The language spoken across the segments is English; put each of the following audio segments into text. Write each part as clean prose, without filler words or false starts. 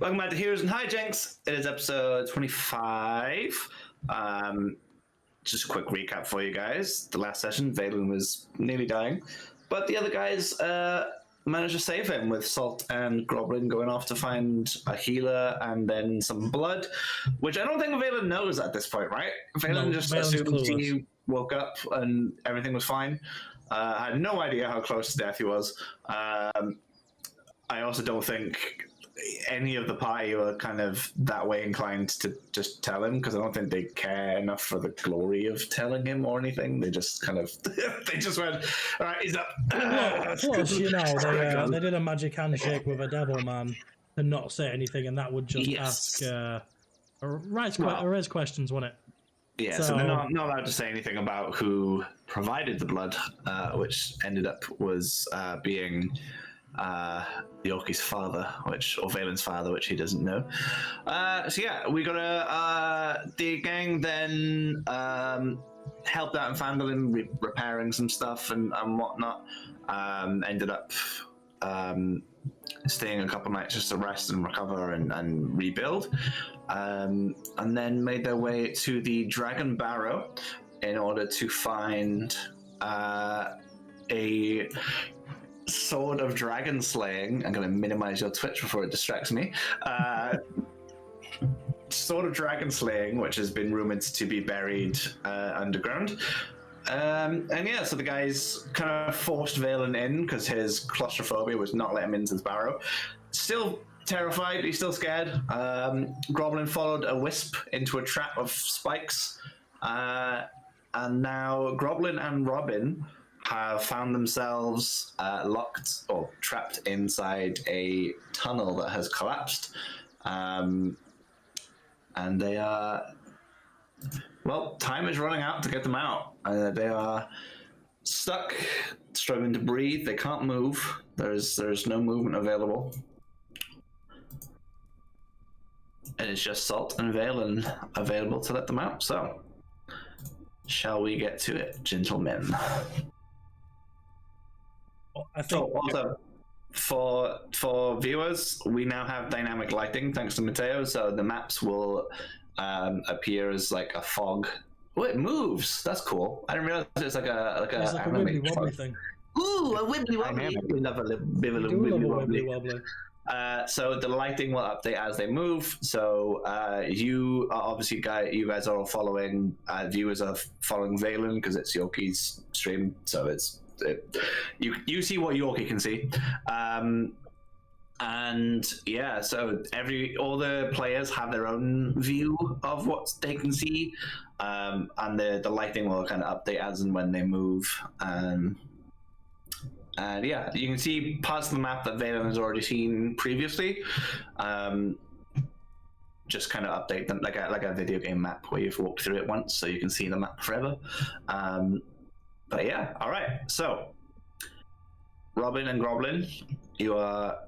Welcome back to Heroes and Hijinks. It is episode 25. Just a quick recap for you guys. The last session, Valen was nearly dying, but the other guys managed to save him with Salt and Groblin going off to find a healer and then some blood, which I don't think Valen knows at this point, right? Valen just assumed he woke up and everything was fine. I had no idea how close to death he was. I also don't think any of the party were kind of that way inclined to just tell him, because I don't think they care enough for the glory of telling him or anything. They just kind of they just went, all right, he's up. Plus, you know, they did a magic handshake with a devil man and not say anything, and that would just ask raise questions, wouldn't it? Yeah, so they're not allowed to say anything about who provided the blood, which ended up was being Yorkie's father, or Valen's father, which he doesn't know. So yeah, we got the gang then helped out in Fandolin repairing some stuff and whatnot. Ended up staying a couple nights just to rest and recover and rebuild. And then made their way to the Dragon Barrow in order to find a sword of dragon slaying. I'm going to minimize your Twitch before it distracts me. Sword of dragon slaying, which has been rumored to be buried underground. And yeah, so the guys kind of forced Valen in because his claustrophobia was not letting him into the barrow. Still terrified, he's still scared. Groblin followed a wisp into a trap of spikes. And now Groblin and Robin have found themselves locked or trapped inside a tunnel that has collapsed. And they are... Well, time is running out to get them out. They are stuck, struggling to breathe. They can't move. There's no movement available. And it's just Salt and Valen available to let them out. So, shall we get to it, gentlemen? I think also for viewers, we now have dynamic lighting thanks to Mateo, so the maps will appear as like a fog. Oh, it moves. That's cool. I didn't realize it's like a wibbly wobbly thing. Ooh, a wibbly wobbly. We love a wibbly wobbly. So the lighting will update as they move. So you are obviously you guys are all following. Viewers are following Valen because it's Yorkie's stream. So you see what Yorkie can see. And yeah, so all the players have their own view of what they can see, and the lighting will kind of update as and when they move. And yeah, you can see parts of the map that Valen has already seen previously. Just kind of update them like a video game map where you've walked through it once, so you can see the map forever. But yeah, all right. So Robin and Groblin, you are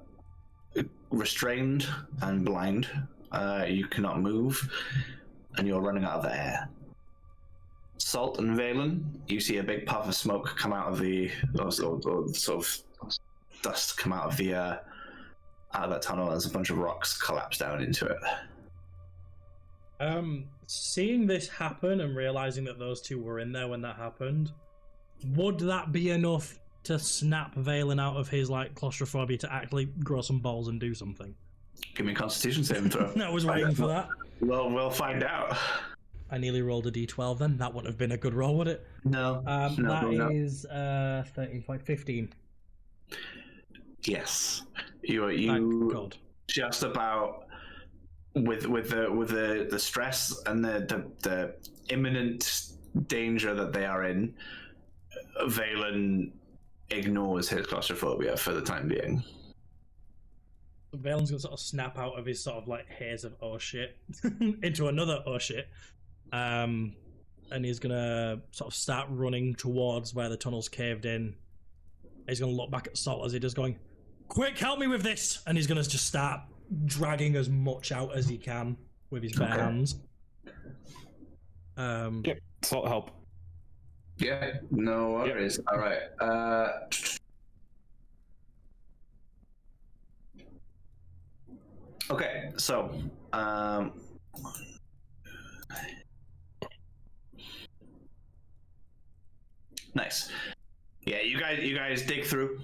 restrained and blind. You cannot move, and you're running out of air. Salt and Valen, you see a big puff of smoke come out of or sort of dust come out of that tunnel as a bunch of rocks collapse down into it. Seeing this happen and realizing that those two were in there when that happened, would that be enough to snap Valen out of his claustrophobia to actually grow some balls and do something? Give me a Constitution saving throw. I was waiting for that. Well, we'll find out. I nearly rolled a d12 then. That wouldn't have been a good roll, would it? No. That is 13.15. Yes. You God. Just about with the stress and the imminent danger that they are in, Valen ignores his claustrophobia for the time being. Valen's gonna sort of snap out of his sort of haze of oh shit into another oh shit. And he's gonna sort of start running towards where the tunnel's caved in. He's gonna look back at Salt as he does, going, "Quick, help me with this!" And he's gonna just start dragging as much out as he can with his bare hands. Salt, help. Yeah, no worries. All right. Okay, so nice. Yeah, you guys dig through.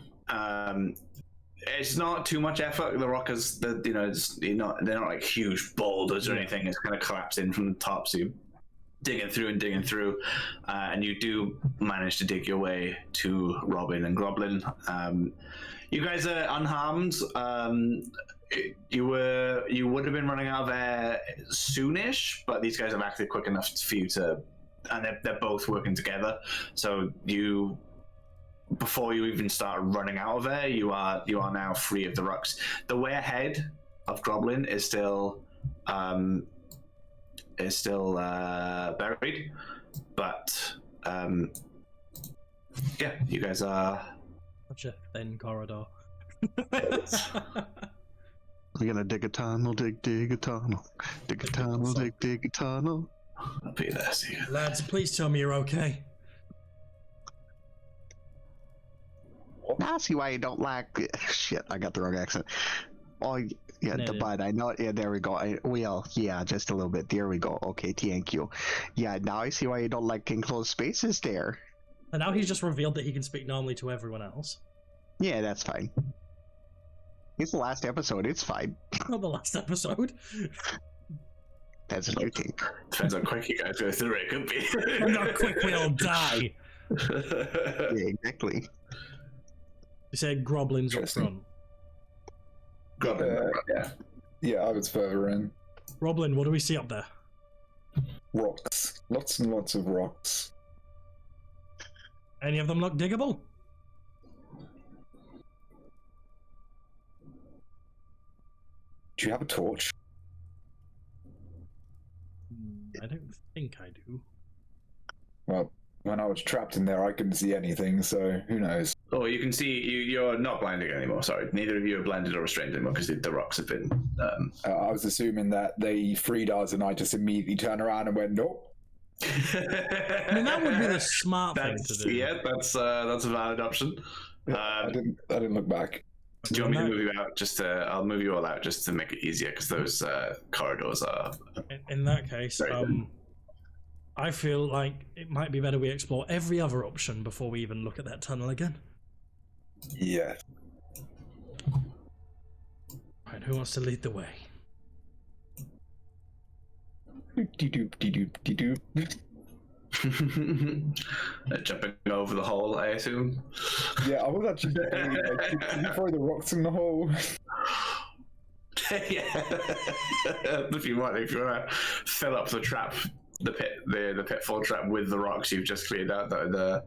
It's not too much effort. The rock is, they're not like huge boulders or anything. It's kind of collapsing from the top, so you digging through, and you do manage to dig your way to Robin and Groblin. You guys are unharmed. You would have been running out of air soonish, but these guys have acted quick enough for you to, and they're both working together. So before you even start running out of air, you are now free of the rocks. The way ahead of Groblin is still buried, but yeah, you guys are such a thin corridor. We're gonna dig a tunnel, dig a tunnel, dig a tunnel, dig a tunnel. I'll be there. See you. Lads, please tell me you're okay. I see why you don't like. Shit, I got the wrong accent. Oh, yeah, the bud. I know. Yeah, there we go. Yeah, just a little bit. There we go. Okay, thank you. Yeah, now I see why you don't like enclosed spaces there. And now he's just revealed that he can speak normally to everyone else. Yeah, that's fine. It's the last episode. It's fine. Not the last episode. That's what you think. Depends how quick you guys go through it. Could be. And how quick we all die. Yeah, exactly. You said Groblin's up front. Groblin, Yeah, I was further in. Groblin, what do we see up there? Rocks. Lots and lots of rocks. Any of them look diggable? Do you have a torch? I don't think I do. Well, when I was trapped in there, I couldn't see anything, so who knows? Oh, you can see you're not blinded anymore. Sorry, neither of you are blinded or restrained anymore because the rocks have been. I was assuming that they freed us, and I just immediately turned around and went, nope. I mean, that would be the smart thing to do. Yeah, that's a valid option. I didn't look back. Do you want me to move you out? I'll move you all out just to make it easier because those corridors are. In that case, I feel like it might be better we explore every other option before we even look at that tunnel again. Yeah. Right, who wants to lead the way? Jumping over the hole, I assume. Yeah, I was actually thinking, can you throw the rocks in the hole? Yeah. if you want to fill up the trap, the pitfall trap with the rocks you've just cleared out, that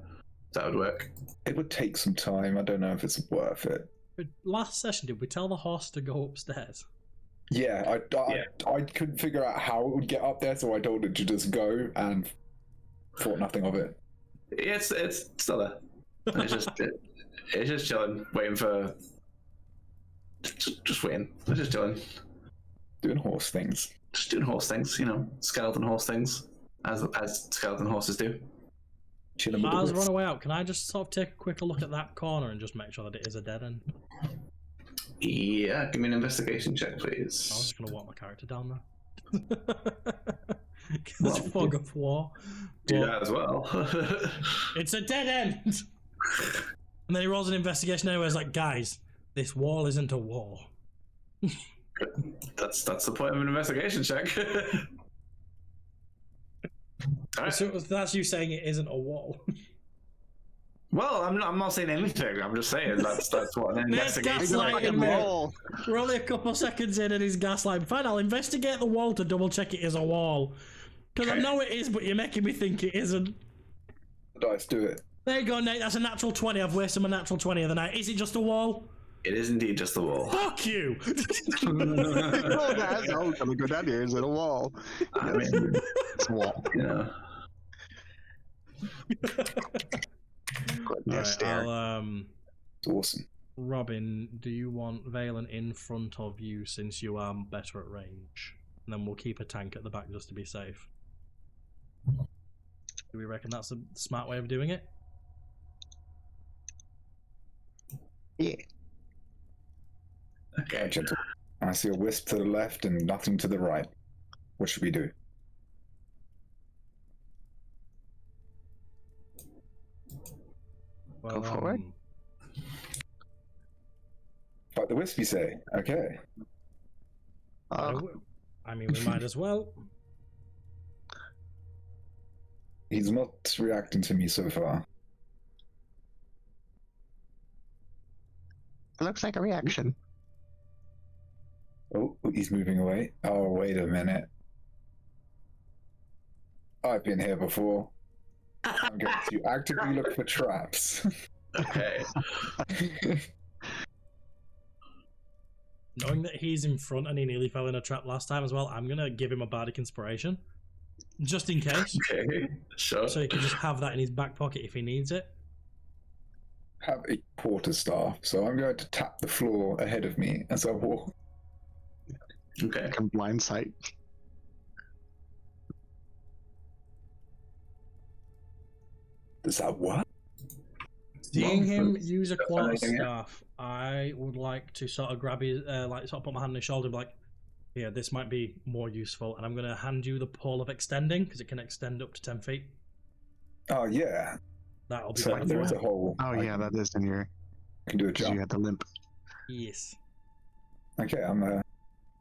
would work. It would take some time. I don't know if it's worth it. But last session, did we tell the horse to go upstairs? Yeah, I couldn't figure out how it would get up there, so I told it to just go and thought nothing of it. It's still there. It's just chilling, waiting for. Just waiting. It's just chilling. Doing horse things. Just doing horse things, skeleton horse things, as skeleton horses do. Chilling with the As horse. run away out, can I just sort of take a quick look at that corner and just make sure that it is a dead end? Yeah, give me an investigation check, I was please. just going to walk my character down there. There's fog of war. Do that as well. It's a dead end! And then he rolls an investigation anyway. It's like, guys, this wall isn't a wall. That's the point of an investigation check. Right. So that's you saying it isn't a wall. Well, I'm not saying anything. I'm just saying that's what an investigation. Gaslighting me. We're only a couple seconds in and he's gaslighting. Fine, I'll investigate the wall to double check it is a wall. Because I know it is, but you're making me think it isn't. Dice, do it. There you go, Nate. That's a natural 20. I've wasted my natural 20 of the night. Is it just a wall? It is indeed just the wall. Fuck you! No, guys, I'm gonna go down here. Is it a wall? I mean, It's a wall. yeah. Goodness, Alright, It's awesome. Robin, do you want Valen in front of you since you are better at range? And then we'll keep a tank at the back just to be safe. Do we reckon that's a smart way of doing it? Yeah. Okay. Gentle. I see a wisp to the left and nothing to the right. What should we do? Well, Go forward. Fight the wisp, you say? Okay. I mean, we might as well. He's not reacting to me so far. Looks like a reaction. Oh, he's moving away. Oh, wait a minute. I've been here before. I'm going to actively look for traps. Okay. Knowing that he's in front and he nearly fell in a trap last time as well, I'm going to give him a bardic inspiration. Just in case. Okay. Sure. So he can just have that in his back pocket if he needs it. Have a quarterstaff, so I'm going to tap the floor ahead of me as I walk. Okay. Can blind sight. Is that what? Seeing Well, him use a that's anything, yeah. quarterstaff, I would like to sort of grab his, like sort of put my hand on his shoulder and be like, yeah, this might be more useful. And I'm going to hand you the pole of extending because it can extend up to 10 feet. Oh, yeah. That'll be So fine. there's a hole. Oh yeah, that is in your. I can do a Because you jump. had the limp. Yes. Okay, I'm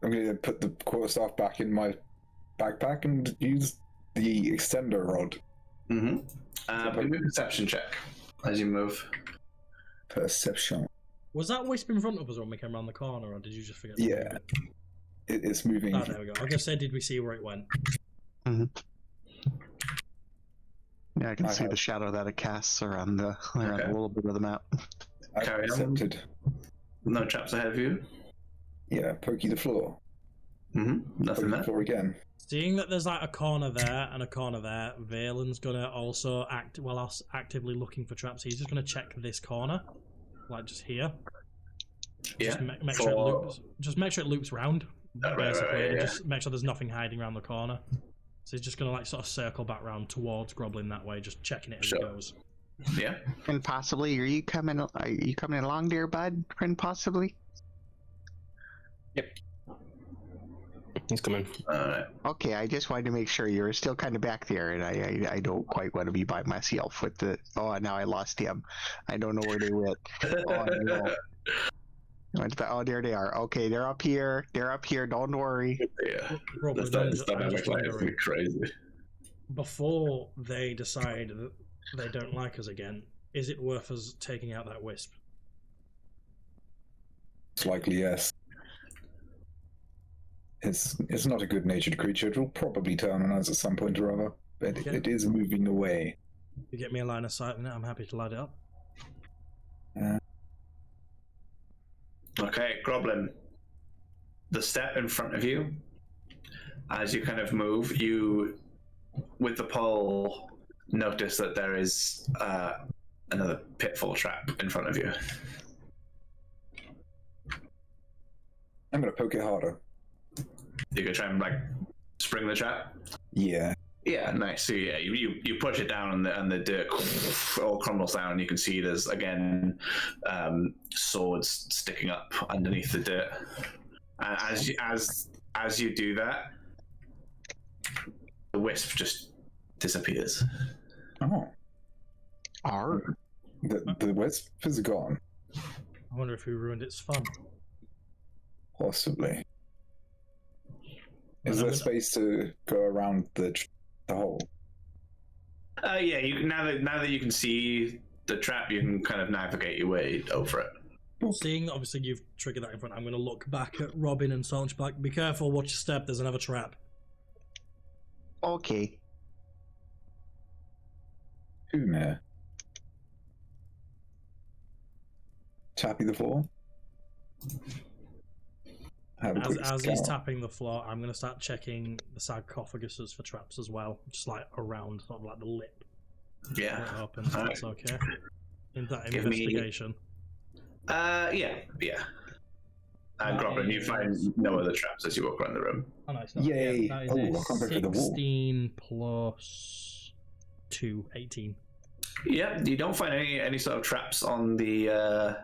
going to put the quarterstaff back in my backpack and use the extender rod. Mm-hmm. Give me a perception check as you move. Perception. Was that wisp in front of us when we came around the corner, or did you just forget to Yeah. move it? It's moving. Oh, there we go. I was going to say, did we see where it went? Yeah, I can I see have- the shadow that it casts around a Okay. little bit of the map. I've Carry on. accepted. No traps ahead of you. Yeah, pokey the floor. Mm-hmm. Nothing Pokey the there. floor again. Seeing that there's like a corner there and a corner there, Valen's going to also act while us actively looking for traps. He's just going to check this corner, like just here. Yeah. Just make sure it loops. Just make sure it loops round. Right, Basically, and yeah. just make sure there's nothing hiding around the corner. So he's just gonna like sort of circle back round towards Groblin that way, just checking it as Sure. he goes. Yeah. And possibly, are you coming along there, bud? And possibly. He's coming. Alright. Okay, I just wanted to make sure you were still kind of back there, and I don't quite want to be by myself with the. Oh, now I lost him. I don't know where they went. Oh no. Oh, there they are. Okay, they're up here. They're up here. Don't worry. Yeah. Groblin, This I'm just dynamic life is wondering, crazy. before they decide that they don't like us again, is it worth us taking out that wisp? It's likely yes. It's not a good-natured creature. It will probably turn on us at some point or other, but Okay. it is moving away. You get me a line of sight in it, I'm happy to light it up. Okay, Groblin. The step in front of you, as you kind of move, you, with the pole, notice that there is another pitfall trap in front of you. I'm going to poke it harder. You can try and like spring the trap. Yeah. Yeah, nice. So yeah, you push it down and the dirt all crumbles down. And you can see there's again swords sticking up underneath the dirt. As you do that, the wisp just disappears. Oh. Arr. The wisp is gone. I wonder if we ruined its fun. Possibly. Is Well, there space to go around the hole? Yeah. You now that you can see the trap, you can kind of navigate your way over it. Seeing that obviously you've triggered that in front, I'm going to look back at Robin and Solch back. Be careful, watch your step, there's another trap. Okay. Humor. Tappy the floor. Have a quick As he's scout. tapping the floor, I'm going to start checking the sarcophaguses for traps as well. Just like around, sort of like the lip. Yeah. Where it opens, Alright. that's okay. In that Give me- investigation. Yeah. Groblin, you find Nice. no other traps as you walk around the room. Oh, nice. Yay. Yeah, that is Oh, a I can't go through the wall. 16 plus 2, 18. Yeah, you don't find any sort of traps on the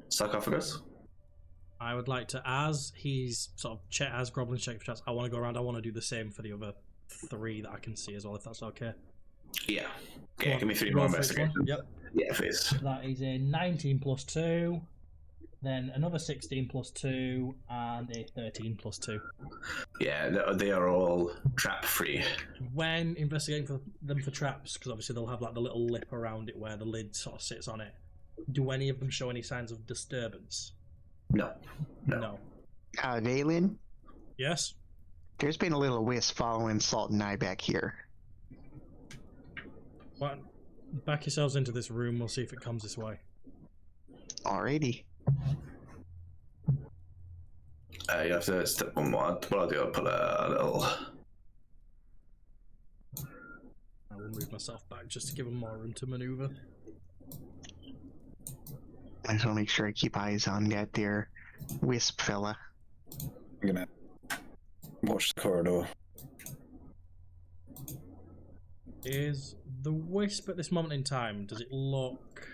sarcophagus. I would like to, as he's sort of as Groblin's check for traps, I want to go around. I want to do the same for the other 3 that I can see as well, if that's okay. Yeah. Yeah, give me 3 Roll more for each one. investigations. Yep. Yeah, please. That is a 19 plus 2, then another 16 plus 2, and a 13 plus 2. Yeah, they are all trap free. When investigating for them for traps, because obviously they'll have like the little lip around it where the lid sort of sits on it, do any of them show any signs of disturbance? No. Valen, Yes? there's been a little wisp following Salt and I back here. Well, back yourselves into this room, we'll see if it comes this way. Alrighty. You have to step one more. What I'll do, I'll put a little... I will move myself back just to give them more room to maneuver. I just want to make sure I keep eyes on that there wisp fella. I'm gonna watch the corridor. Is the wisp at this moment in time, does it look...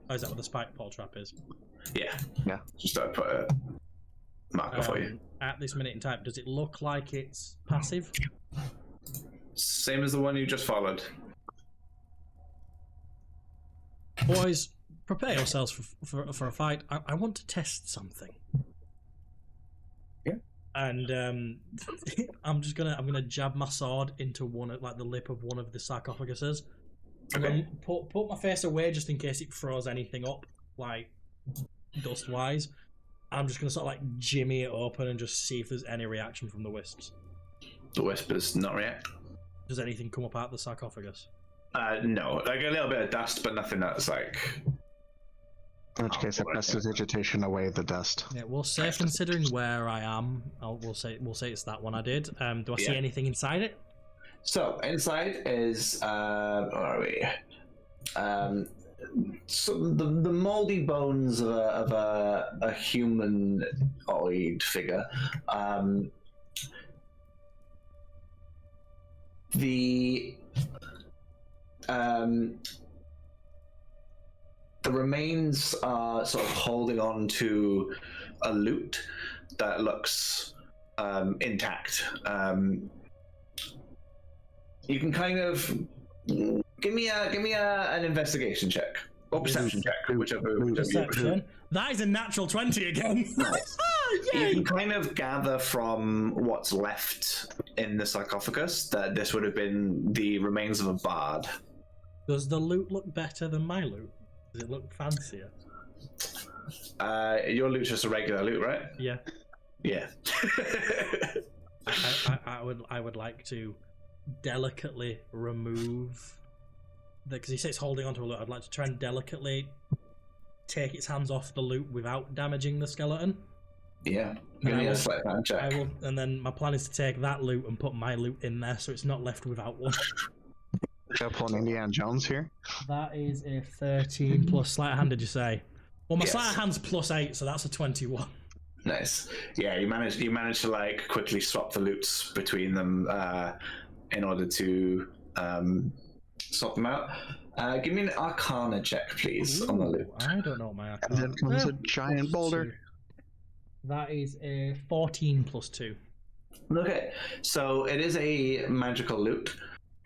Oh, is that what the spike pole trap is? Yeah. Yeah. Just put a marker for you. At this minute in time, does it look like it's passive? Same as the one you just followed. Boys, prepare yourselves for a fight. I want to test something. Yeah. And I'm gonna jab my sword into one of, like, the lip of one of the sarcophaguses. I'm Okay. gonna put my face away just in case it throws anything up, like dust wise. I'm just gonna sort of like jimmy it open and just see if there's any reaction from the wisps. The wisp is not react. Does anything come up out of the sarcophagus? No, like a little bit of dust, but nothing that's like... In which case, I press the digitation away the dust. Yeah, we'll say, considering where I am, we'll say it's that one I did. Do I see Yeah. anything inside it? So, inside is... where are we? So the moldy bones of a humanoid figure. The remains are sort of holding on to a lute that looks intact. You can kind of give me an investigation check or perception check, whichever you prefer. Perception. That is a natural 20 again. Nice. Yay! You can kind of gather from what's left in the sarcophagus that this would have been the remains of a bard. Does the loot look better than my loot? Does it look fancier? Your loot's just a regular loot, right? Yeah. Yeah. I would like to delicately remove because he says holding onto a loot. I'd like to try and delicately take its hands off the loot without damaging the skeleton. Yeah. Give me a sleight of hand check. I will, and then my plan is to take that loot and put my loot in there, so it's not left without one. Up on Indiana Jones here. That is a 13 plus sleight of hand. Did you say? Well, my Yes. sleight of hand's plus 8, so that's a 21. Nice. Yeah, you managed to like quickly swap the loots between them in order to swap them out. Give me an Arcana check, please, on the loot. I don't know what my And Arcana. then comes a giant Plus boulder. 2. That is a 14 plus 2. Okay, so it is a magical lute.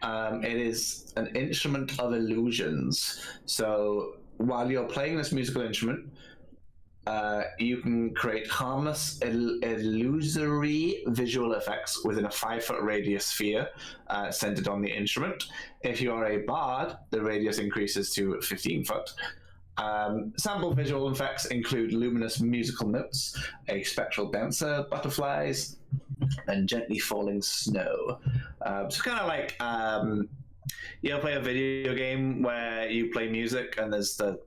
It is an instrument of illusions. So while you're playing this musical instrument, you can create harmless, illusory visual effects within a 5-foot radius sphere centered on the instrument. If you are a bard, the radius increases to 15 foot. Sample visual effects include luminous musical notes, a spectral dancer, butterflies, and gently falling snow. So kind of like you ever play a video game where you play music and there's the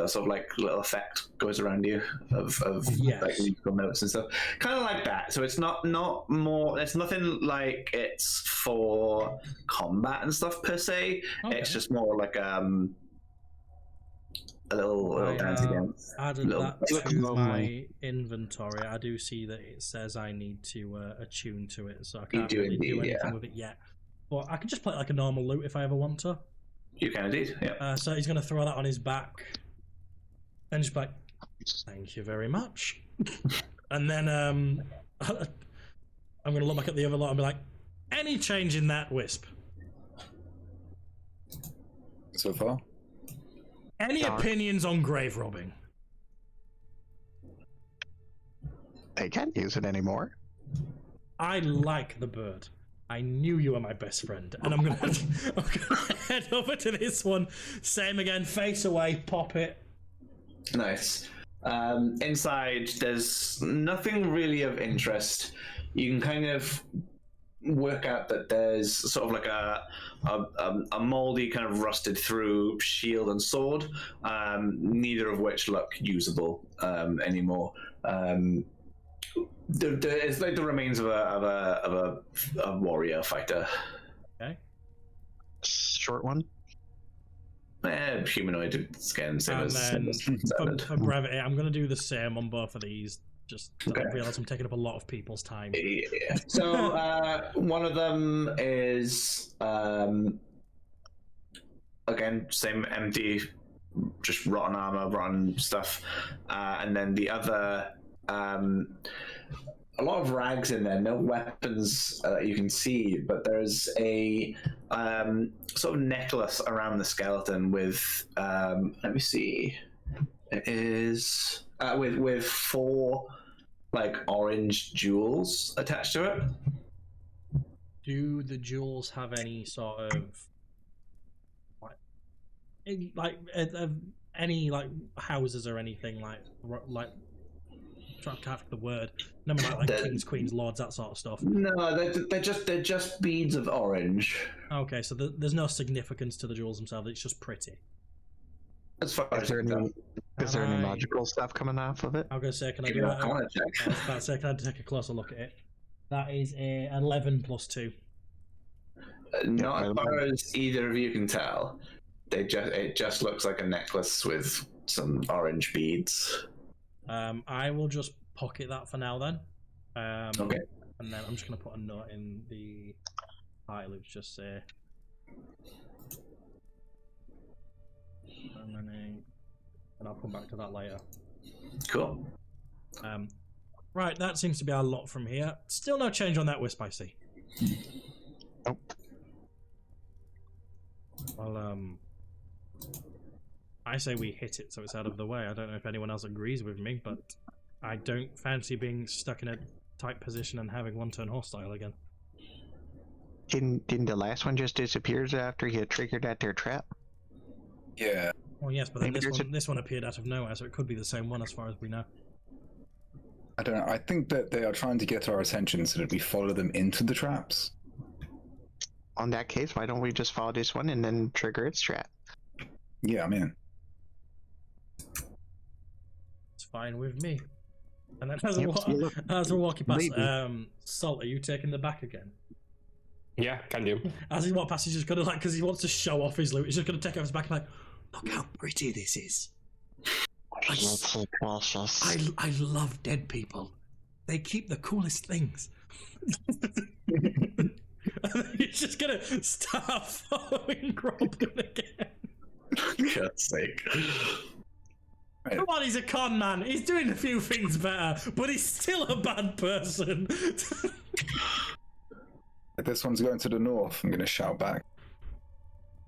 sort of like little effect goes around you of Yes. like musical notes and stuff. Kind of like that. So it's not more. It's nothing like it's for combat and stuff per se. Okay. It's just more like a little dance again. Added Little- that to little my lonely. inventory. I do see that it says I need to attune to it, so I You can't do really do indeed, anything yeah. with it yet. But I can just play it like a normal loot if I ever want to. You can indeed. Yeah. So he's going to throw that on his back, and just be like, Thank you very much. And then I'm going to look back at the other lot and be like, any change in that wisp? So far? Any opinions on grave robbing? They can't use it anymore. I like the bird. I knew you were my best friend. And I'm gonna head over to this one. Same again, face away, pop it. Nice. Inside, there's nothing really of interest. You can kind of work out that there's sort of like a moldy, kind of rusted through shield and sword, neither of which look usable anymore. It's like the remains of a warrior fighter. Okay. Short one. Humanoid skin, same And as then standard. for brevity, I'm going to do the same on both of these. Just Okay. I realize I'm taking up a lot of people's time. Yeah. So one of them is again same empty, just rotten armor, rotten stuff, and then the other a lot of rags in there, no weapons you can see, but there's a sort of necklace around the skeleton with let me see, it is with 4 like orange jewels attached to it. Do the jewels have any sort of any like houses or anything like trying to think the word? No, like kings, queens, lords, that sort of stuff. No, they're just beads of orange. Okay, so there's no significance to the jewels themselves. It's just pretty. As far as Is there any Can I- magical stuff coming off of it? I'm gonna say, can I Give do me that? that corner check. I was about to say, can I take a closer look at it? That is a 11 plus 2. Not as far as either of you can tell. It just looks like a necklace with some orange beads. I will just pocket that for now then. Okay. And then I'm just gonna put a note in the title. Let's just say. And I'll come back to that later. Cool. Right, that seems to be our lot from here. Still no change on that wisp, I see. Nope. Well, I say we hit it so it's out of the way. I don't know if anyone else agrees with me, but I don't fancy being stuck in a tight position and having one turn hostile again. Didn't the last one just disappear after he had triggered at their trap? Yeah. Well, yes, but then Maybe this one appeared out of nowhere, so it could be the same one as far as we know. I don't know. I think that they are trying to get our attention so that we follow them into the traps. On that case, why don't we just follow this one and then trigger its trap? Yeah, I'm in. It's fine with me. And then Yep, so look, as we're walking past, maybe. Salt, are you taking the back again? Yeah, can do. As he walks past, he's just gonna because he wants to show off his loot. He's just gonna take off his back and like, look how pretty this is. I love dead people. They keep the coolest things. And then he's just gonna start following Grogan again. God's sake. Come on, he's a con man. He's doing a few things better, but he's still a bad person. If this one's going to the north, I'm going to shout back.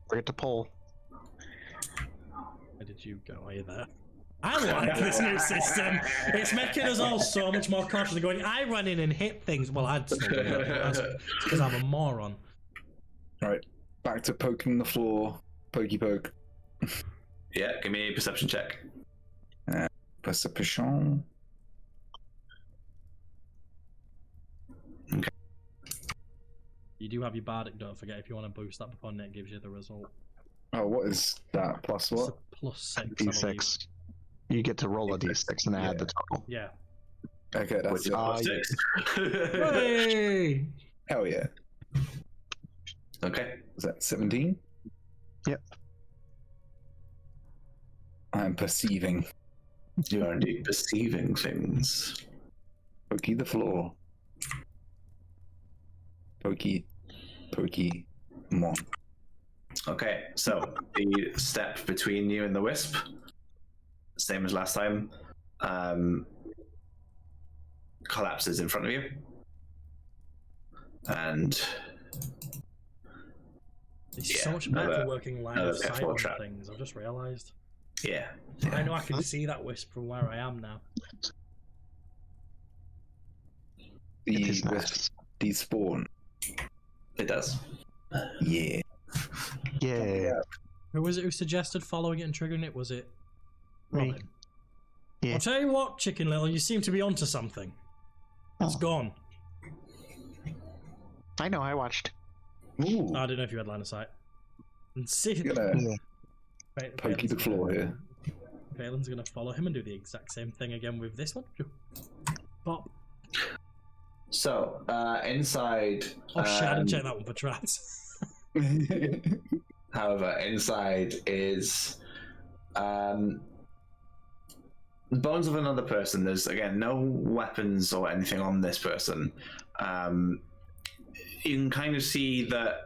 Forget the pole. Where did you go? Are you there? I like this new system. It's making us all so much more cautious of going, I run in and hit things. Well, I'd still do that because I'm a moron. Right. Back to poking the floor. Pokey poke. Yeah, give me a perception check. Perception. You do have your bardic, don't forget, if you want to boost that before Nick gives you the result. Oh, what is that? Plus It's what? a plus 6. I believe. D6. You get to roll a D6 and add the total. Yeah. Okay, that's Which is it. plus 6. Hey! Hell yeah. Okay. Is that 17? Yep. I am perceiving. You are indeed perceiving things. Pokey the floor. Pokey. Mon. Okay, so the step between you and the wisp, same as last time. collapses in front of you. And it's so much better for working line of sight on things. I've just realised. Yeah. I know I can see that wisp from where I am now. The wisp despawn. It does. Yeah. Yeah. Who was it who suggested following it and triggering it? Was it Me. Robin? Yeah. I'll tell you what, Chicken Little, you seem to be onto something. It's gone. I know, I watched. Ooh. I don't know if you had line of sight. And see, Gonna pokey the floor here. Valen's gonna follow him and do the exact same thing again with this one. Pop. So, inside. Oh shit, I didn't check that one for traps. However, inside is the bones of another person. There's, again, no weapons or anything on this person. You can kind of see that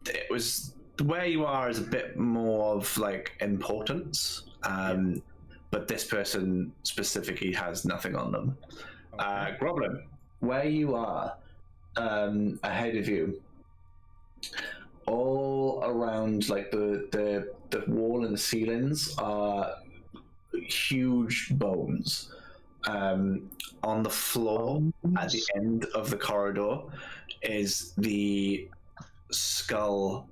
it was where you are is a bit more of like importance, but this person specifically has nothing on them. Okay. Groblin, where you are, ahead of you, all around like the wall and the ceilings are huge bones. On the floor at the end of the corridor is the skull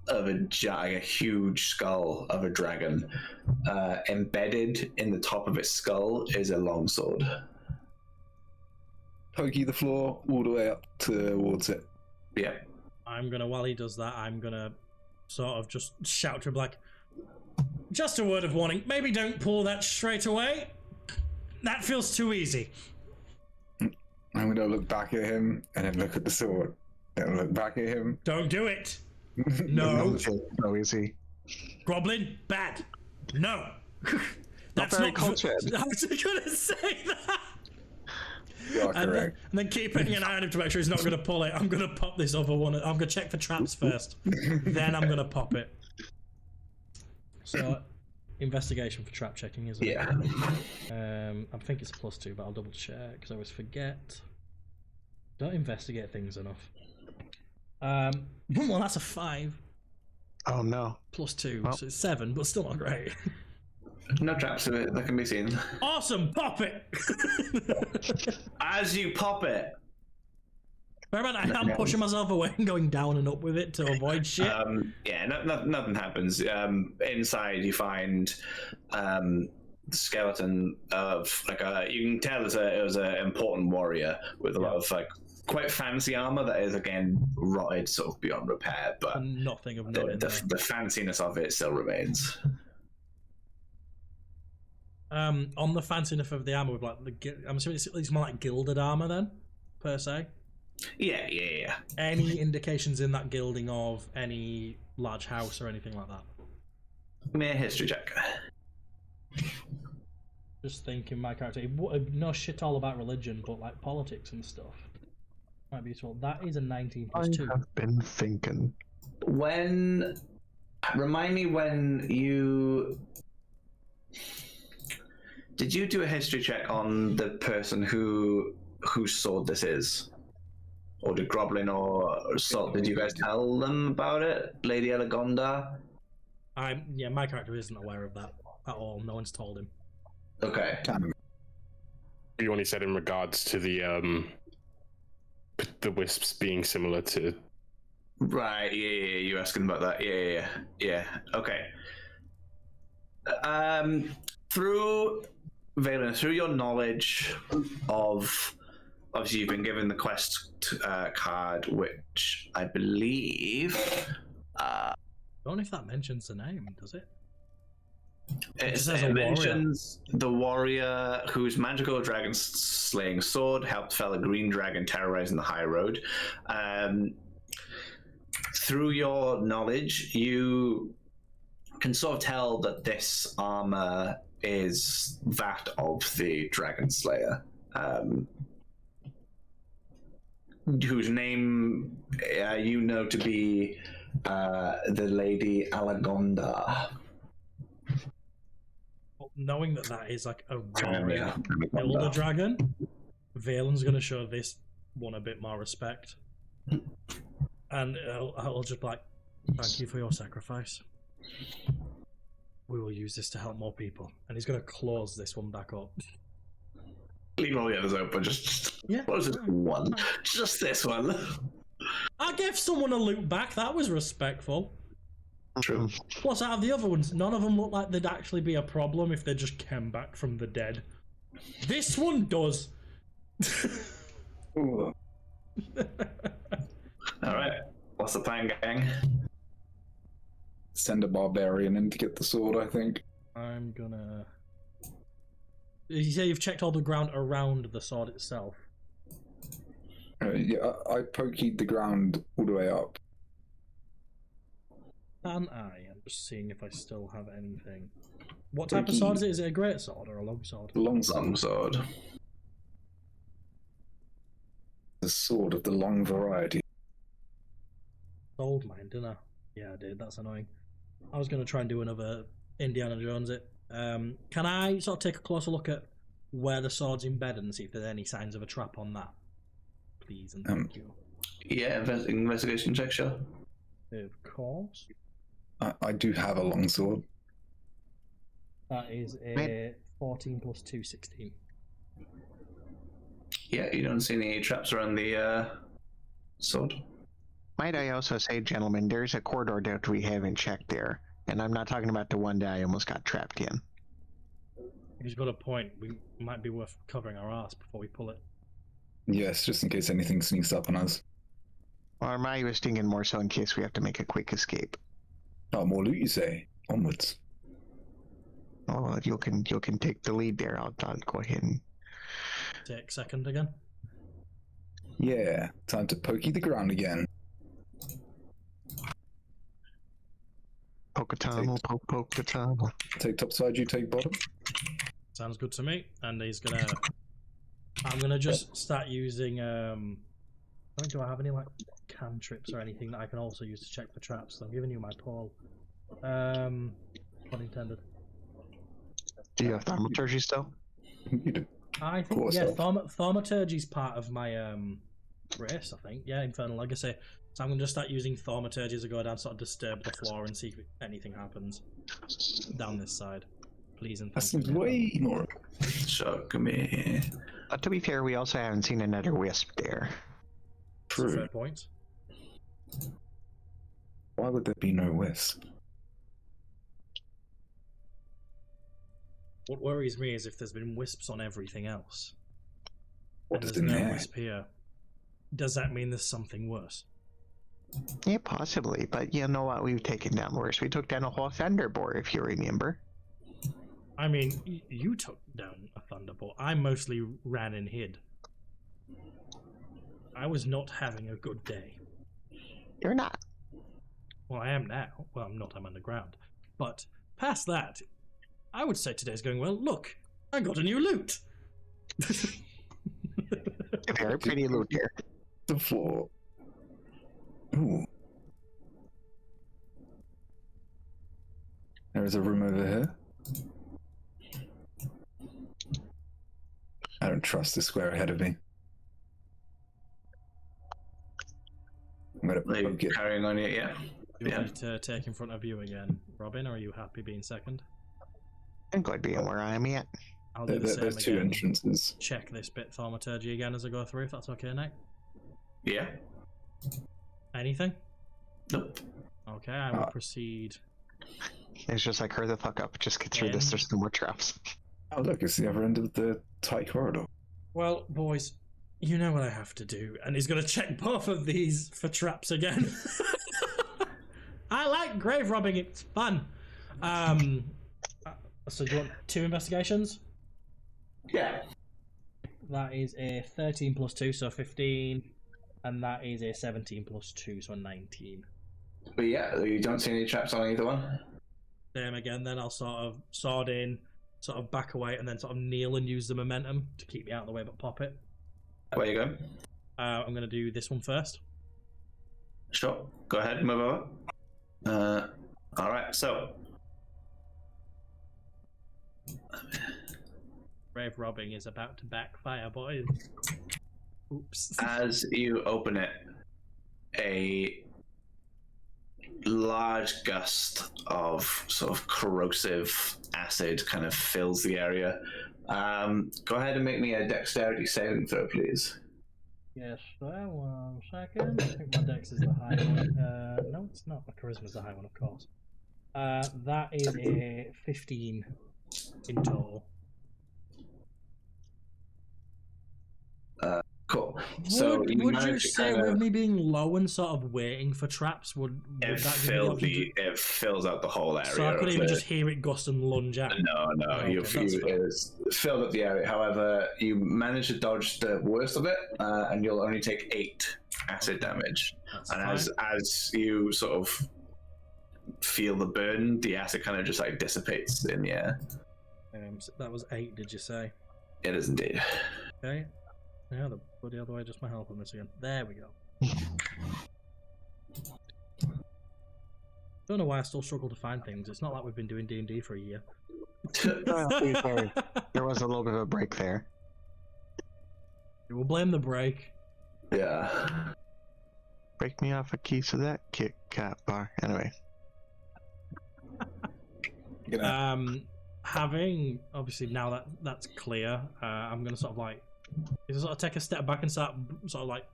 of a huge skull of a dragon. Embedded in the top of its skull is a longsword. Pokey the floor all the way up towards it. Yeah. I'm gonna, while he does that, I'm gonna sort of just shout to him like, just a word of warning, maybe don't pull that straight away. That feels too easy. I'm gonna look back at him and then look at the sword. Then look back at him. Don't do it. No. So easy. Groblin, bad. No. That's very not cultured. I was gonna say that. You are correct. And then keeping an eye on him to make sure he's not going to pull it. I'm going to pop this other one. I'm going to check for traps first. Then I'm going to pop it. So, investigation for trap checking, isn't it? Yeah. I think it's a +2, but I'll double check because I always forget. Don't investigate things enough. Well, that's a 5. Oh no. +2, Well. so it's 7, but still not great. No traps in it that can be seen. Awesome, pop it! As you pop it, Bear in mind, I am pushing myself away and going down and up with it to avoid shit. nothing happens. Inside, you find the skeleton of like you can tell it was an important warrior with a lot of like quite fancy armor that is again rotted sort of beyond repair, but Nothing of note in there. the fanciness of it still remains. On the fanciness of the armor, with like I'm assuming it's more like gilded armor then, per se. Yeah. Any indications in that gilding of any large house or anything like that? Mere history check. Just thinking, my character no shit all about religion, but like politics and stuff might be useful. That is a 19 I +2. have been thinking. Remind me when you. Did you do a history check on the person whose sword this is? Or did Groblin or Salt, did you guys tell them about it? Lady Elagonda? My character isn't aware of that at all. No one's told him. Okay. You only said in regards to the wisps being similar to. Right, yeah, you're asking about that. Yeah. Okay. Through Valen, through your knowledge of, obviously you've been given the quest card, which I believe I don't know if that mentions the name, does it? it mentions the warrior whose magical dragon slaying sword helped fell a green dragon terrorizing the high road. Through your knowledge, you can sort of tell that this armor is that of the Dragon Slayer, whose name you know to be the Lady Alagonda. knowing that that is like a Yeah. warrior elder dragon, Valen's gonna show this one a bit more respect, and I'll just be like, thank you for your sacrifice. We will use this to help more people, and he's gonna close this one back up. Leave all the others open. Just Yeah. close it one. Just this one. I gave someone a loot back. That was respectful. True. Plus, out of the other ones, none of them look like they'd actually be a problem if they just came back from the dead. This one does. Ooh. All right. What's the plan, gang? Send a barbarian in to get the sword, I think. I'm gonna. You say you've checked all the ground around the sword itself. Yeah, I pokeyed the ground all the way up. And I'm just seeing if I still have anything. What type of sword is it? Is it a great sword or a long sword? Long sword. Sword. The sword of the long variety. Sold mine, didn't I? Yeah, I did. That's annoying. I was going to try and do another Indiana Jones it. Can I sort of take a closer look at where the sword's embedded and see if there's any signs of a trap on that? Please and thank you. Yeah, investigation check, sure. Of course. I do have a long sword. That is a 14 plus 2, 16. Yeah, you don't see any traps around the sword. Might I also say, gentlemen, there's a corridor that we haven't checked there. And I'm not talking about the one that I almost got trapped in. He's got a point. We might be worth covering our ass before we pull it. Yes, just in case anything sneaks up on us. Or I was thinking more so in case we have to make a quick escape. Oh, more loot, you say? Onwards. Oh, you can take the lead there. I'll go ahead and... Take second again. Yeah, time to pokey the ground again. Poke a tunnel, poke a tunnel. Take top side, you take bottom. Sounds good to me. And he's gonna... I'm gonna just start using... do I have any like cantrips or anything that I can also use to check for traps? So I'm giving you my pole. Pun intended. Do you have thaumaturgy still? You do. I think, yeah, thaumaturgy's part of my race, I think. Yeah, Infernal Legacy. So I'm going to just start using thaumaturgy as I go down, sort of disturb the floor and see if anything happens down this side. Please and That thank seems you. way more. Shock me. To be fair, we also haven't seen another wisp there. That's a True. fair point. Why would there be no wisp? What worries me is if there's been wisps on everything else. What And is there's in no there? wisp here. Does that mean there's something worse? Yeah, possibly. But you know what? We've taken down worse. We took down a whole thunderbolt, if you remember. I mean, you took down a thunderbolt. I mostly ran and hid. I was not having a good day. You're not. Well, I am now. Well, I'm not. I'm underground. But past that, I would say today's going well. Look, I got a new loot. Very pretty loot here. The floor. Ooh. There is a room over here. I don't trust the square ahead of me. I'm gonna Are you poke it. carrying on it? Yeah. Do you Yeah. want me to take in front of you again, Robin, or are you happy being second? I'm glad being where I'm at. I'll do the same There's two again. entrances. Check this bit thaumaturgy again as I go through, if that's okay, Nate. Yeah. Anything? Nope. Okay, I will proceed. It's just like, hurry the fuck up. Just get through this. There's no more traps. Oh look, it's the other end of the tight corridor. Well, boys, you know what I have to do, and he's going to check both of these for traps again. I like grave robbing; it's fun. So do you want 2 investigations? Yeah. That is a 13 plus 2, so 15, and that is a 17 plus 2, so 19. But yeah, you don't see any traps on either one. Same again. Then I'll sort of sword in, sort of back away, and then sort of kneel and use the momentum to keep me out of the way, but pop it. Where you go? I'm going to do this one first. Sure. Go ahead. Move over. All right. So. Brave robbing is about to backfire, boys. Oops. As you open it, a large gust of sort of corrosive acid kind of fills the area. Go ahead and make me a dexterity saving throw, please. Yes, sir. 1 second. I think my dex is the high one. No, it's not. My charisma's the high one, of course. That is a 15 in total. Cool. So would you manage to say with me being low and sort of waiting for traps, would it that give me the option to... it fills out the whole area. So I couldn't of even the- just hear it gust and lunge out? No, Okay, you've it's filled up the area. However, you manage to dodge the worst of it, and you'll only take 8 acid damage. That's And fine. as you sort of feel the burn, the acid kind of just like dissipates in the air. So that was 8, did you say? It is indeed. Okay. Yeah, the bloody other way, just my health on this again. There we go. Don't know why I still struggle to find things. It's not like we've been doing D&D for a year. Well, to be fair, there was a little bit of a break there. We'll blame the break. Yeah. Break me off a piece of that Kit Kat bar. Anyway. You're gonna Having obviously now that that's clear, I'm gonna sort of take a step back and start sort of like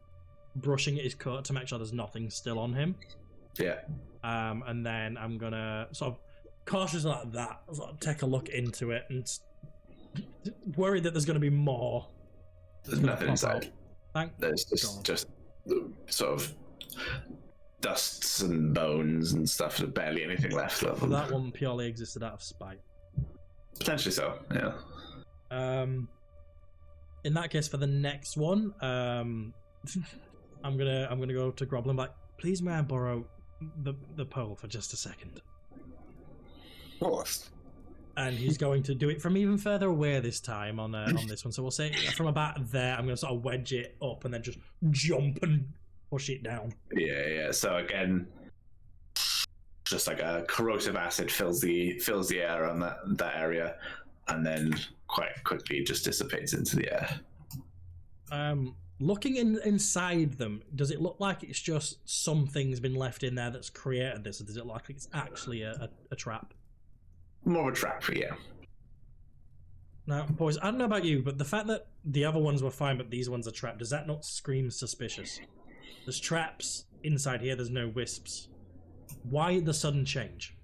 brushing at his coat to make sure there's nothing still on him. Yeah. And then I'm gonna sort of cautiously like that, sort of take a look into it and worried that there's gonna be more. There's nothing pop inside. out. Thank There's God. just sort of dusts and bones and stuff. There's barely anything left of them. That one purely existed out of spite. Potentially so, yeah. In that case, for the next one, I'm gonna go to Groblin like, please may I borrow the pole for just a second? of course. And he's going to do it from even further away this time on this one. So we'll say from about there, I'm going to sort of wedge it up and then just jump and push it down. Yeah. So again, just like a corrosive acid fills the air on that area, and then quite quickly just dissipates into the air. Looking inside them, does it look like it's just something's been left in there that's created this, or does it look like it's actually a trap? More of a trap for you. Now, boys, I don't know about you, but the fact that the other ones were fine, but these ones are trapped, does that not scream suspicious? There's traps inside here, there's no wisps. Why the sudden change?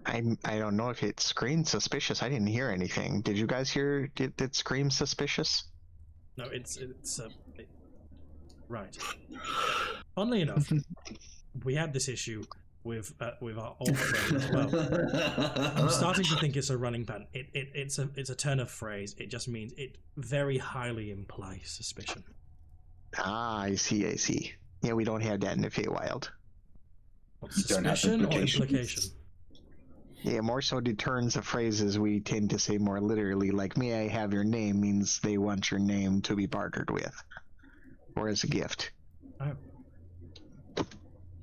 I don't know if it screamed suspicious. I didn't hear anything. Did you guys hear? Did it scream suspicious? No, right. Funnily enough, we had this issue with our old friend as well. I'm starting to think it's a running pattern. It's a turn of phrase. It just means it very highly implies suspicion. Ah, I see. Yeah, we don't have that in the Feywild. What, Don't have suspicion or implications. implication? Yeah, more so the turns of phrases we tend to say more literally, like "May I have your name" means they want your name to be bartered with, or as a gift. Oh.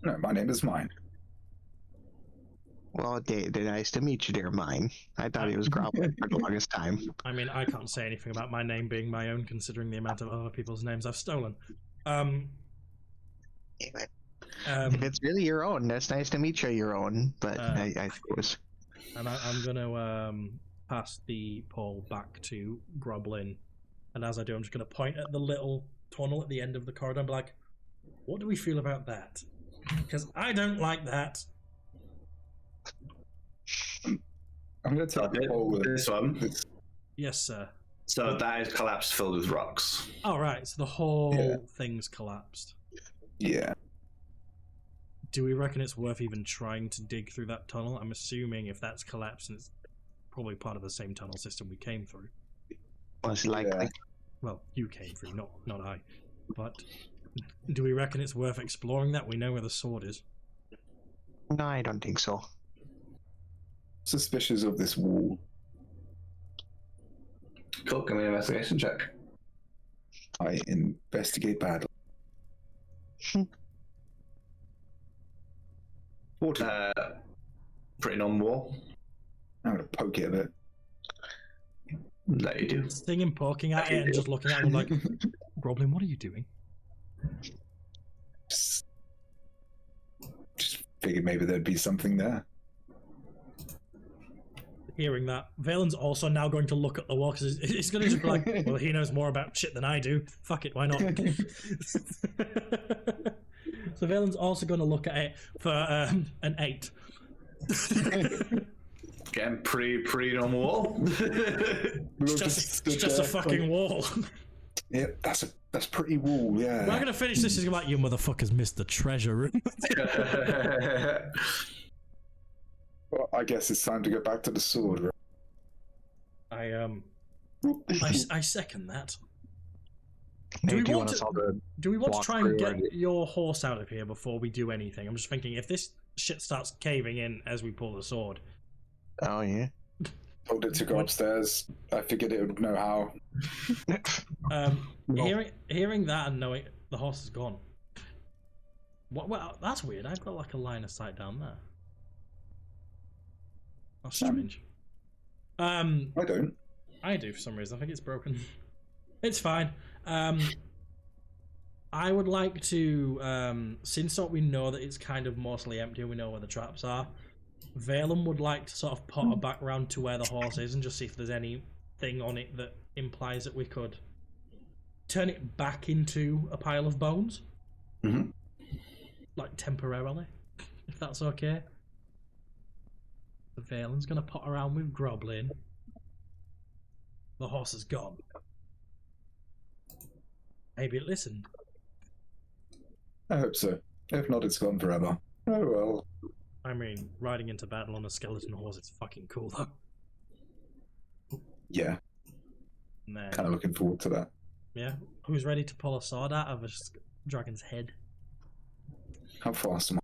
No, my name is mine. Well, they're nice to meet you, dear mine. I thought he was groveling for the longest time. I mean, I can't say anything about my name being my own, considering the amount of other people's names I've stolen. If it's really your own, that's nice to meet you, your own. But I suppose. And I'm going to pass the pole back to Groblin. And as I do, I'm just going to point at the little tunnel at the end of the corridor and be like, what do we feel about that? Because I don't like that. I'm going to take the pole. This one. Yes, sir. So that is collapsed, filled with rocks. Oh, right. So the whole Yeah. thing's collapsed. Yeah. Do we reckon it's worth even trying to dig through that tunnel? I'm assuming if that's collapsed, and it's probably part of the same tunnel system we came through. Was likely. Yeah. Well, you came through, not I. But do we reckon it's worth exploring that? We know where the sword is. No, I don't think so. Suspicious of this wall. Cool, give me an investigation check. I investigate badly. 40. Pretty normal wall. I'm going to poke it a bit. Let you do. Stinging, poking at it, and just looking at him like, Groblin, what are you doing? Just figured maybe there'd be something there. Hearing that, Valen's also now going to look at the wall because he's going to just be like, well, he knows more about shit than I do. Fuck it, why not? So Valen's also going to look at it for an 8. Getting pretty on the wall. It's just a fucking wall. Yeah, that's pretty wall. Yeah. We're going to finish this. He's going to be like, you motherfuckers missed the treasure room. Well, I guess it's time to go back to the sword. Right? I second that. Hey, Do we want to walk try and through get or- your horse out of here before we do anything? I'm just thinking, if this shit starts caving in as we pull the sword. Oh yeah. Told it to go upstairs. I figured it would know how. Hearing that and knowing the horse is gone. What? That's weird. I've got like a line of sight down there. That's strange. I don't. I do for some reason. I think it's broken. It's fine. I would like to, since we know that it's kind of mostly empty and we know where the traps are, Valen would like to sort of potter back round to where the horse is and just see if there's anything on it that implies that we could turn it back into a pile of bones. Mm-hmm. Like temporarily, if that's okay. Valen's gonna potter around with Groblin. The horse is gone. Maybe it listened. I hope so. If not, it's gone forever. Oh well. I mean, riding into battle on a skeleton horse is fucking cool though. Yeah, And then, kind of looking forward to that. yeah, who's ready to pull a sword out of a dragon's head? How fast am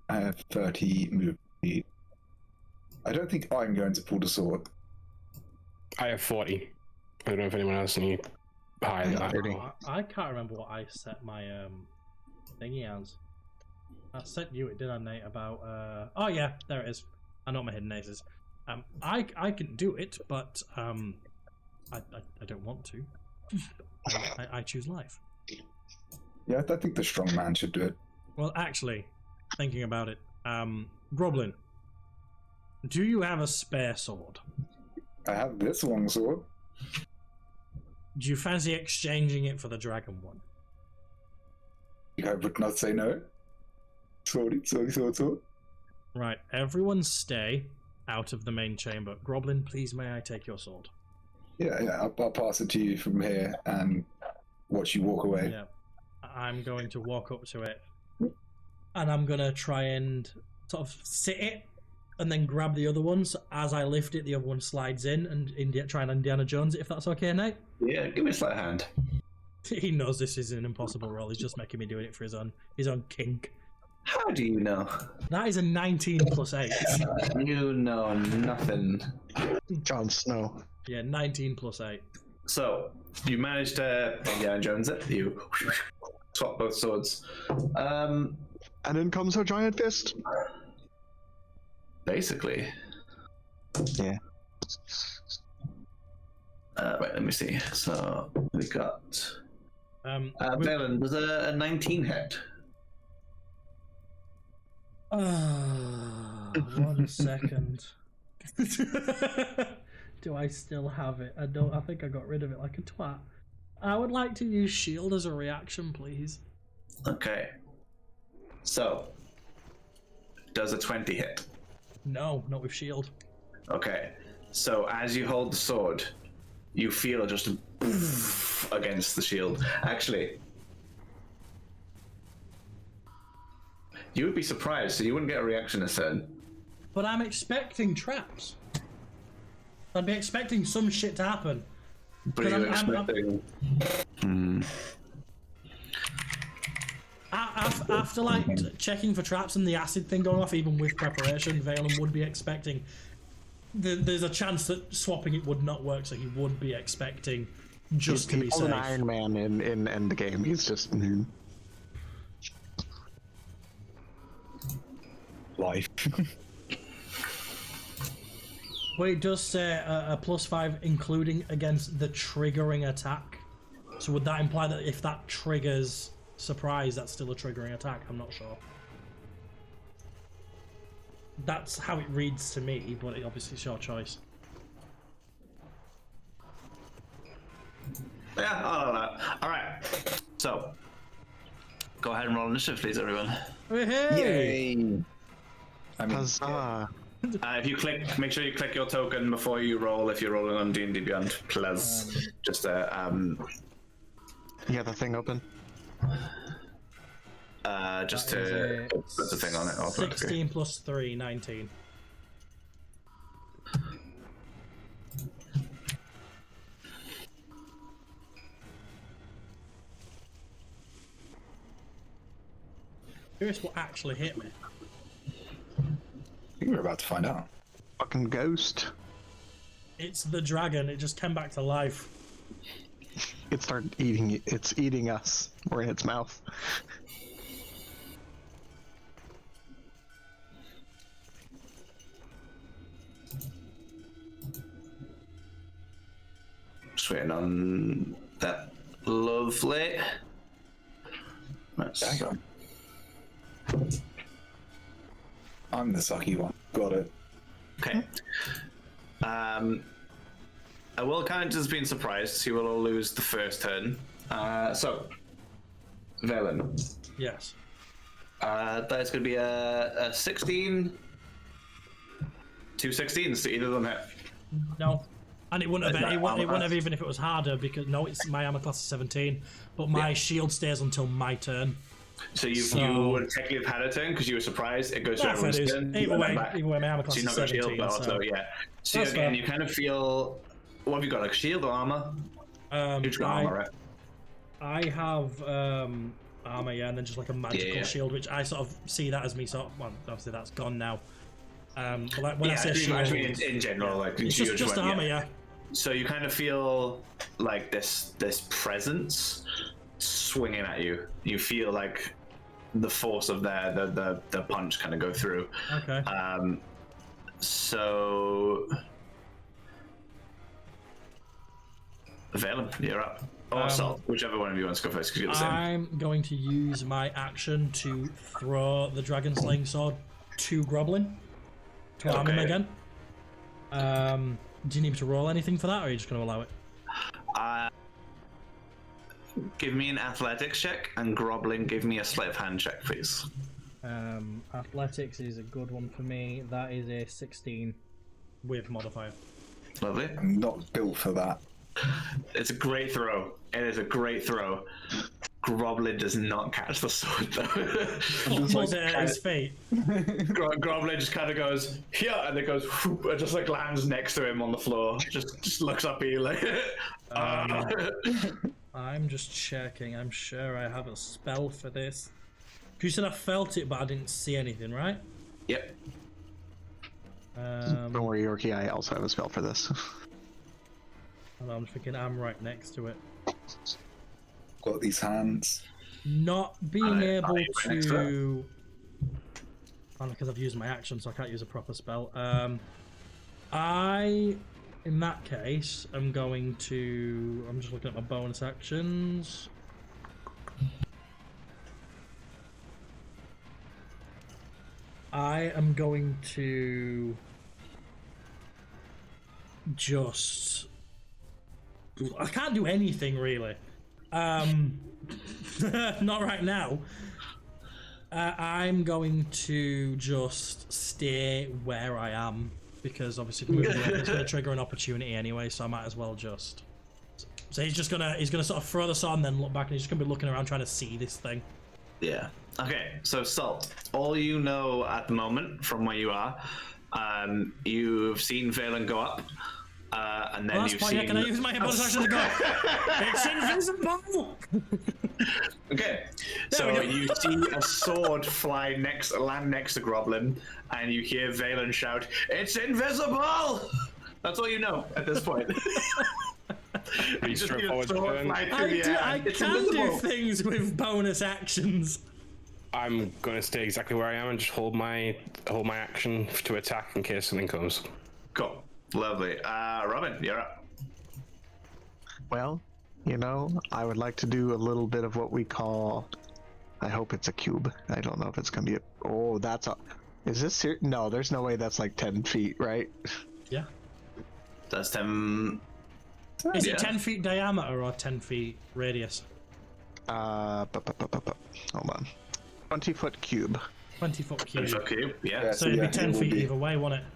I? I have 30 movement speed. I don't think I'm going to pull the sword. I have 40. I don't know if anyone else needs higher than that. 30. I can't remember what I set my thingy as. I sent you it, did I, Nate? About oh yeah, there it is. I know what my hidden ace is. I can do it, but I don't want to. I choose life. Yeah, I think the strong man should do it. Well, actually, thinking about it, Groblin, do you have a spare sword? I have this long sword. Do you fancy exchanging it for the dragon one? I would not say no. Sword. Right, everyone stay out of the main chamber. Groblin, please may I take your sword? Yeah, I'll pass it to you from here and watch you walk away. Yeah. I'm going to walk up to it and I'm going to try and sort of sit it and then grab the other one. So as I lift it, the other one slides in and try and Indiana Jones it, if that's okay, Nate? Yeah, give me a sleight of hand. He knows this is an impossible role. He's just making me doing it for his own kink. How do you know? That is a 19 plus 8. You know nothing. Jon Snow. Yeah, 19 plus 8. So, you managed to Indiana Jones it. You swap both swords. And then comes her giant fist. Basically. Yeah. Right, let me see. So, we got... With- Valen, was a 19 hit? 1 second. Do I still have it? I don't. I think I got rid of it like a twat. I would like to use shield as a reaction, please. Okay. So, does a 20 hit? No, not with shield. Okay. So, as you hold the sword, you feel just a poof against the shield. Actually, you would be surprised, so you wouldn't get a reaction this turn. But I'm expecting traps. I'd be expecting some shit to happen. But 'Cause you're I'm- expecting... After like checking for traps and the acid thing going off, even with preparation, Valen would be expecting. There's a chance that swapping it would not work, so he would be expecting just to be He's safe. an Iron Man in the game. He's just. Life. Well, it does say a +5 including against the triggering attack. So would that imply that if that triggers surprise, that's still a triggering attack? I'm not sure. That's how it reads to me, but it obviously it's your choice. Yeah, all of that. All right. So, go ahead and roll initiative, please, everyone. Hey! Yay! I mean, Huzzah. If you click, make sure you click your token before you roll. If you're rolling on D&D Beyond, plus just You have the thing open? just That to is put the thing on it. 16 plus 3, 19. Curious what actually hit me. I think we're about to find out. Fucking ghost. It's the dragon. It just came back to life. It started eating. It's eating us. We're in its mouth. Just waiting on that. Lovely. That's Hang on. I'm the sucky one. Got it. okay. I will kind of just being surprised. You will all lose the first turn. So, Valen. Yes. That's going to be a 16. 2 16s, so either of them hit. No. And it wouldn't have. Is that It wouldn't armor have even if it was harder because no, it's my armor class is 17, but my shield stays until my turn. So you would technically have had a turn because you were surprised. It goes to That's what everyone's it is. turn. Either and way, then back. my armor class So you're is not got 17. shield, but so. also, yeah. So That's again, fair. you kind of feel. What have you got? Like shield or armor? You've got armor, right? I have armor, yeah, and then just like a magical Yeah. shield, which I sort of see that as me sort of. Well, obviously that's gone now. But like when I say I shield, mean in general, like it's you just went, armor, yeah. So you kind of feel like this presence swinging at you. You feel like the force of the punch kind of go through. Okay. So Valen, you're up. Or Assault, whichever one of you wants to go first, because you're the same. I'm going to use my action to throw the dragon slaying sword to Groblin to arm him Okay. again. Do you need me to roll anything for that, or are you just going to allow it? Give me an athletics check, and Groblin, give me a sleight of hand check, please. Athletics is a good one for me. That is a 16 with modifier. Lovely. I'm not built for that. It's a great throw. It is a great throw. Groblin does not catch the sword, though. Pulls it at his feet. Groblin just kind of goes, yeah, and it goes, whoop, and just like lands next to him on the floor. Just looks up at you like, I'm just checking. I'm sure I have a spell for this. You said I felt it, but I didn't see anything, right? Yep. Don't worry, Yorkie. I also have a spell for this. Hold on, I'm thinking I'm right next to it. Got these hands. Not being able right next to to... Oh, because I've used my action, so I can't use a proper spell. In that case, I'm going to... I'm just looking at my bonus actions. I am going to... just... I can't do anything, really. Not right now. I'm going to just stay where I am because obviously moving up is going to trigger an opportunity anyway, so I might as well just. So he's gonna sort of throw this on, then look back, and he's just gonna be looking around trying to see this thing. Yeah. Okay, so Salt, all you know at the moment from where you are, you've seen Valen go up, and then Last you've point, seen... yeah, can I use my bonus action to go? It's invisible! Okay, we so go. you see a sword land next to Groblin, and you hear Valen shout, "It's invisible!" That's all you know at this point. You just see a sword fly through the air. I It's can do invisible. things with bonus actions. I'm gonna stay exactly where I am and just hold my action to attack in case something comes. Cool. Lovely. Robin, you're up. Well, you know, I would like to do a little bit of what we call. I hope it's a cube. I don't know if it's gonna be a. Oh, that's a. Is this no? There's no way that's like 10 feet, right? Yeah. That's 10. Is it 10 feet diameter or 10 feet radius? Hold on. 20-foot cube. 20-foot cube. 20-foot cube, yeah. So it'd be 10 feet either way, wouldn't it?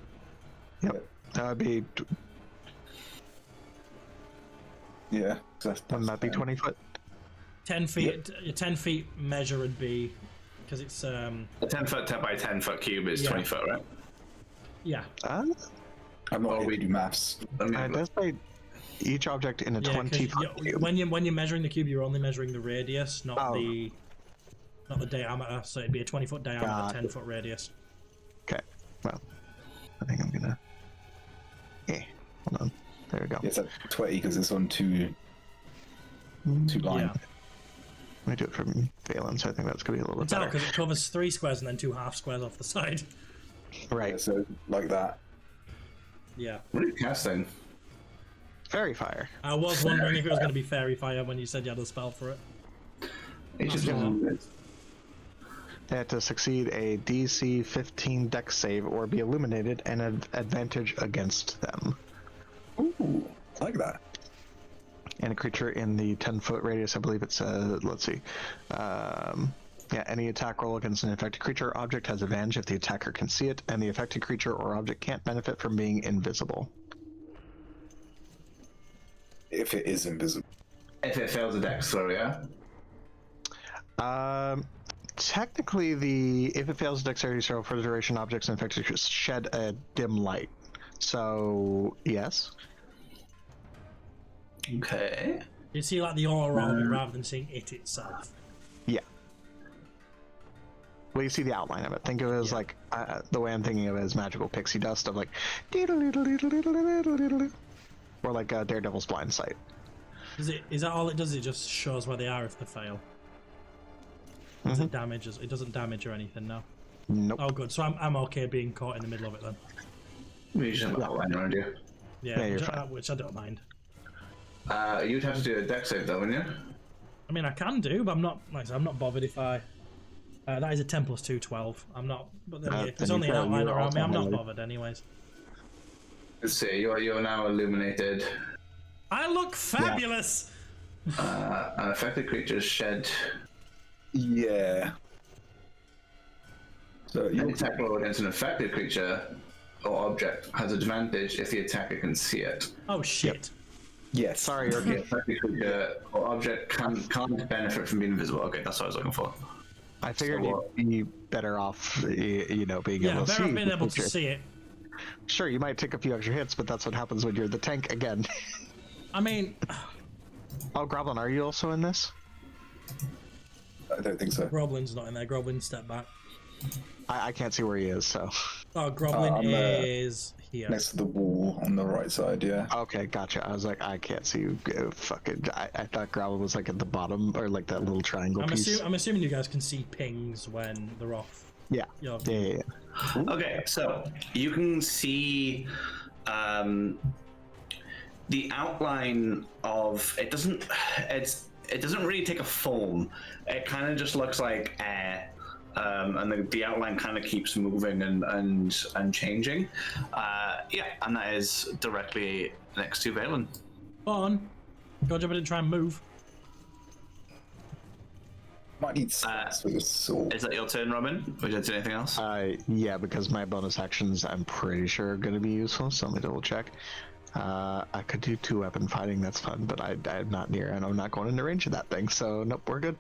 Yep. That would be. Yeah. Wouldn't that be 20 foot? 10 feet. 10 feet measure would be because it's A 10-foot 10 by 10-foot cube is 20 foot, right? Yeah. I'm not here to do maths. It does say each object in a 20-foot cube. When you're measuring the cube, you're only measuring the radius, not the diameter. So it'd be a 20-foot diameter, 10-foot radius. Okay. Well, I think I'm gonna. Hold on. There we go. It's at 20 because it's on two lines. Yeah. Let me do it from Valen, so I think that's gonna be a little bit It's out better. because it covers 3 squares and then 2 half squares off the side. Right. Yeah, so like that. Yeah. What are you casting? Fairy fire. I was wondering if it was going to be fairy fire when you said you had a spell for it. It's just They had to succeed a DC 15 Dex save or be illuminated and an advantage against them. Ooh, I like that. And a creature in the 10-foot radius, I believe it's let's see. Yeah, any attack roll against an affected creature or object has advantage if the attacker can see it, and the affected creature or object can't benefit from being invisible. If it is invisible. If it fails a dex throw, yeah? Technically, if it fails a dexterity throw for the duration, objects and affected creatures shed a dim light. So, yes. Okay. You see like the aura of it rather than seeing it itself. Yeah. Well, you see the outline of it. Think of it as like, the way I'm thinking of it as magical pixie dust of like, or like Daredevil's blind sight. Is that all it does? It just shows where they are if they fail. Does it damages? It doesn't damage or anything, no. Nope. Oh, good. So I'm okay being caught in the middle of it then. We just have a line around you. Yeah, you're fine. which I don't mind. You'd have to do a dex save though, wouldn't you? I mean, I can do, but I'm not. Like I said, I'm not bothered if I. That is a 10 + 2, 12. I'm not. But then, if there's then only you an fail, outline you're around me, I'm not also bothered anyways. Let's see, you're now illuminated. I look fabulous. An affected creature's shed. Yeah. So An you attack roll against an affected creature or object has advantage if the attacker can see it. Oh shit. yes. Sorry, you're The affected creature or object can't benefit from being invisible. Okay, that's what I was looking for. I figured So you'd be better off, being Yeah, able to better see. off being able to Sure. see it. Sure, you might take a few extra hits, but that's what happens when you're the tank again. I mean, Oh, Groblin, are you also in this? I don't think so. Groblin's not in there. Groblin step back. I can't see where he is, so. Oh, Groblin I'm, is here. Next to the wall on the right side, yeah. Okay, gotcha. I was like, I can't see you. Fucking. I thought Groblin was like at the bottom, or like that little triangle piece. I'm assuming you guys can see pings when they're off. Yeah. Yeah. Yeah. Okay, so you can see the outline of it. It doesn't really take a form. It kind of just looks like air, and the outline kind of keeps moving and changing. Yeah, and that is directly next to Valen. On. Go jump in and try and move. Might need stats for the sword. Is that your turn, Robin? Would you like to do anything else? Yeah, because my bonus actions, I'm pretty sure, are going to be useful. So let me double check. I could do 2-weapon fighting. That's fun, but I'm not near, and I'm not going into range of that thing. So nope, we're good.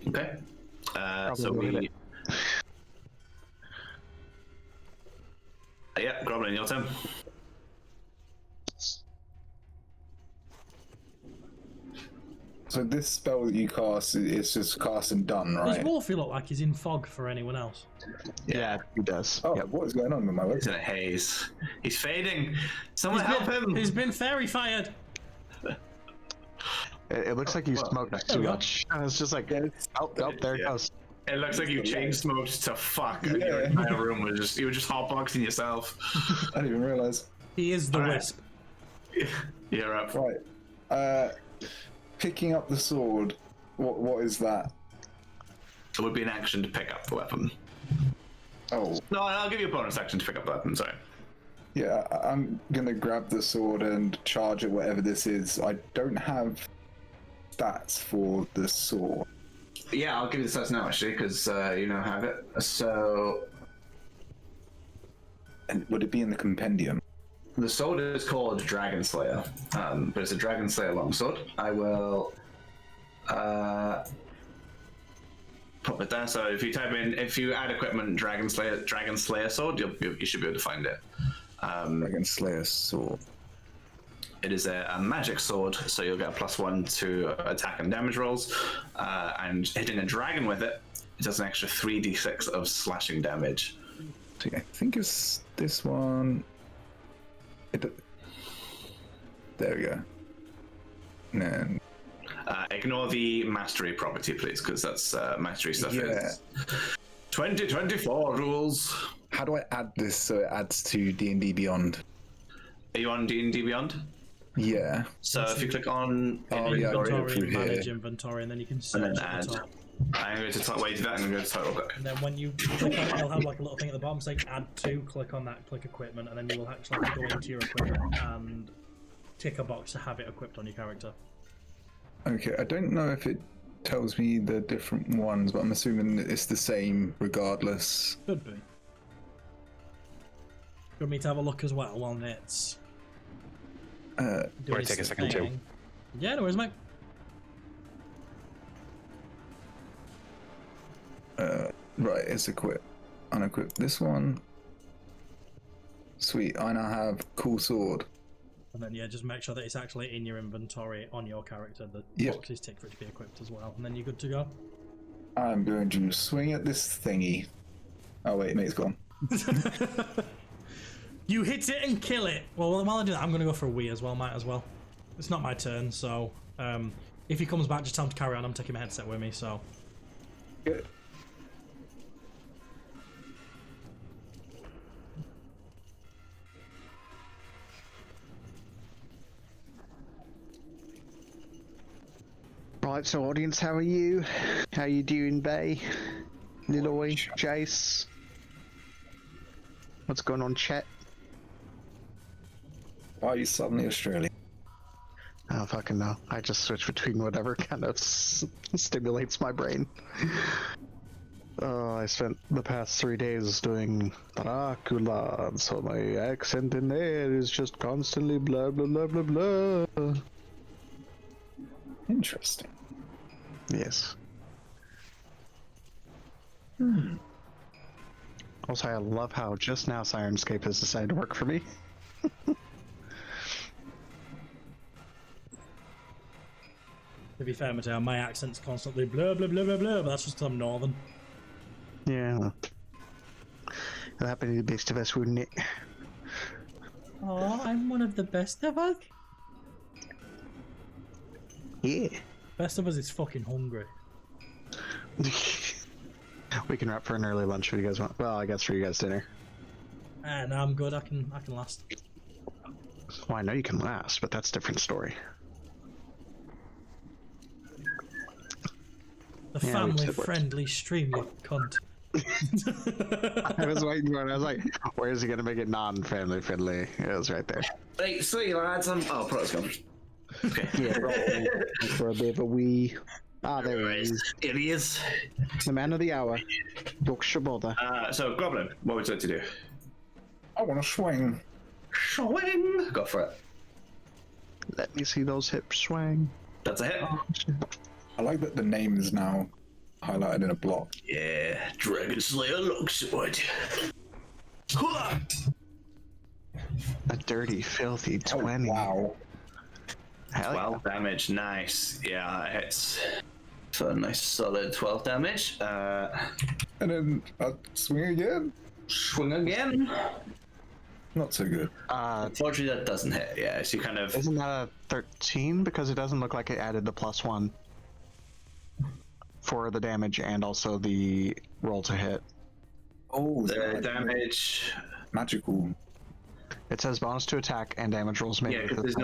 Okay. Probably So will hit we. Yeah, Goblin, your turn. So this spell that you cast is just cast and done, right? Does Wolfie look like he's in fog for anyone else? Yeah, he does. Oh, Yep. what is going on with my He's legs? in a haze. He's fading. Someone help him! He's been fairy fired. It looks like you Well, smoked too much. And it's just like, oh, there it goes. It looks like you changed smoked to fuck, and your entire room was just you were just hotboxing yourself. I didn't even realize. He is the Alright. wisp. You're up. Right. Picking up the sword. What is that? It would be an action to pick up the weapon. Oh, No, I'll give you a bonus action to pick up the weapon. Sorry. yeah. I'm gonna grab the sword and charge at whatever this is. I don't have stats for the sword. Yeah, I'll give you the stats now actually, because you now have it. So And would it be in the compendium? the sword is called Dragon Slayer, but it's a Dragon Slayer longsword. I will pop it there. So if you type in, if you add equipment Dragon Slayer sword, you should be able to find it. Dragon Slayer sword. It is a magic sword, so you'll get a +1 to attack and damage rolls, and hitting a dragon with it, it does an extra 3d6 of slashing damage. I think it's this one. There we go. And Ignore the mastery property, please, because that's mastery stuff. Yeah. Is 2024 rules. how do I add this so it adds to D&D Beyond? Are you on D&D Beyond? Yeah. So if you click on Inventory, through and here. manage inventory, and then you can and search then at add. the top. I'm going to type. Wait, do that. I'm going to go to title book. And then when you click on it, it'll have like a little thing at the bottom saying add to, click on that, click equipment, and then you will actually have to go into your equipment and tick a box to have it equipped on your character. Okay, I don't know if it tells me the different ones, but I'm assuming it's the same regardless. Could be. You want me to have a look as well while it's doing Or its take a second too. thing? Yeah, no worries, mate. Right, it's equip. Unequip this one. Sweet, I now have cool sword. And then yeah, just make sure that it's actually in your inventory on your character. The Yep. box is ticked for it to be equipped as well, and then you're good to go. I'm going to swing at this thingy. Oh wait, mate's gone. You hit it and kill it. Well, while I do that, I'm going to go for a Wii as well, might as well. It's not my turn, so if he comes back, just tell him to carry on. I'm taking my headset with me, so. Good. Right, so audience, how are you? How you doing, Bay? Liloy, Jace? What's going on, chat? Why are you suddenly Australian? I don't fucking know. I just switch between whatever kind of stimulates my brain. I spent the past 3 days doing Dracula, so my accent in there is just constantly blah blah blah blah blah. Interesting. Yes. Also, I love how just now Sirenscape has decided to work for me. To be fair, Mateo, my accent's constantly blah blah blah blah blah, but that's just because I'm northern. Yeah. It'll happen to the best of us, wouldn't it? Oh, I'm one of the best of us. Yeah. Best of us is fucking hungry. We can wrap for an early lunch if you guys want. Well, I guess for you guys dinner. No, I'm good. I can last. Well, I know you can last, but that's a different story. The Yeah, we said family-friendly stream, you cunt. I was waiting for it. I was like, where is he going to make it non-family friendly? It was right there. Right, sweet lads. Oh, Pro's gone. Okay. Yeah, for a bit of a wee. Ah, there he is. Here he is. The man of the hour. Yorkshire Border. So, Goblin, what would you like to do? I want to swing. Swing! Go for it. Let me see those hips swing. That's a hit. I like that the name is now highlighted in a block. Yeah, Dragon Slayer longsword. A dirty, filthy 20. Oh, wow. Hell yeah. 12 damage, nice. Yeah, that hits. So a nice solid 12 damage. And then swing again. Swing again. Not so good. Unfortunately, that doesn't hit. Yeah, so you kind of. Isn't that a 13? Because it doesn't look like it added the +1. for the damage and also the roll to hit. Oh, The damage. magical. It says bonus to attack and damage rolls made. Yeah, with because this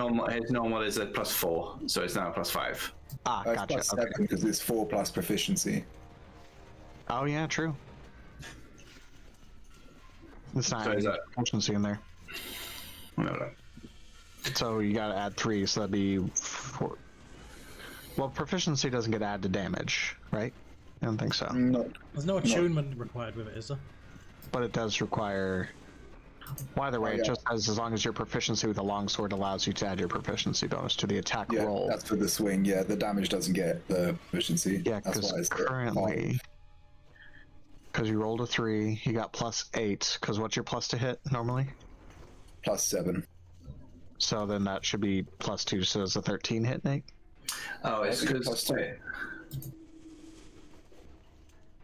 his normal is a +4, so it's now a +5. Ah, It's gotcha. plus Okay. 7 because it's 4 plus proficiency. Oh yeah, true. It's not So is that- proficiency in there. No. So you gotta add 3, so that'd be 4. Well, proficiency doesn't get added to damage, right? I don't think so. No. There's no attunement required with it, is there? But it does require. Well, either way, Oh, it yeah. just says as long as your proficiency with a longsword allows you to add your proficiency bonus to the attack Yeah, roll. that's for the swing. Yeah, the damage doesn't get the proficiency. Yeah, that's because why it's currently, because you rolled a 3, you got +8. Because what's your plus to hit normally? +7. So then that should be +2. So it's a 13 hit, Nate. Oh, it's That's because. +2. Wait.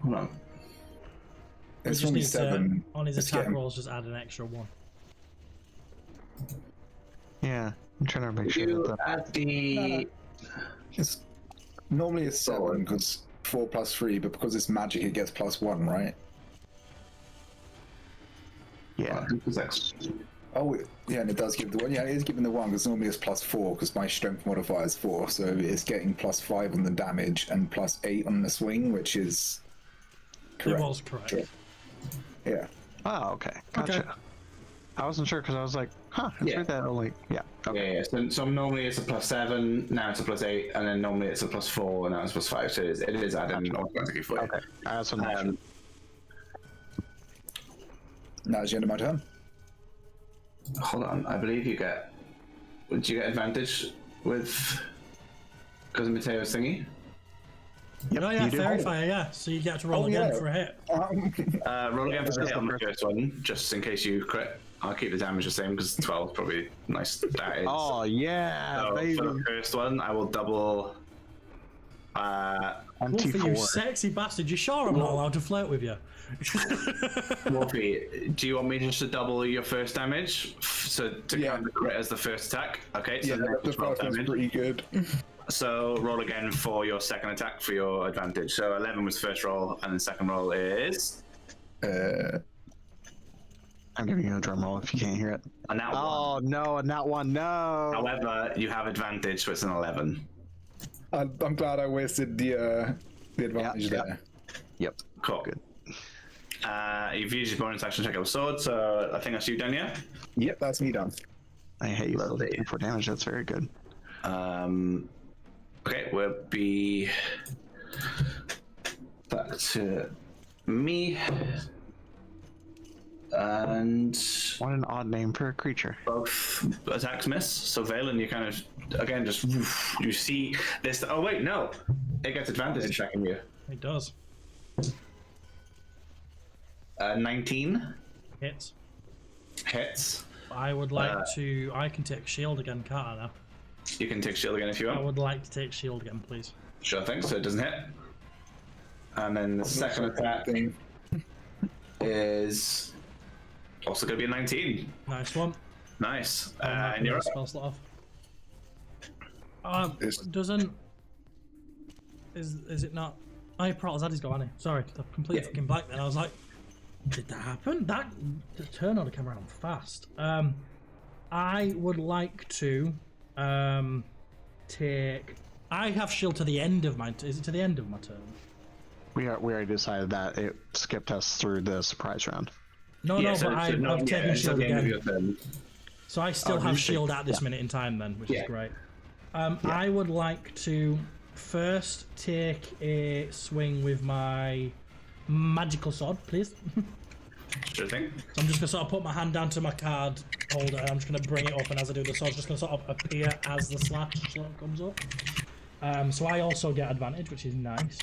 Hold on. We It's just only need to, 7. on his It's attack getting- rolls, just add an extra 1. Yeah, I'm trying to make sure You that. add the. It's normally it's 7 because 4 plus 3, but because it's magic, it gets +1, right? Yeah. Oh, yeah, and it does give the 1. Yeah, it is giving the 1 because normally it's +4 because my strength modifier is 4, so it's getting +5 on the damage and +8 on the swing, which is correct. It was correct. Sure. Yeah. Oh, okay. Gotcha. Okay. I wasn't sure because I was like, huh, it's Yeah. right that only. Yeah. Okay. Yeah. So normally it's a +7, now it's a +8, and then normally it's a +4, and now it's +5. So it is adding automatically for you. Okay. That's what I'm Now it's the end of my turn. Hold on, I believe you get. Would you get advantage with? Because of Mateo's thingy? Yep, No, yeah, you do. Fairy Fire, yeah. So you get to roll Oh, again yeah. for a hit. Roll again for the That's hit on the the first one, just in case you crit. I'll keep the damage the same because 12 is probably nice. That is. Oh yeah, So baby. for the first one, I will double. Wolfie, you MT4. sexy bastard. You sure I'm not allowed to flirt with you? Wolfie, do you want me just to double your first damage? So to Yeah. count the crit as the first attack? Okay, so Yeah, then the 12 first one's damage. pretty good. So roll again for your second attack for your advantage. So 11 was first roll, and then second roll is I'm giving you a drum roll if you can't hear it. a nat 1. Oh no, not one. No. However, you have advantage, so it's an 11. I'm glad I wasted the advantage Yeah. there. Yep. Cool. Good. You've used your bonus action to check out sword, so I think that's you done, yeah? Yep, that's me done. I hate you Lovely. for damage. That's very good. Okay, we'll be back to me. And What an odd name for a creature. both attacks miss. So Valen, you kind of again just you see this. Oh wait, no, it gets advantage in checking you. It does. 19 Hits. hits. I would like to. I can take shield again, can't I now? You can take shield again if you I want. would like to take shield again, please. Sure thing. So it doesn't hit. And then the second attack Thing. is also going to be a 19. Nice one. Nice. I'm not And you're gonna up. spell slot off. It's- Doesn't. Is it not? Oh, yeah, Prot's had his go, hasn't he? Sorry, I've completely Yeah. fucking blanked then. I was like, did that happen? The turn order came around fast. I would like to take. I have shield to the end of my. Is it to the end of my turn? We already decided that it skipped us through the surprise round. No, Yeah, no, so- but so no, I've yeah, taken it's at shield the end of again. your turn. So I still Oh, have you shield think- at this minute in time then, which Yeah. is great. I would like to first take a swing with my magical sword, please. Sure thing. So I'm just gonna sort of put my hand down to my card holder and I'm just gonna bring it up, and as I do the sword's just gonna sort of appear as the slash sort of comes up. So I also get advantage, which is nice.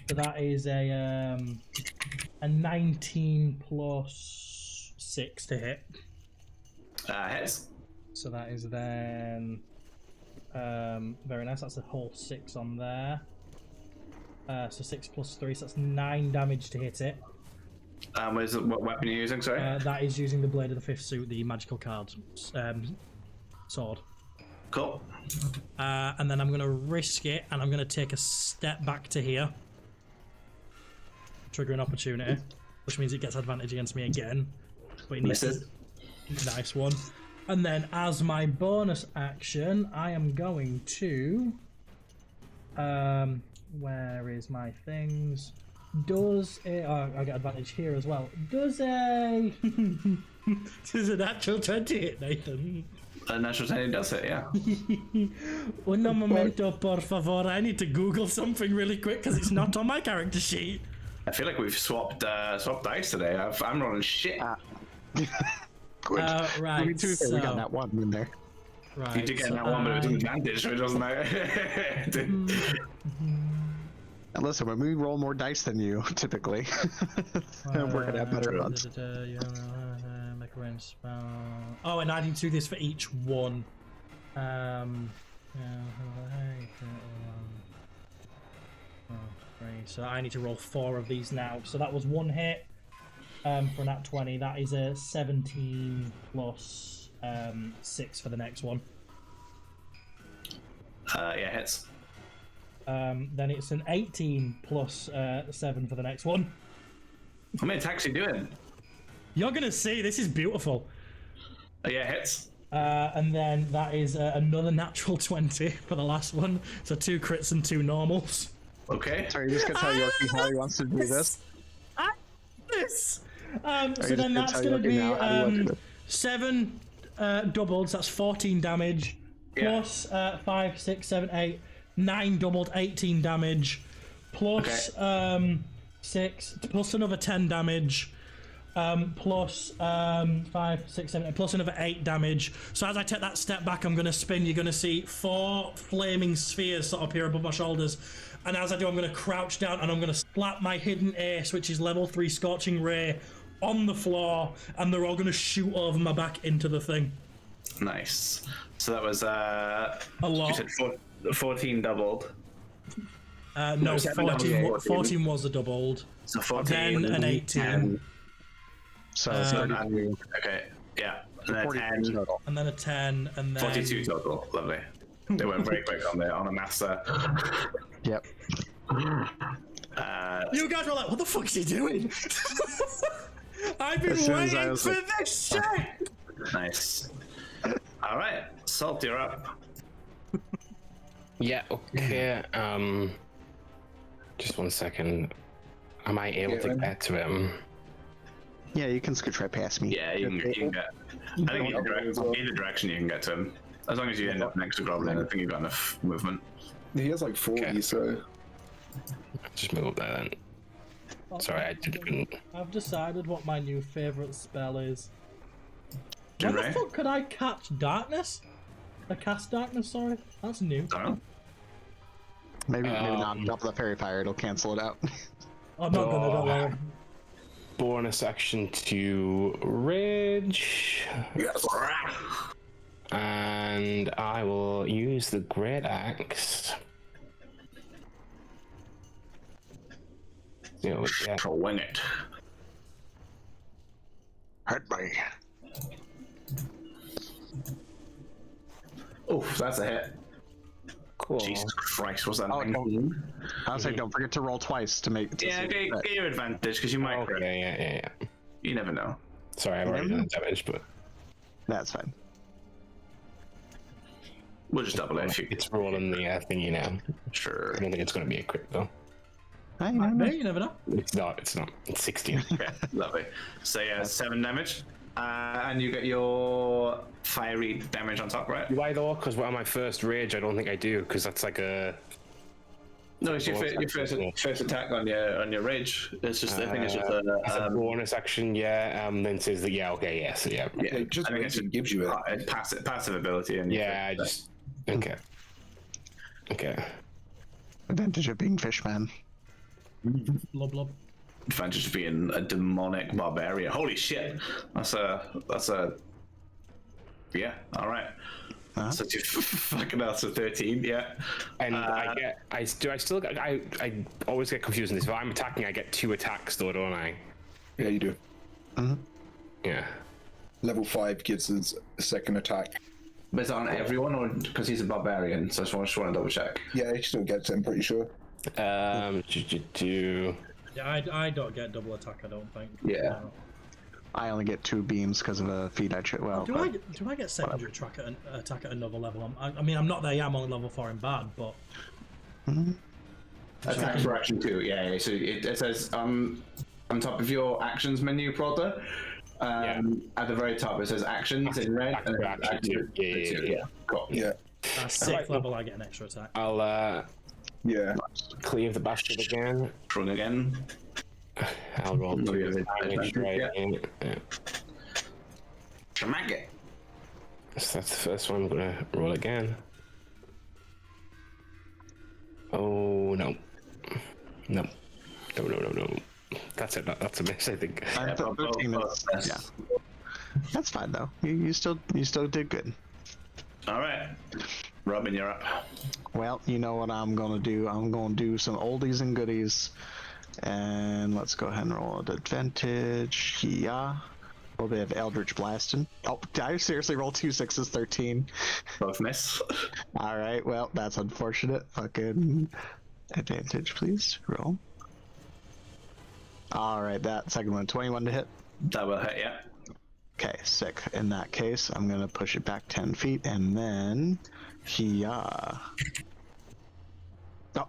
So that is a 19 plus 6 to hit. Hits. So that is then very nice. That's a whole 6 on there. So 6 plus 3, so that's 9 damage to hit it. What weapon are you using? Sorry. That is using the Blade of the Fifth Suit, the magical card sword. Cool. And then I'm going to risk it, and I'm going to take a step back to here. triggering opportunity, which means it gets advantage against me again. But it needs to... Nice one. And then as my bonus action, I am going to... where is my things? Does a... Oh, I get advantage here as well. Does a... Does a natural 20 hit, Nathan? A natural 20 does it, yeah. Un momento, por favor. I need to Google something really quick because it's not on my character sheet. I feel like we've swapped dice today. I'm rolling shit. Good. Right, We got that one in there. Right, You did get that one, but it was an advantage, so it doesn't matter. And listen, when we roll more dice than you, typically, we're gonna have better odds. Make a range spell. Oh, and I need to do this for each one. So I need to roll 4 of these now. So that was 1 hit for nat 20. That is a 17 plus 6 for the next one. Yeah, hits. Then it's an 18 plus 7 for the next one. How many attacks are you doing? You're gonna see, this is beautiful. Yeah, hits. And then that is another natural 20 for the last one. So 2 crits and 2 normals. Okay. Sorry, just gonna tell Yorkie how he wants to do this. This. So then that's gonna be 7 doubled. So that's 14 damage. Plus 5, 6, 7, 8, 9 doubled, 18 damage. Plus 6, plus another 10 damage. Plus 5, 6, 7, 8, plus another 8 damage. So as I take that step back, I'm going to spin. You're going to see 4 flaming spheres sort of appear above my shoulders. And as I do, I'm going to crouch down and I'm going to slap my hidden ace, which is level 3 Scorching Ray, on the floor. And they're all going to shoot over my back into the thing. Nice. So that was a lot. You said 14 doubled. No, 14 was a doubled. So 14 then an 18. 10. So okay, yeah. And then a 10. And then a 10, and then 42 total. Lovely. They went very quick on the master. Yep. You guys were like, what the fuck is he doing? I've been waiting for this shit! Nice. Alright, Salt, you're up. Yeah, okay. Just 1 second. Am I able to get to him? Yeah, you can scooch right past me. Yeah, you can get. I think either direction you can get to him. As long as you end up next to Goblin, I think you've got enough movement. He has like 40, so. Just move up there then. Sorry, I didn't. I've decided what my new favourite spell is. Jim When Ray? the fuck could I catch darkness? Cast darkness, sorry. That's new. Maybe not. Drop the fairy fire, it'll cancel it out. I'm not gonna, don't worry. Bonus action to rage. Yes. And I will use the great axe. Wing it. Hurt me. Oh, that's a hit. Cool. Jesus Christ, what's that? Oh, I was like, don't forget to roll twice to make. Yeah, get your advantage because you might. Okay, yeah. You never know. Sorry, I've already done the damage, but That's fine. We'll just double it if you. it's rolling the thingy now. Sure. I don't think it's going to be a crit though. You never know. It's not. It's 16. Okay, lovely. So yeah, 7 damage. And you get your fiery damage on top, right? Do I though? Because on my first rage, I don't think I do, because that's like a. No, it's your first attack on your rage. It's just I think it's just it's a bonus action, yeah. Then it says that so yeah. Yeah, just I think it gives you it. passive ability. And Yeah, I just okay. Advantage of being fishman. Blub blub. advantage of being a demonic barbarian. Holy shit! That's a. Yeah. All right. So you fucking hell, so 13, yeah. And I always get confused in this. If I'm attacking, I get 2 attacks though, don't I? Yeah, you do. Yeah. Level 5 gives us a second attack. But is that on everyone, or because he's a barbarian? So I just want to double check. Yeah, he still gets it, I'm pretty sure. Yeah, I don't get double attack. I don't think. Yeah. I only get 2 beams because of a feat I well. Do I get secondary attack at another level? I mean, I'm not there yet. I'm on level 4 in bad, but. Attack for action 2. Yeah. So it says on top of your actions menu, Prota. At the very top, it says actions in red. And action 2. Yeah. Cool. Yeah. At 6th level, I get an extra attack. I'll Yeah. cleave the bastard again. Run again. I'll roll 2 damage right in. Smack it. So that's the first one. I'm gonna roll again. Oh no. No. No. That's it. That's a miss, I think. I thought 13 is, yeah. That's fine though. You still did good. All right. Robin, you're up. Well, you know what I'm gonna do? I'm gonna do some oldies and goodies. And let's go ahead and roll an advantage. Yeah. A little bit of Eldritch Blasting. Oh, did I seriously roll 2 6s, 13? Both miss. Alright, well, that's unfortunate. Fucking advantage, please. Roll. Alright, that second one, 21 to hit. That will hit, yeah. Okay, sick. In that case, I'm gonna push it back 10 feet, and then... Yeah. Oh,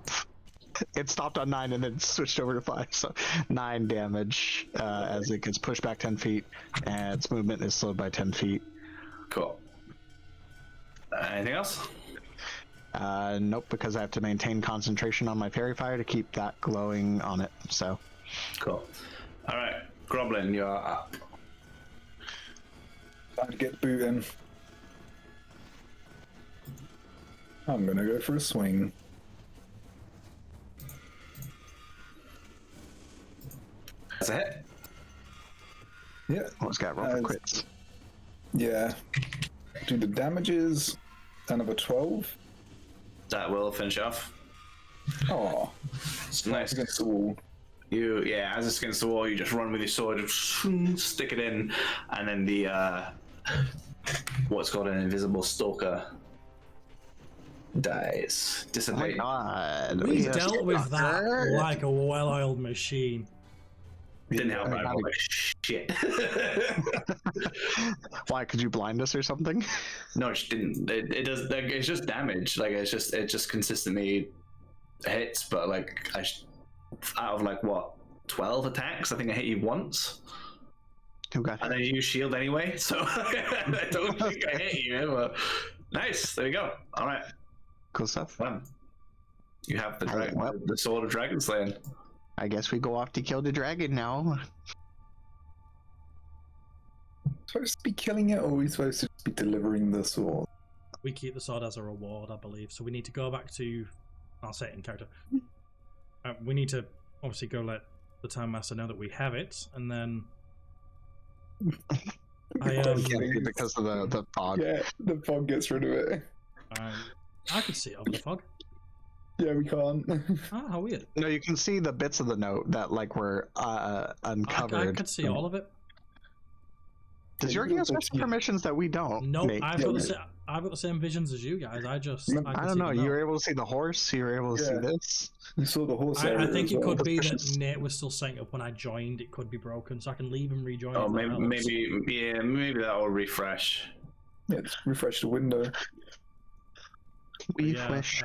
it stopped on 9 and then switched over to 5, so 9 damage as it gets pushed back 10 feet, and its movement is slowed by 10 feet. Cool. Anything else? Nope, because I have to maintain concentration on my fairy fire to keep that glowing on it, so... Cool. Alright, Groblin, you're up. Time to get booting. I'm gonna go for a swing. That's a hit. Yeah. Almost got roll for crits. Yeah. Do the damages. Another 12. That will finish off. Oh, It's nice. against the wall. As it's against the wall, you just run with your sword, just stick it in, and then the what's called an invisible stalker dies, Oh my dissipates. god. We dealt with that like a well-oiled machine. Didn't help. I rolled like shit. Why, could you blind us or something? No, it didn't. It does. Like, it's just damage. Like it just consistently hits. But like out of like what 12 attacks, I think I hit you once. Okay. And then you use shield anyway, so I don't think I hit you. But nice. There we go. All right. Cool stuff. Well, you have the Alright, well. the sword of dragon slaying. I guess we go off to kill the dragon now. Supposed to be killing it, or are we supposed to be delivering the sword? We keep the sword as a reward, I believe. So we need to go back to. I'll say it in character. We need to obviously go let the Time Master know that we have it, and then. Because of the fog. Yeah, the fog gets rid of it. I could see it over the fog. Yeah, we can't. Oh, how weird. No, you can see the bits of the note that like were uncovered. I could see all of it. Does your game have special permissions that we don't? No, Nate? I've got the same visions as you guys. I don't know. You were able to see the horse. You were able to see this. You saw the horse I area think as it well. could be that Nate was still setting up when I joined. It could be broken, so I can leave and rejoin. Oh, if that helps. maybe that will refresh. Yeah, just refresh the window. We Yeah, flash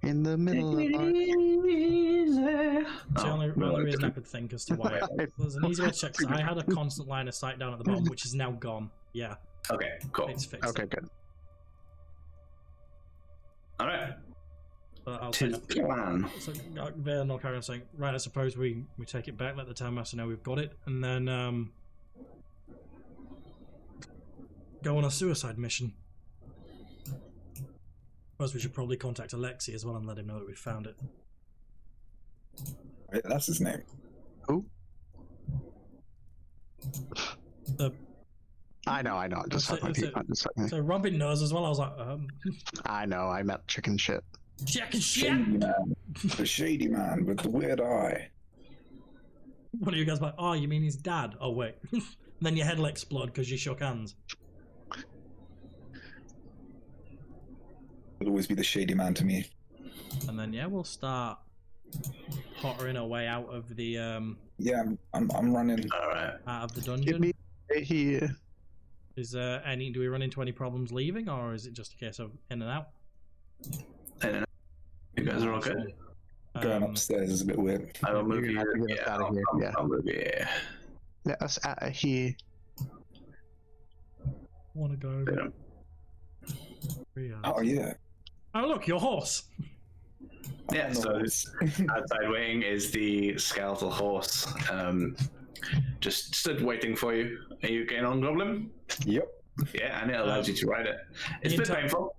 in the middle of our... It's the only reason I could think as to why. There's an easy way to check. 'Cause I had a constant line of sight down at the bottom, which is now gone. Yeah, Okay, cool. it's fixed. Okay, good. All right. But I'll Tis say the plan. so Vale and Karen saying, right, I suppose we take it back, let the Town Master know we've got it, and then go on a suicide mission. Suppose we should probably contact Alexi as well and let him know that we found it. Right, that's his name. Who? The I know. Just So- suck my teeth. Just suck my- So Robin knows as well. I was like, I know. I meant chicken shit. chicken Shady shit. man. The shady man with the weird eye. One of you guys like, oh, you mean his dad? Oh wait, and then your head will explode because you shook hands. Will always be the shady man to me. And then yeah, we'll start pottering our way out of the Yeah, I'm running. All right. out of the Give dungeon. me right here. Is there any? Do we run into any problems leaving, or is it just a case of in and out? And you guys are all good. Going upstairs is a bit weird. I will move You're gonna you. have to get us Yeah, out of here. Yeah. I'll move you. Yeah. Let us out of here. Want to go? Yeah. Oh yeah. Oh look, your horse. Yeah, I'm so nice. outside waiting is the skeletal horse. Just stood waiting for you. Are you getting on, Goblin? Yep. Yeah, and it allows you to ride it. It's a bit painful.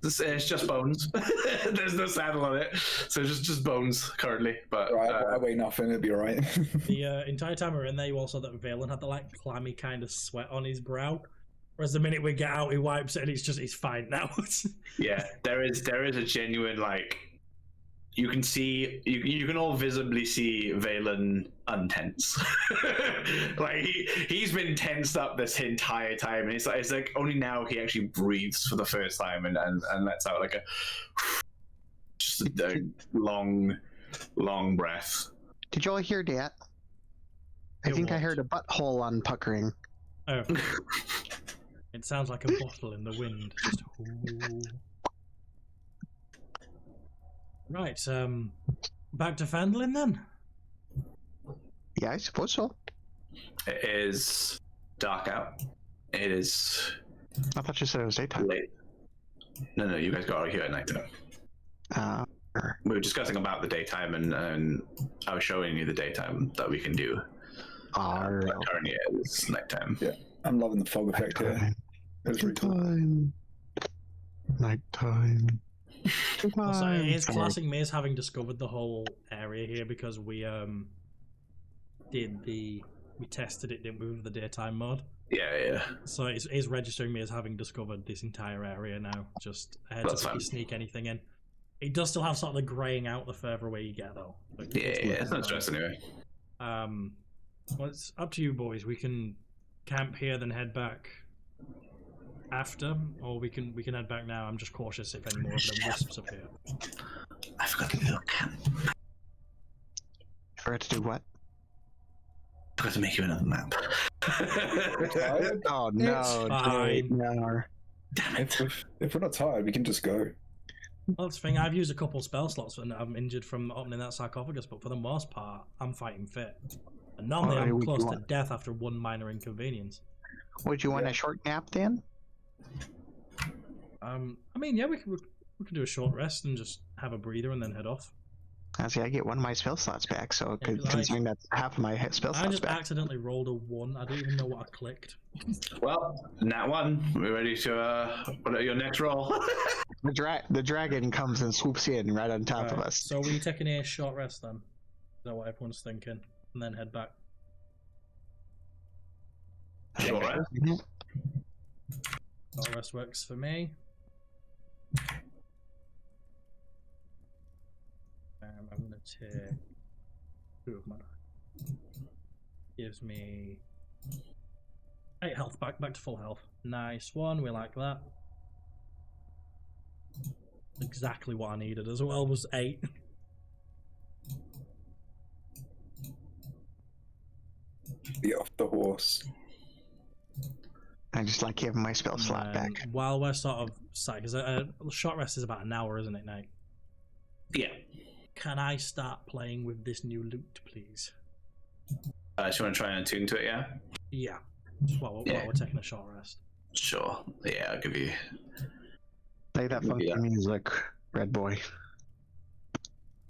It's just bones. There's no saddle on it, so just bones currently. But Right, I weigh nothing. It'll be alright. The entire time we're in there, you also saw that Valen had the like clammy kind of sweat on his brow. Whereas the minute we get out, he wipes it and he's fine now. yeah, there is a genuine like. You can see, you can all visibly see Valen untense. Like he's been tensed up this entire time, and it's like only now he actually breathes for the first time and lets out like just a long breath. Did y'all hear that? I Hear think I what? heard a butthole unpuckering. Oh. It sounds like a bottle in the wind. Just, ooh. Right, back to Fandlin then. Yeah, I suppose so. It is dark out. It is I thought you said it was daytime. late. No, you guys got out here at night time. We were discussing about the daytime, and I was showing you the daytime that we can do. But currently it is nighttime. Yeah, I'm loving the fog effect here. It's really cool. Nighttime. Also, it is classing me as having discovered the whole area here because we tested it, didn't we, with the daytime mode. Yeah. So it is registering me as having discovered this entire area now. Just a heads That's up if you fine. sneak anything in. It does still have sort of the greying out the further away you get, though. But Yeah, it's not stress anyway. Well, it's up to you, boys. We can camp here, then head back after, or we can head back now. I'm just cautious if any more of the wisps appear. I forgot to do camp. Forgot to do what? I forgot to make you another map. Tired? Oh no, fine. no. Damn it. If we're not tired, we can just go. Well, that's the thing. I've used a couple spell slots and I'm injured from opening that sarcophagus, but for the most part, I'm fighting fit. And normally I'm close to death after one minor inconvenience. Would you want a short nap then? I mean, yeah, we could do a short rest and just have a breather and then head off. See, I get one of my spell slots back, so Yeah, like- considering that's half of my spell I slots just back. accidentally rolled a 1. I don't even know what I clicked. Well, nat 1. We're ready to, what are your next roll? The dragon comes and swoops in right on top of Right, us. So we taking a short rest then? Is that what everyone's thinking? And then head back. Sure, right? Short rest works for me. I'm gonna take 2 of my die. Gives me 8 health back to full health. Nice one, we like that. Exactly what I needed as well was 8. Be off the horse. I just like giving my spell slot back. While we're sort of sat, because a short rest is about an hour, isn't it, Nate? Yeah. Can I start playing with this new loot, please? So you want to try and attune to it, yeah? Yeah. Just while we're taking a short rest. Sure. Yeah, I'll give you... Play that funky music, Red Boy.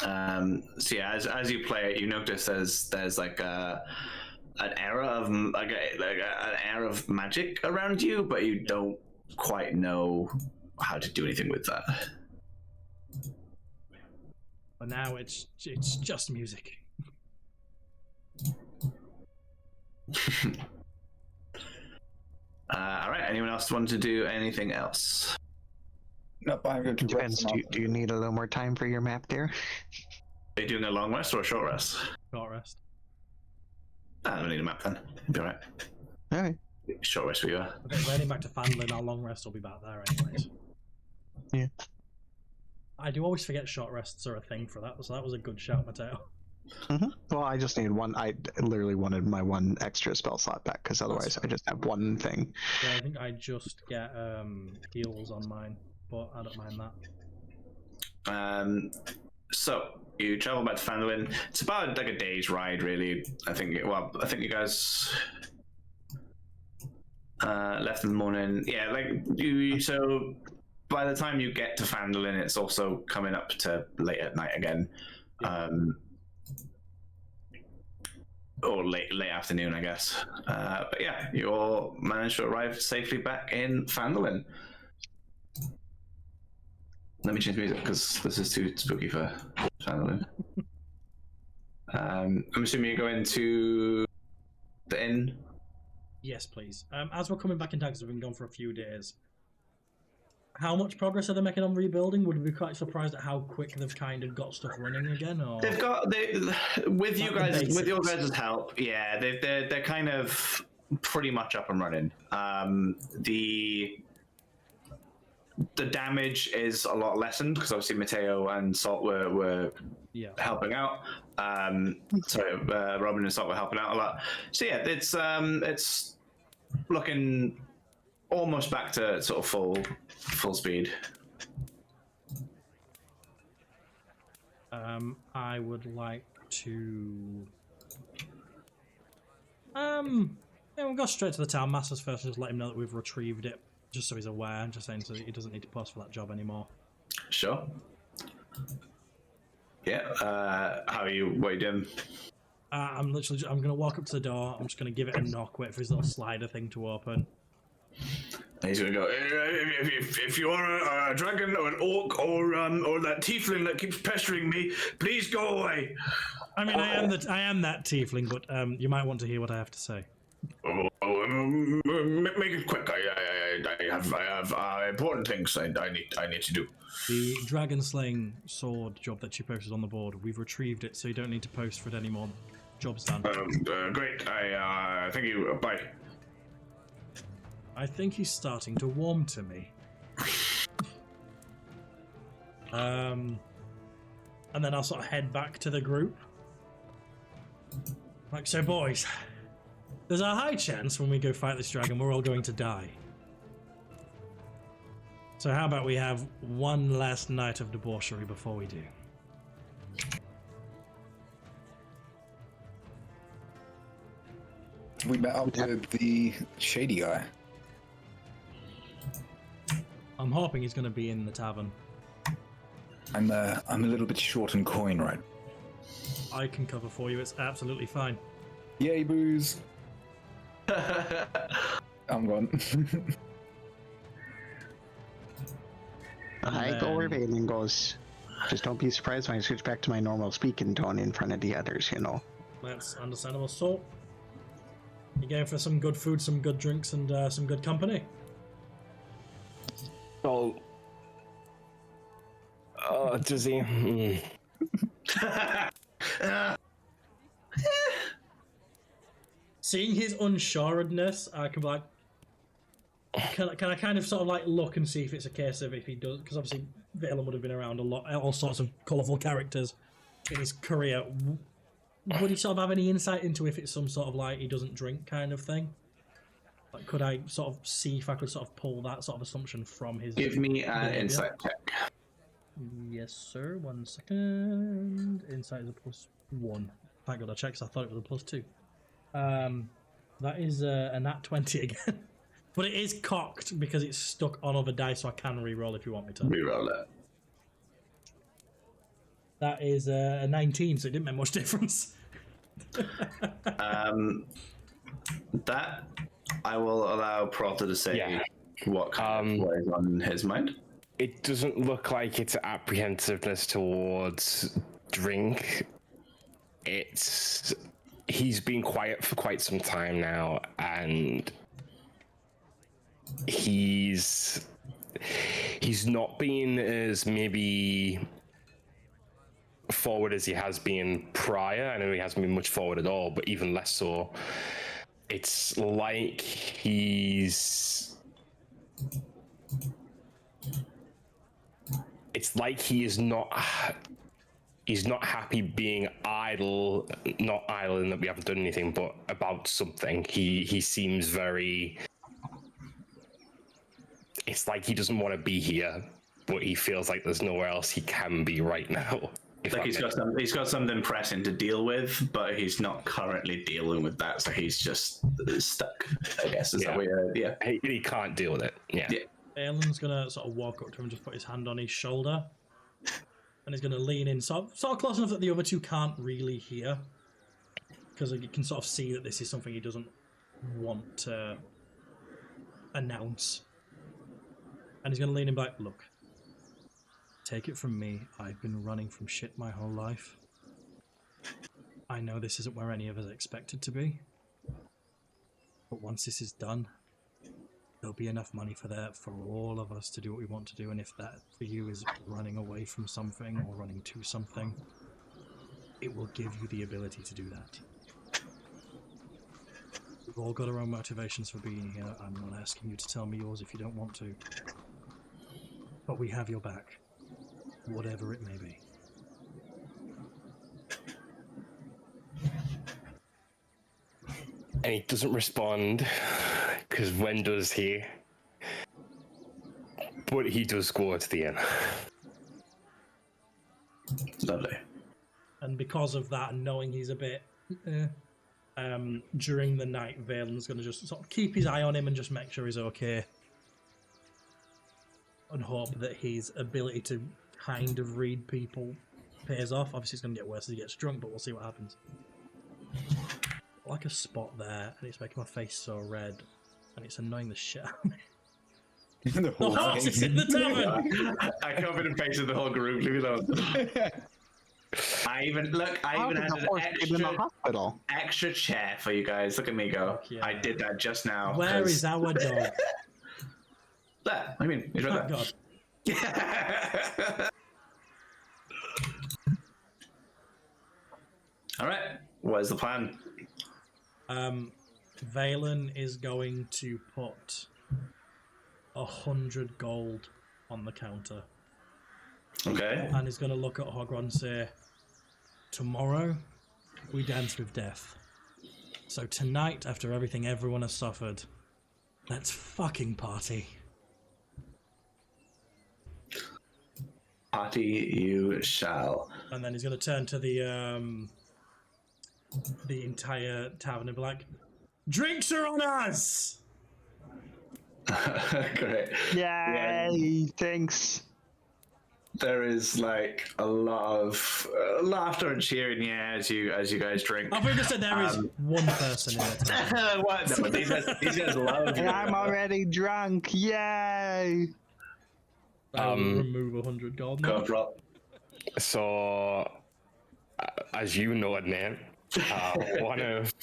So yeah, as you play it, you notice there's like an era of an air of magic around you, but you don't quite know how to do anything with that. But now it's just music. All right. Anyone else want to do anything else? No, but I'm going to Depends. Do you need a little more time for your map there? Are you doing a long rest or a short rest? Short rest. I don't need a map then. Be alright. Alright. Short rest for you. Okay, we're heading back to Fandlin. Our long rest will be back there anyways. Yeah. I do always forget short rests are a thing for that, so that was a good shout, Mateo. Well, I just need one. I literally wanted my one extra spell slot back because otherwise I just have one thing. Yeah, I think I just get heals on mine, but I don't mind that. So you travel back to Fandolin. It's about like a day's ride, really. I think you guys left in the morning. Yeah, like you. So by the time you get to Fandolin, it's also coming up to late at night again. Or late afternoon, I guess. But yeah, you all managed to arrive safely back in Fandolin. Let me change music because this is too spooky for Fandolin. I'm assuming you go into the inn. Yes, please. As we're coming back in time, because we've been gone for a few days, how much progress are they making on rebuilding? Would we be quite surprised at how quick they've kind of got stuff running again? Or They've got with your guys' help. Yeah, they're kind of pretty much up and running. The damage is a lot lessened because obviously Mateo and Salt were helping out. Robin and Salt were helping out a lot. So yeah, it's looking almost back to sort of full speed. I would like to we'll go straight to the town masters first and just let him know that we've retrieved it, just so he's aware, just saying so that he doesn't need to post for that job anymore. Sure. Yeah. What are you doing? I'm gonna walk up to the door. I'm just gonna give it a knock, wait for his little slider thing to open. And he's gonna go. If you are a dragon or an orc or that tiefling that keeps pestering me, please go away. I mean, I am that tiefling, but you might want to hear what I have to say. Make it quick. I have important things I need to do. The dragon slaying sword job that you posted on the board, we've retrieved it, so you don't need to post for it anymore. Job's done. Great. Thank you. Bye. I think he's starting to warm to me. And then I'll sort of head back to the group. Like, so boys, there's a high chance when we go fight this dragon, we're all going to die. So how about we have one last night of debauchery before we do? We met up with the shady guy. I'm hoping he's going to be in the tavern. I'm a little bit short on coin, right? I can cover for you. It's absolutely fine. Yay, booze! I'm gone. I go where Valen goes. Just don't be surprised when I switch back to my normal speaking tone in front of the others, you know. That's understandable. So, you going for some good food, some good drinks, and some good company? Oh, does he? Seeing his unsuredness, I can be like, can I kind of sort of like look and see if it's a case of if he does, because obviously Valen would have been around a lot, all sorts of colourful characters in his career. Would he sort of have any insight into if it's some sort of like he doesn't drink kind of thing? Like, could I sort of see if I could sort of pull that sort of assumption from his? Give me an insight check. Yes, sir. 1 second. Insight is a +1. Thank God I checked, 'cause I thought it was a +2. That is a nat 20 again. But it is cocked because it's stuck on other dice, so I can re-roll if you want me to. Reroll it. That is a 19, so it didn't make much difference. That I will allow Prota to say what is on his mind. It doesn't look like it's apprehensiveness towards drink. He's been quiet for quite some time now, and he's not been as maybe forward as he has been prior. I know he hasn't been much forward at all, but even less so. It's like he's it's like he is not. He's not happy being idle, not idle in that we haven't done anything, but about something. He seems very. It's like he doesn't want to be here, but he feels like there's nowhere else he can be right now. Like he's got something pressing to deal with, but he's not currently dealing with that, so he's just stuck. I guess is that way. Yeah, he can't deal with it. Yeah. Aelin's gonna sort of walk up to him and just put his hand on his shoulder. And he's going to lean in, sort of close enough that the other two can't really hear. Because you can sort of see that this is something he doesn't want to announce. And he's going to lean in back, look, take it from me, I've been running from shit my whole life. I know this isn't where any of us expected to be. But once this is done, there'll be enough money for all of us to do what we want to do, and if that for you is running away from something or running to something, it will give you the ability to do that. We've all got our own motivations for being here. I'm not asking you to tell me yours if you don't want to. But we have your back, whatever it may be. And he doesn't respond, because when does he? But he does go to the inn. Lovely. And because of that, and knowing he's a bit... during the night, Valen's going to just sort of keep his eye on him and just make sure he's okay. And hope that his ability to kind of read people pays off. Obviously, it's going to get worse as he gets drunk, but we'll see what happens. Like a spot there, and it's making my face so red, and it's annoying the shit out of me. The whole horse is in the tavern! I covered in face of the whole group. Leave it alone. I even had an extra chair for you guys. Look at me go. Yeah. I did that just now. Where is our dog? There. I mean, he's right there. God. Yeah. All right. What is the plan? Valen is going to put 100 gold on the counter. Okay. And he's going to look at Hogrod and say, tomorrow, we dance with death. So tonight, after everything everyone has suffered, let's fucking party. Party you shall. And then he's going to turn to the entire tavern and be like, drinks are on us! Great. Yay, yeah. Thanks. There is like a lot of laughter and cheering, yeah, as you guys drink. I think I said there is one person in the tavern. What? No, these guys love and I'm already drunk. Yay! I'll remove 100 gold. Go drop. So, as you know it, man. One of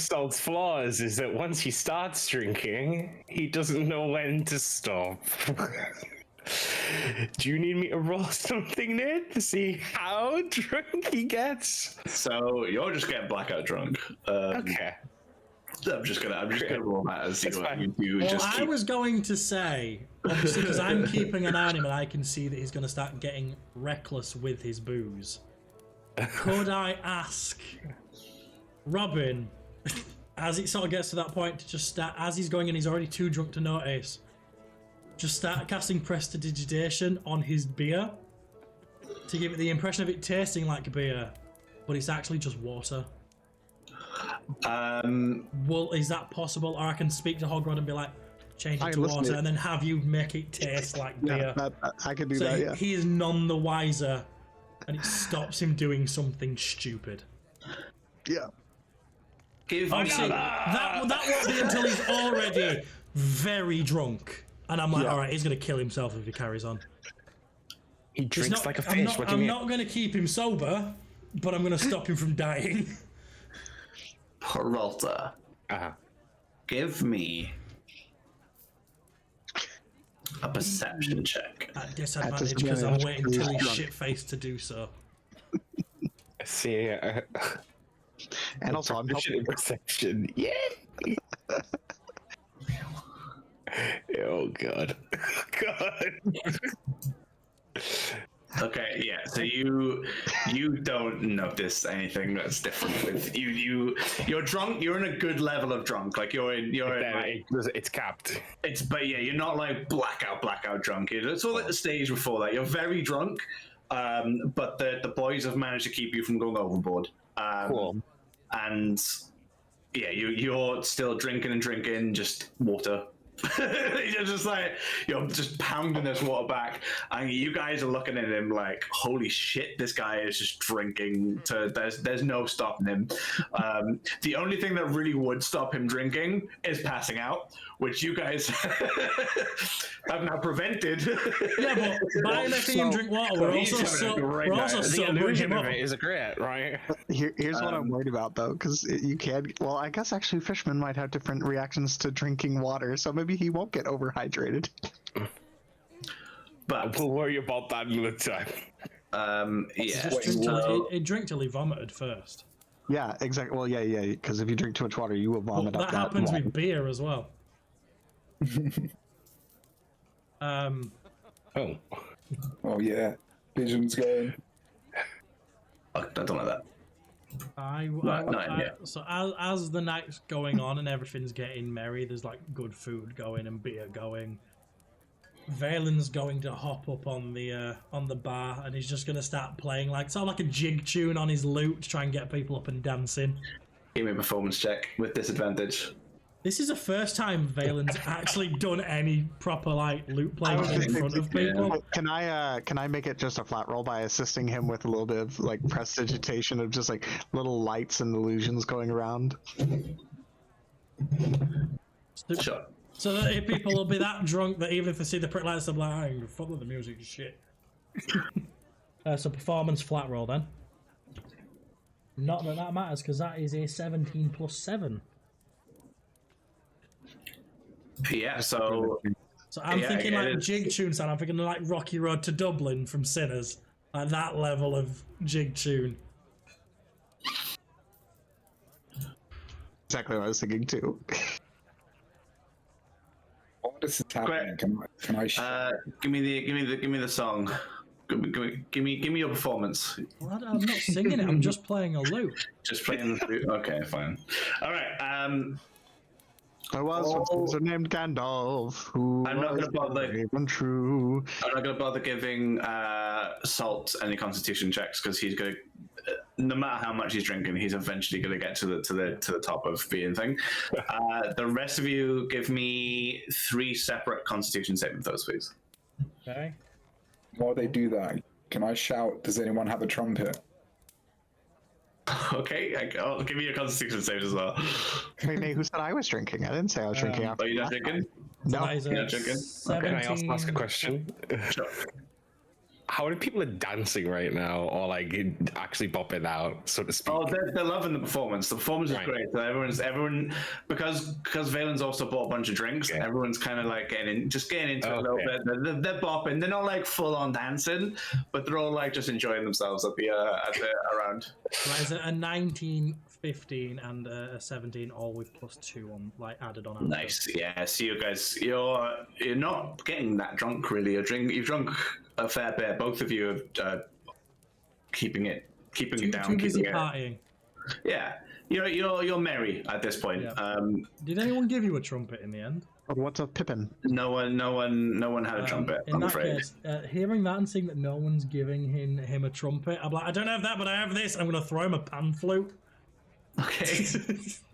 Salt's flaws is that once he starts drinking, he doesn't know when to stop. Do you need me to roll something, Ned, to see how drunk he gets? So you're just getting blackout drunk. Okay. I'm just gonna roll that and see what you do. Well, I was going to say, obviously, because I'm keeping an eye on him and I can see that he's going to start getting reckless with his booze. Could I ask Robin, as it sort of gets to that point, to just start, as he's going and he's already too drunk to notice, just start casting prestidigitation on his beer to give it the impression of it tasting like beer, but it's actually just water. Well, is that possible? Or I can speak to Hogrod and be like, change it to water, and then have you make it taste like beer. I can do that, yeah. He is none the wiser, and it stops him doing something stupid. Yeah. Obviously, that won't be until he's already very drunk. And I'm like, all right, he's going to kill himself if he carries on. He drinks like a fish. I'm not going to keep him sober, but I'm going to stop him from dying. Peralta, give me a perception check. At disadvantage because I'm waiting until he's shit-faced to do so. See, and also I'm helping perception. Yeah. Oh god. God. Okay, yeah. So you don't notice anything that's different with you. You're drunk. You're in a good level of drunk. Like It's capped. but yeah, you're not like blackout drunk. It's all at the stage before that. You're very drunk, but the boys have managed to keep you from going overboard. Cool. And yeah, you're still drinking just water. You're just pounding this water back, and you guys are looking at him like, holy shit, this guy is just drinking there's no stopping him. The only thing that really would stop him drinking is passing out, which you guys have now prevented. Yeah, but by making him drink water, we're also sobering him up. Is a great, right? Here's what I'm worried about, though, because you can. Well, I guess actually fishermen might have different reactions to drinking water, so maybe he won't get overhydrated. But we'll worry about that another time. Yeah. He drank till he vomited first. Yeah, exactly. Well, yeah, because if you drink too much water, you will vomit up that happens with beer as well. Oh yeah, Vision's going. I don't like that. So as the night's going on and everything's getting merry, there's like good food going and beer going. Valen's going to hop up on the bar, and he's just going to start playing like a jig tune on his lute to try and get people up and dancing. Give me a performance check with disadvantage. This is the first time Valen's actually done any proper like lute playing in front of people. Can I make it just a flat roll by assisting him with a little bit of like prestidigitation of just like little lights and illusions going around? Sure. So that people will be that drunk that even if they see the pretty lights, they'll be like, "Oh, follow the music, shit." So performance flat roll then. Not that matters because that is a 17 plus 7. Yeah, so I'm thinking like jig tune sound. I'm thinking like Rocky Road to Dublin from Sinners, like that level of jig tune. Exactly what I was thinking too. What is happening? Can I? Give me the song. Give me your performance. Well, I'm not singing it. I'm just playing a lute. Just playing the flute. Okay, fine. All right. There was a named Gandalf who I'm not going to bother. brave and true. I'm not going to bother giving Salt any Constitution checks because he's going to, no matter how much he's drinking, he's eventually going to get to the top of being thing. The rest of you, give me 3 separate Constitution saving throws, please. Okay. While they do that, can I shout? Does anyone have a trumpet? Okay, I'll give you a Constitution save as well. Wait, who said I was drinking? I didn't say I was drinking. Are you not drinking? No, you're not drinking. Can I also ask a question? Sure. How many people are dancing right now, or like actually bopping out, so to speak? Oh, they're loving the performance. The performance is great. So everyone because Valen's also bought a bunch of drinks. Okay. Everyone's kind of like getting into it a little bit. They're bopping. They're not like full on dancing, but they're all like just enjoying themselves at the around. Right, is it a 19, 15, and a 17, all with +2 on like added on? Nice. Yeah. So you guys, you're not getting that drunk really. You've drunk a fair bit. Both of you are keeping it down. Too busy partying. Yeah, you're merry at this point. Yeah. Did anyone give you a trumpet in the end? What's a Pippin? No one had a trumpet. In that case, hearing that and seeing that no one's giving him a trumpet, I'm like, I don't have that, but I have this. I'm gonna throw him a pan flute. Okay.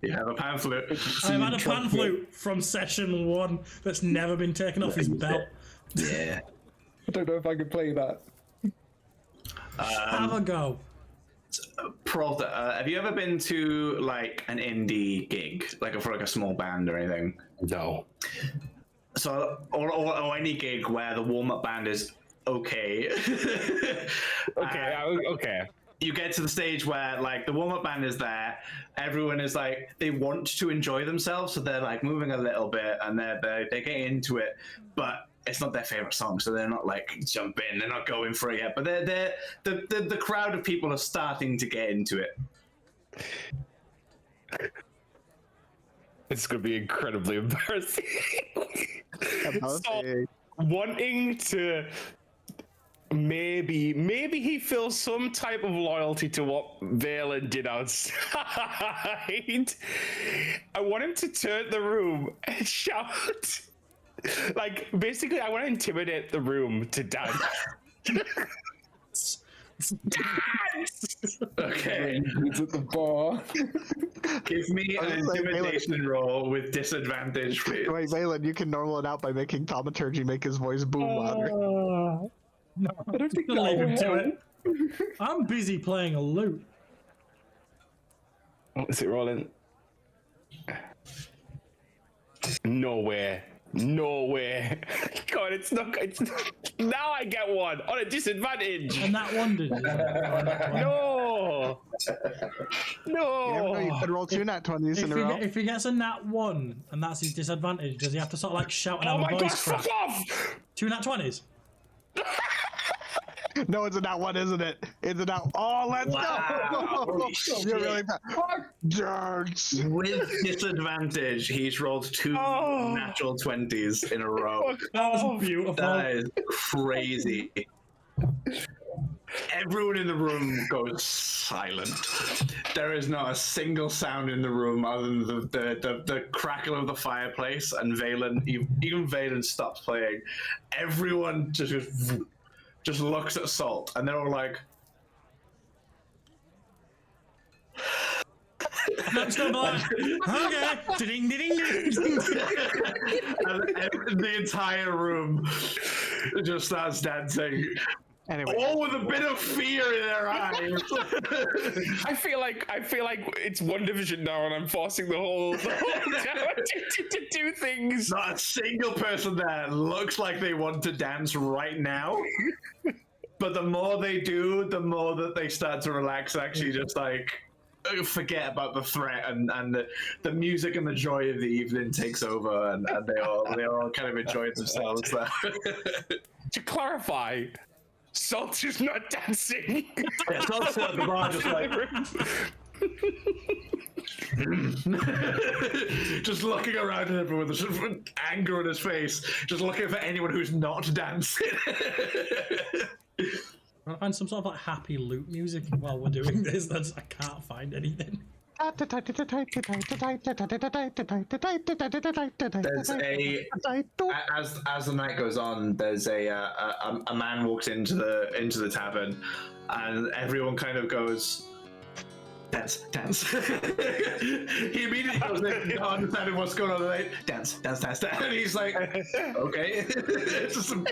You have a pan flute. I've had a pan flute from session 1 that's never been taken off his belt. Yeah. I don't know if I could play that. Have a go. Prolta, have you ever been to like an indie gig, for a small band or anything? No. So, or any gig where the warm-up band is okay. Okay. You get to the stage where like the warm-up band is there, everyone is like they want to enjoy themselves, so they're like moving a little bit and they're getting into it, but it's not their favorite song, so they're not like jumping, they're not going for it yet, but the crowd of people are starting to get into it. It's gonna be incredibly embarrassing. About wanting to maybe he feels some type of loyalty to what Valen did outside. I want him to turn the room and shout. Like, basically, I want to intimidate the room to dance. Dance! Okay. It's at the bar. Give me an intimidation roll with disadvantage, please. Wait, Valen, you can normal it out by making Thaumaturgy make his voice boom louder. No, I don't think I'll leave him to that will it. I'm busy playing a lute. What is it rolling? Nowhere. God, it's not. Now I get one on a disadvantage. And that one did. No. You can roll 2 nat 20s in a row. If he gets a nat 1 and that's his disadvantage, does he have to sort of like shout and Oh have my a God! voice Fuck crack? off! 2 nat 20s? No, it's a nat 1, isn't it? It's a nat. Oh, let's Wow. go! You're really bad. Jerks. With disadvantage, he's rolled 2 natural 20s in a row. That was beautiful. That is crazy. Everyone in the room goes silent. There is not a single sound in the room other than the crackle of the fireplace, and Valen, even Valen stops playing. Everyone just looks at Salt, and they're all like, Let's go back. Okay. Ding, ding, ding, ding. and the entire room just starts dancing. Anyway. All with a bit of fear in their eyes. I feel like it's one division now, and I'm forcing the whole town to do things. Not a single person there looks like they want to dance right now. But the more they do, the more that they start to relax and actually just like forget about the threat, and the music and the joy of the evening takes over, and they all kind of enjoy themselves there. To clarify, Salt is not dancing. Yeah, Salt's at the bar just like just looking around at everyone with sort of anger on his face, just looking for anyone who's not dancing. I find some sort of like happy loop music while we're doing this. I can't find anything. There's as the night goes on, there's a man walks into the tavern, and everyone kind of goes, dance. He immediately goes in, not understanding what's going on, like, dance, and he's like, okay. It's just some...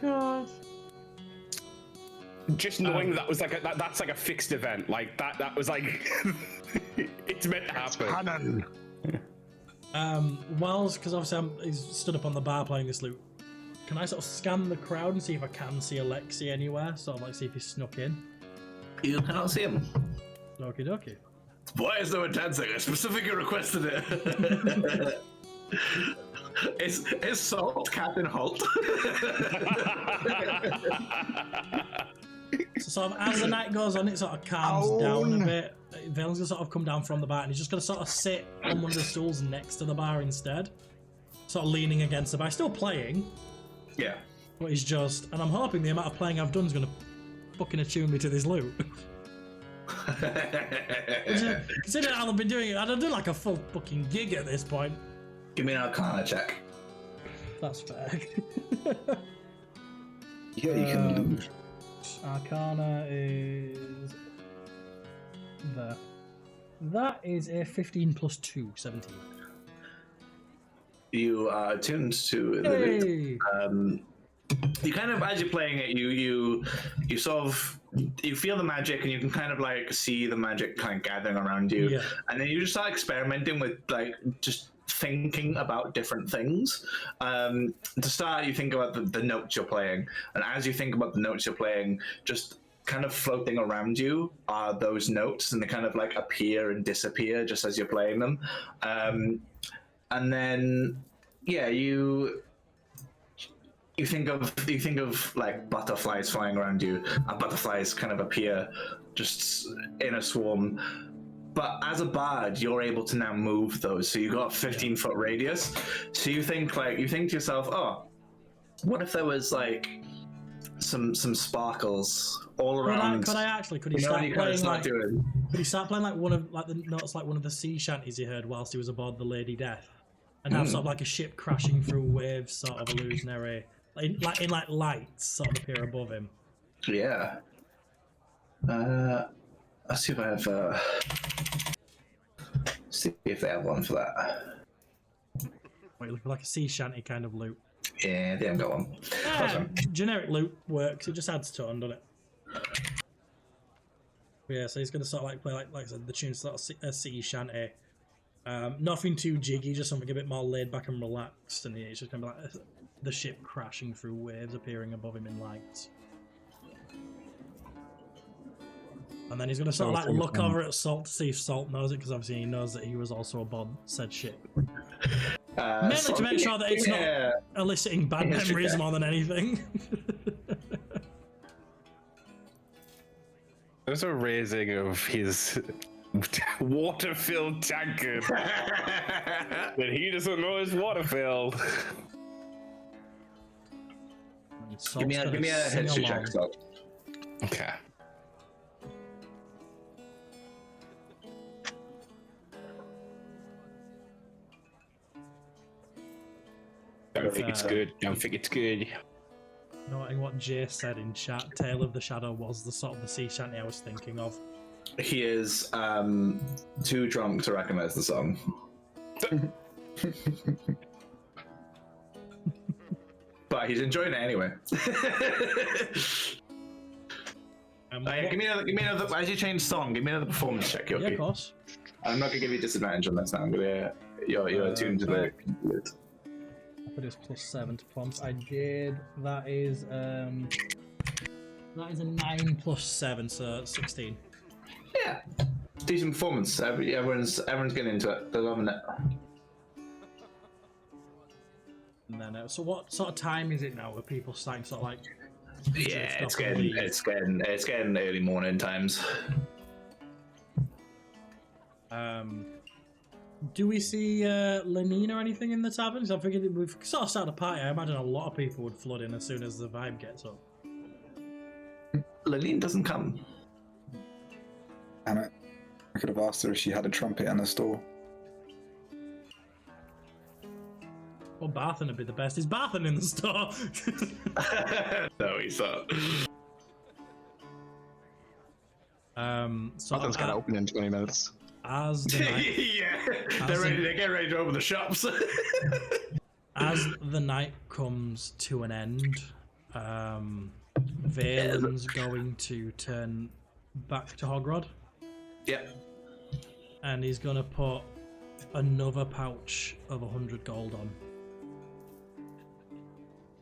God. Just knowing that was like that's like a fixed event, like that was like it's meant to happen. Wells, because obviously he's stood up on the bar playing this lute. Can I sort of scan the crowd and see if I can see Alexi anywhere? Sort of like see if he's snuck in. You cannot see him. Okie dokie. Why is no one dancing? I specifically requested it. Is Salt Captain Holt? So sort of as the night goes on, it sort of calms down a bit. Valen's gonna sort of come down from the bar, and he's just gonna sort of sit on one of the stools next to the bar instead, sort of leaning against the bar, still playing. Yeah. But he's just, and I'm hoping the amount of playing I've done is gonna fucking attune me to this loot. Considering how I've been doing it, I'd have done like a full fucking gig at this point. Give me an Arcana check. That's fair. Yeah, you can lose. Arcana is there. That is a 15 plus 2, 17. You are attuned to the Hey! you kind of, as you're playing it, you sort of, you feel the magic, and you can kind of like see the magic kind of gathering around you. Yeah. And then you just start experimenting with like just thinking about different things. To start, you think about the notes you're playing, and as you think about the notes you're playing, just kind of floating around you are those notes, and they kind of like appear and disappear just as you're playing them. And then, yeah, you think of like butterflies flying around you, and butterflies kind of appear just in a swarm. but as a bard, you're able to now move those. So you've got a 15-foot radius. So you think to yourself, oh, what if there was like some sparkles all around? Could he start playing like one of the sea shanties he heard whilst he was aboard the Lady Death, and have sort of like a ship crashing through waves, sort of illusionary, in lights sort of appear above him. Yeah. Let's see if I have. See if they have one for that. Wait, look like a sea shanty kind of loot. Yeah, they haven't got one. Generic loot works. It just adds tone, doesn't it? Yeah, so he's gonna sort of like play like I said, the tune's sort of a sea shanty. Nothing too jiggy, just something a bit more laid back and relaxed, and it's just gonna be like the ship crashing through waves, appearing above him in lights. And then he's gonna sort of like look over at Salt to see if Salt knows it, because obviously he knows that he was also aboard said ship. Mainly to make sure that it's not eliciting bad memories more than anything. There's a raising of his water-filled tankard that he doesn't know is water-filled. Give me a history check, Salt. Okay. Don't think it's good. Don't think it's good. Knowing what Jay said in chat, Tale of the Shadow was the sort of the sea shanty I was thinking of. He is too drunk to recognize the song. But he's enjoying it anyway. Give me another. As you change song, give me another performance check. Yeah, of course. I'm not gonna give you disadvantage on this now. I'm gonna. You're attuned to the. But it's +7 to performance. I did. That is a 9 + 7, so 16. Yeah, decent performance. Everyone's getting into it. They're loving it. And then, so what sort of time is it now? Where people starting sort of like? Yeah, it's getting early morning times. Do we see Lenine or anything in the taverns? I'm thinking we've sort of started a party. I imagine a lot of people would flood in as soon as the vibe gets up. Lenine doesn't come. Damn it. I could have asked her if she had a trumpet in the store. Well, Barthen would be the best. Is Barthen in the store? No, he's not. So Barthen's got to open in 20 minutes. As the night, they're getting ready to open the shops. As the night comes to an end, Valen's going to turn back to Hogrod. Yep. And he's going to put another pouch of 100 gold on.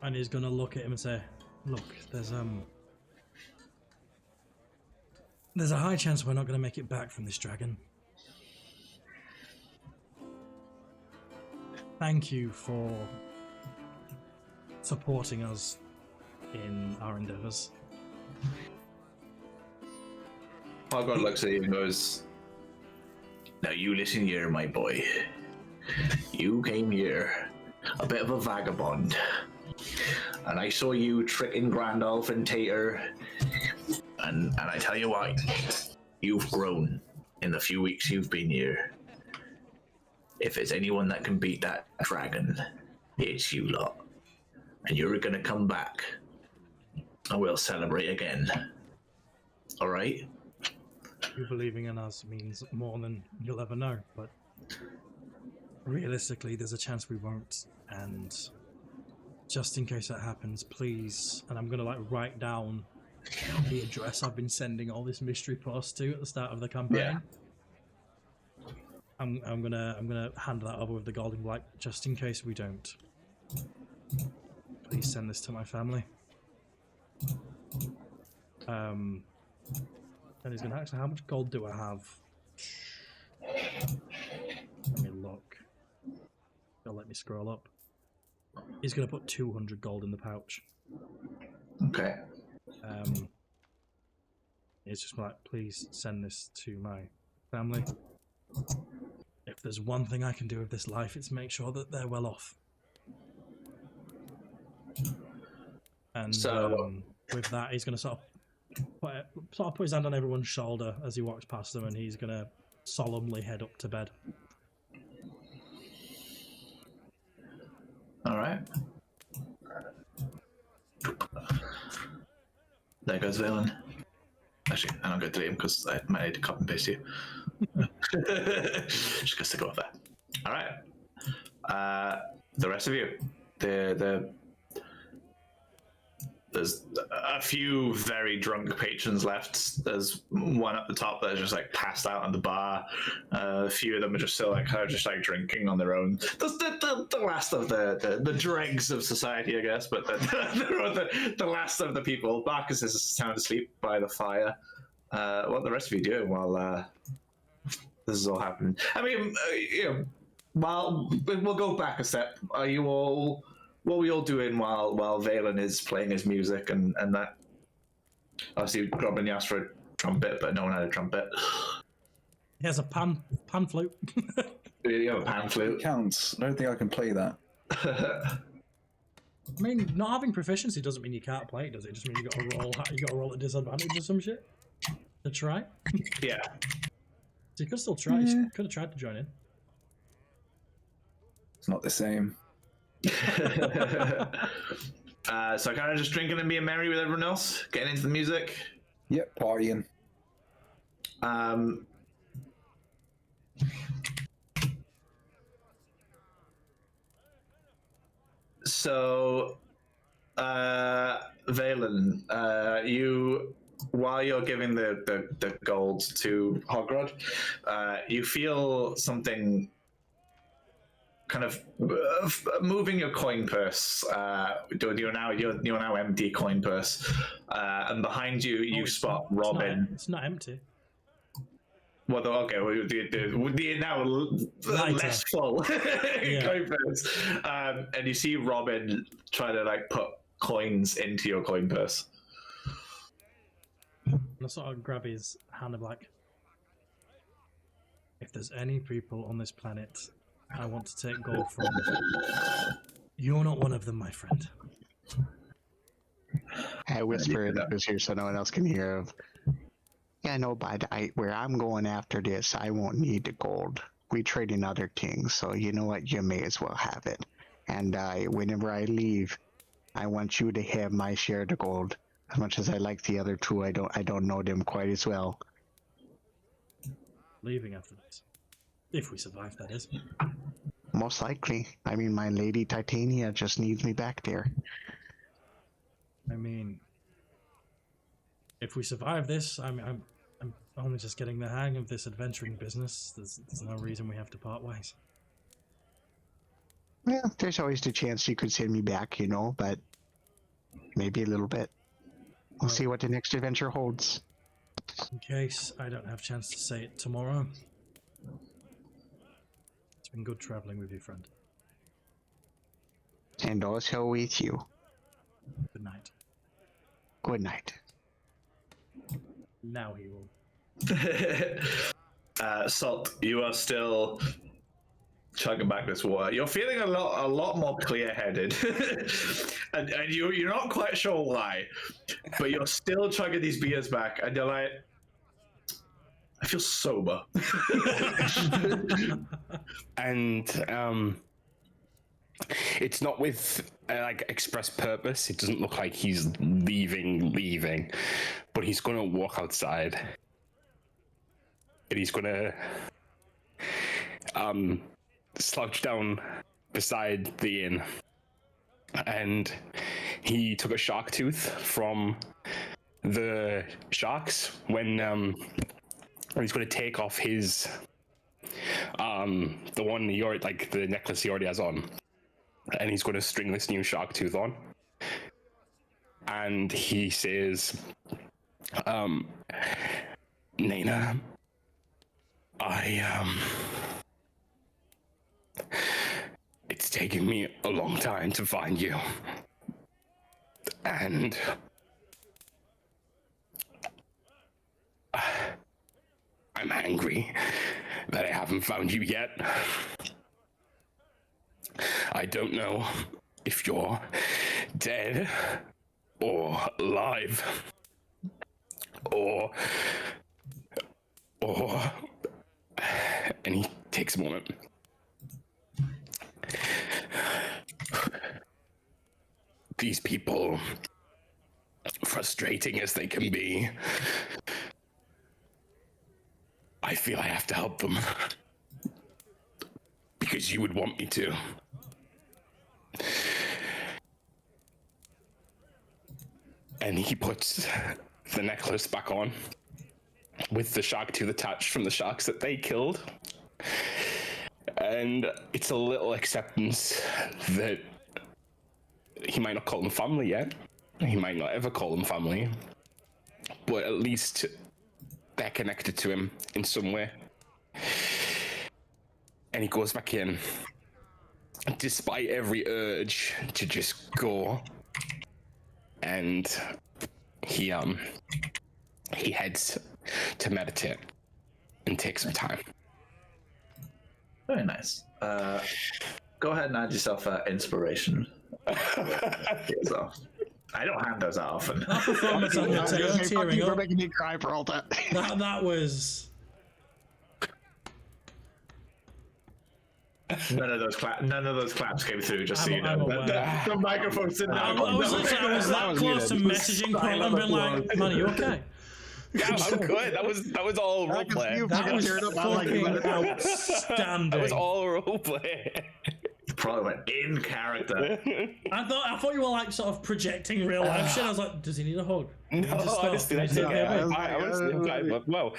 And he's going to look at him and say, look, there's a high chance we're not going to make it back from this dragon. Thank you for supporting us in our endeavors. Hogwarts looks at you and goes, now you listen here, my boy. You came here, a bit of a vagabond, and I saw you tricking Grandolph and Tater, and I tell you what, you've grown in the few weeks you've been here. If there's anyone that can beat that dragon, it's you lot. And you're gonna come back, and we'll celebrate again. Alright? You believing in us means more than you'll ever know, but realistically, there's a chance we won't. And just in case that happens, please, and I'm gonna like write down the address I've been sending all this mystery post to at the start of the campaign. Yeah. I'm gonna hand that over with the golden black, just in case we don't. Please send this to my family. And he's gonna actually, how much gold do I have? Let me look. They'll let me scroll up. He's gonna put 200 gold in the pouch. Okay. It's just like, please send this to my family. If there's one thing I can do with this life, it's make sure that they're well off. And with that, he's going to sort of put his hand on everyone's shoulder as he walks past them, and he's going to solemnly head up to bed. All right. There goes Valen. Actually, I'm not going to delete him because I might need to copy and paste you. Just gonna stick it off there. All right. The rest of you, there's a few very drunk patrons left. There's one at the top that's just like passed out on the bar. A few of them are just still like drinking on their own. There's the last of the dregs of society, I guess, but the last of the people. Marcus is sound asleep by the fire. What are the rest of you doing while this is all happening? I mean, while we'll go back a step. Are you all? What were you all doing while Valen is playing his music and that? Obviously, Robin asked for a trumpet, but no one had a trumpet. He has a pan flute. You have a pan flute? It counts. I don't think I can play that. I mean, not having proficiency doesn't mean you can't play it, does it? It just means you got to roll at disadvantage or some shit to try. Yeah. So you could still try. You could have tried to join in. It's not the same. So kind of just drinking and being merry with everyone else, getting into the music. Yep, partying. So, Valen, you, while you're giving the gold to Hogrod, you feel something kind of moving your coin purse. You're now empty coin purse, and behind you you spot Robin. It's not empty. Well, okay, the now less full coin purse, and you see Robin try to like put coins into your coin purse. And I sort of grab his hand and like, if there's any people on this planet I want to take gold from, you're not one of them, my friend. I whisper in his ear so no one else can hear of. Yeah, no, but where I'm going after this, I won't need the gold. We trade in other things, so you know what? You may as well have it. And whenever I leave, I want you to have my share of the gold. As much as I like the other two, I don't know them quite as well. Leaving after this, if we survive, that is. Most likely. I mean, my lady Titania just needs me back there. I mean, if we survive this, I'm only just getting the hang of this adventuring business. There's no reason we have to part ways. Well, there's always the chance you could send me back, you know, but maybe a little bit. We'll see what the next adventure holds. In case I don't have a chance to say it tomorrow. It's been good traveling with you, friend. And also with you. Good night. Good night. Now he will. Salt, you are still chugging back this water. You're feeling a lot more clear-headed, and you're not quite sure why, but you're still chugging these beers back, and you're like, I feel sober. And it's not with like express purpose. It doesn't look like he's leaving, but he's gonna walk outside, and he's gonna slouch down beside the inn, and he took a shark tooth from the sharks when he's going to take off his the one he already, like the necklace he already has on, and he's going to string this new shark tooth on, and he says, Nina, it's taken me a long time to find you, and I'm angry that I haven't found you yet. I don't know if you're dead or alive or and he takes a moment. These people, frustrating as they can be, I feel I have to help them because you would want me to. And he puts the necklace back on with the shark tooth attached from the sharks that they killed. And it's a little acceptance that he might not call them family yet. He might not ever call them family. But at least they're connected to him in some way. And he goes back in. Despite every urge to just go. And he heads to meditate and take some time. Very nice. Go ahead and add yourself inspiration. I don't hand those out often. That performance on the tail tearing You're up. making me cry for all that. That was. None of those claps came through. Just so you I'm know, aware. the microphone's in I was that close to messaging Paul and being like, "Man, are you okay?" Yeah, I'm good. That was all roleplay. That was fucking outstanding. That was all roleplay. Probably went in character. I thought you were like sort of projecting real life shit. I was like, does he need a hug? No, honestly, that's okay. I honestly, but well.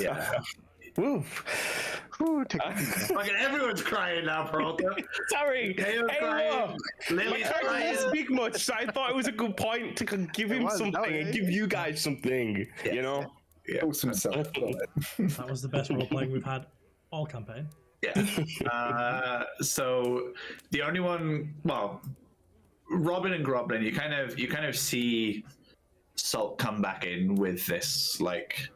Yeah. Woo. Fucking everyone's crying now, Peralta. Sorry. Caleb's crying. Lily's I crying. didn't speak much, so I thought it was a good point to give him something and give you guys something. Yeah. You know. Yeah. Awesome self. That was the best role playing we've had all campaign. Yeah. So the only one, well, Robin and Groblin, you kind of see Salt come back in with this like.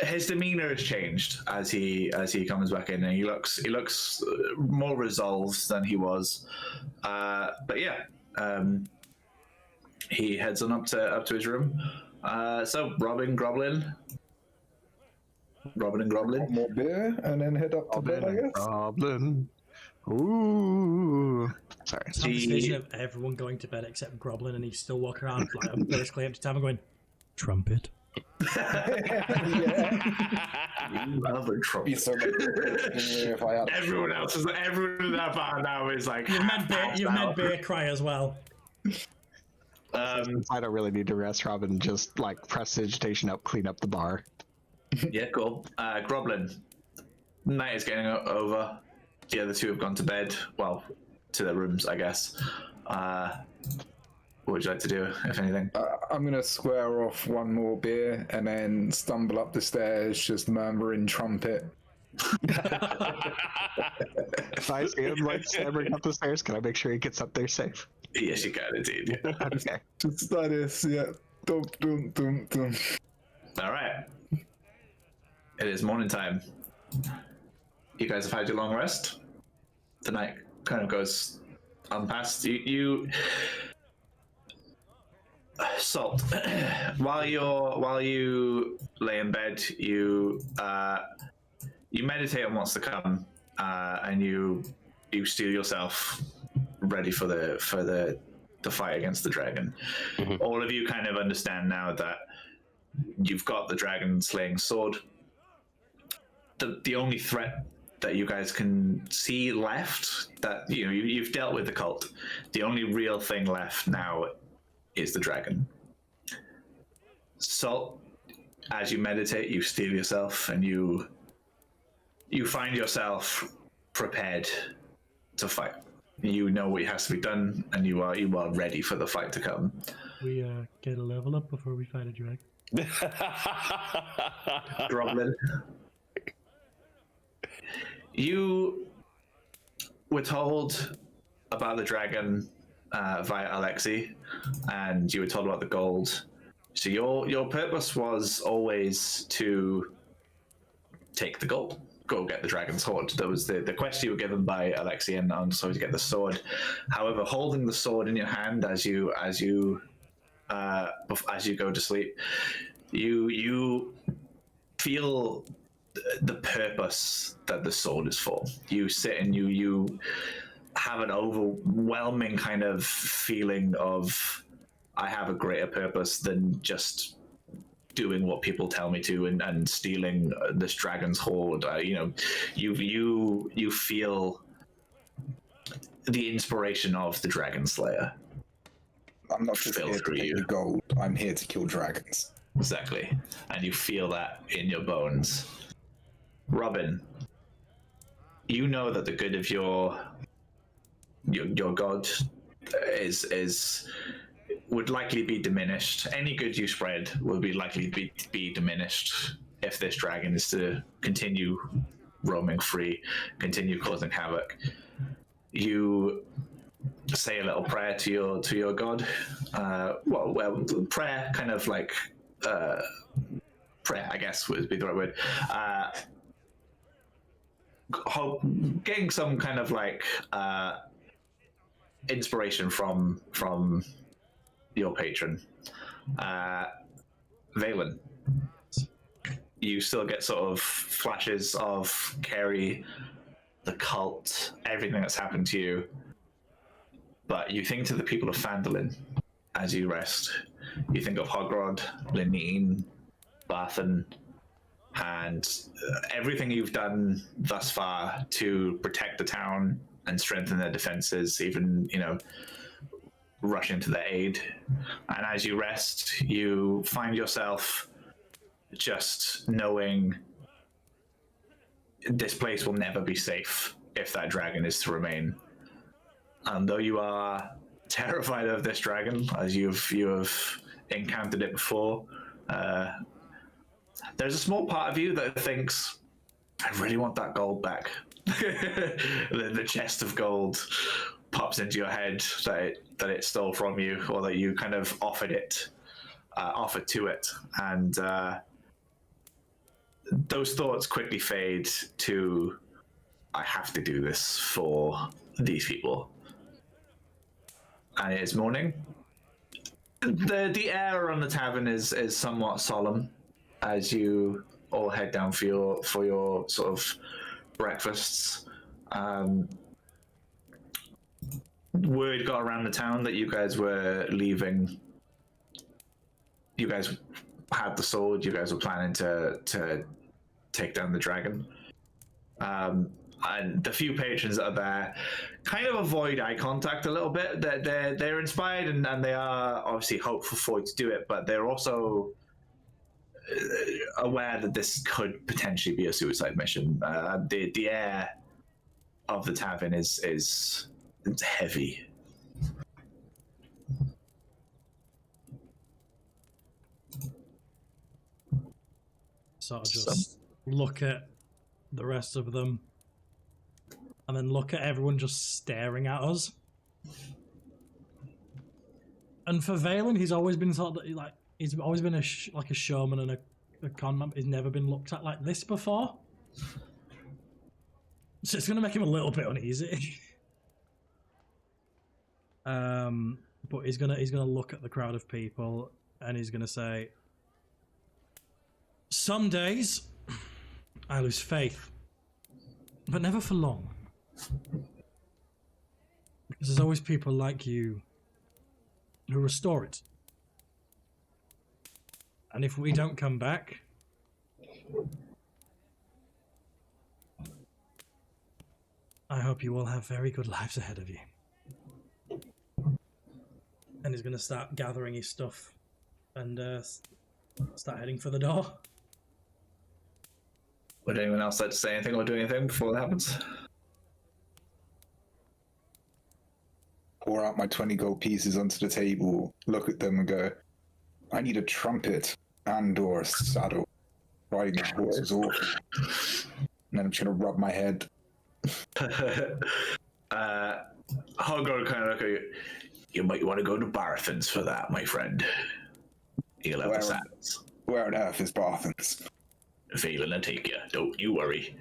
His demeanor has changed as he comes back in, and he looks more resolved than he was. But yeah, he heads on up to his room. So Robin and Groblin. More beer and then head up to bed, I guess. Goblin. Ooh. Sorry. I have this vision of everyone going to bed except Groblin, and he's still walking around like a basically empty time and going, trumpet. Love a trumpet. Be so much if I had Everyone else is everyone in that bar now is like. You've made Bear cry as well. I don't really need to rest, Robin. Just like prestidigitation up, clean up the bar. Yeah, cool. Groblin. Night is getting over. The other two have gone to bed. Well, to their rooms, I guess. What would you like to do, if anything? I'm gonna square off one more beer and then stumble up the stairs, just murmuring trumpet. If I see him like stammering up the stairs, can I make sure he gets up there safe? Yes, you can indeed. Yeah. Okay. Just like this, yeah. Dum, dum, dum, dum. All right. It is morning time. You guys have had your long rest. The night kind of goes unpast. You Salt. while you lay in bed, you meditate on what's to come, and you steel yourself ready for the fight against the dragon. Mm-hmm. All of you kind of understand now that you've got the dragon slaying sword. The only threat that you guys can see left, that you've dealt with the cult. The only real thing left now is the dragon. So, as you meditate, you steel yourself, and you find yourself prepared to fight. You know what has to be done, and you are ready for the fight to come. We get a level up before we fight a dragon. Groblin. You were told about the dragon via Alexei, and you were told about the gold So your purpose was always to take the gold, go get the dragon's hoard. That was the quest you were given by Alexian, and so to get the sword. However, holding the sword in your hand as you go to sleep, you feel the purpose that the sword is for. You sit and you have an overwhelming kind of feeling of, I have a greater purpose than just doing what people tell me to and stealing this dragon's hoard. You feel the inspiration of the Dragon Slayer. I'm not just here to get the gold. I'm here to kill dragons. Exactly, and you feel that in your bones. Robin, you know that the good of your god is would likely be diminished. Any good you spread will be likely be diminished if this dragon is to continue roaming free, continue causing havoc. You say a little prayer to your god. Well, prayer, kind of like prayer, I guess would be the right word. Getting some kind of like inspiration from your patron, Valen. You still get sort of flashes of Carrie, the cult, everything that's happened to you, but you think to the people of Phandalin as you rest. You think of Hogrod, Linene, Barthen, and everything you've done thus far to protect the town and strengthen their defenses, even, rushing to their aid. And as you rest, you find yourself just knowing this place will never be safe if that dragon is to remain. And though you are terrified of this dragon, as you have encountered it before, there's a small part of you that thinks, I really want that gold back. the chest of gold pops into your head that it stole from you, or that you kind of offered to it, and those thoughts quickly fade to, I have to do this for these people. And it is morning. The air on the tavern is somewhat solemn as you all head down for your sort of breakfasts. Word got around the town that you guys were leaving. You guys had the sword. You guys were planning to take down the dragon. And the few patrons that are there kind of avoid eye contact a little bit. They're inspired and they are obviously hopeful for you to do it, but they're also aware that this could potentially be a suicide mission. The air of the tavern is heavy. Sort of just look at the rest of them, and then look at everyone just staring at us. And for Valen, he's always been sort of like, he's always been a showman and a con man. He's never been looked at like this before, so it's gonna make him a little bit uneasy. But he's gonna look at the crowd of people and he's gonna say, "Some days I lose faith, but never for long. Because there's always people like you who restore it. And if we don't come back, I hope you all have very good lives ahead of you." And he's going to start gathering his stuff and start heading for the door. Would anyone else like to say anything or do anything before that happens? Pour out my 20 gold pieces onto the table, look at them and go, I need a trumpet and or a saddle. Riding a horse is awful. And then I'm trying to rub my head. Hogor kind of look at you. You might want to go to Barthen's for that, my friend. You'll have the sands. Where on earth is Barthens? Valen and take you. Don't you worry.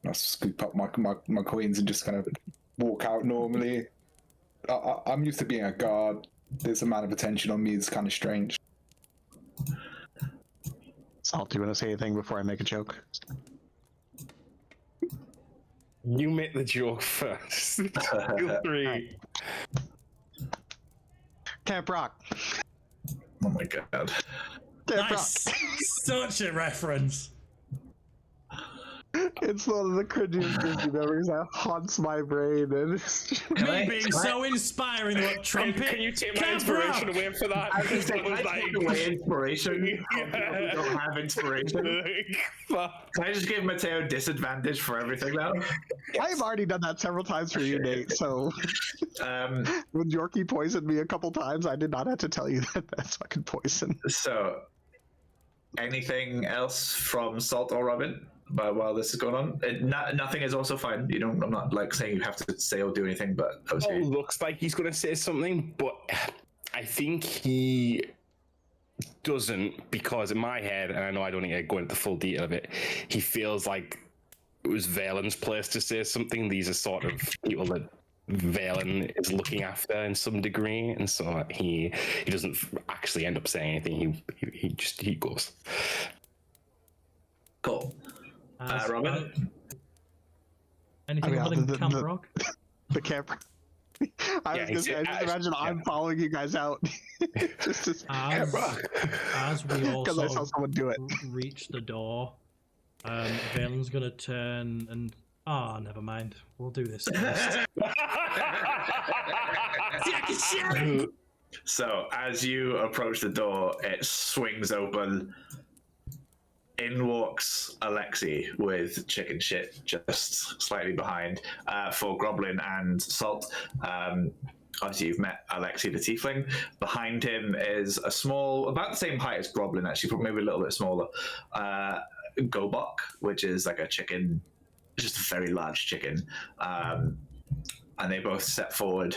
I'll scoop up my coins and just kind of walk out normally. I'm used to being a guard. This amount of attention on me is kind of strange. Salt, do you want to say anything before I make a joke? You make the joke first. You three. Camp Rock. Oh my god. Camp That's such a reference. It's one of the cringiest Disney memories that haunts my brain. And Me being so inspiring. What trumpet? Can you take my Camp inspiration Rock. away for that? I was Because that was take away inspiration. Yeah. People don't have inspiration. Fuck. Can I just give Mateo disadvantage for everything now? I've already done that several times for you, Nate. So when Yorkie poisoned me a couple times, I did not have to tell you that that's fucking poison. So, anything else from Salt or Robin while this is going on? Nothing is also fine. You don't. I'm not like saying you have to say or do anything, but I was Oh, looks like he's going to say something, but I think he doesn't, because in my head, and I know I don't need to go into the full detail of it, he feels like it was Valen's place to say something. These are sort of people that Valen is looking after in some degree, and so he doesn't actually end up saying anything. He goes. Cool. Robin? Anything other than Camp Rock? The Camp Rock. I was just imagine I'm following you guys out. Just as we all because I saw someone do it. reach the door, Valen's gonna turn and never mind. We'll do this first. So, as you approach the door, it swings open. In walks Alexi with chicken shit just slightly behind for Groblin and Salt. Obviously, you've met Alexi the Tiefling. Behind him is a small, about the same height as Groblin, actually, but maybe a little bit smaller, Gobok, which is like a chicken, just a very large chicken. And they both step forward.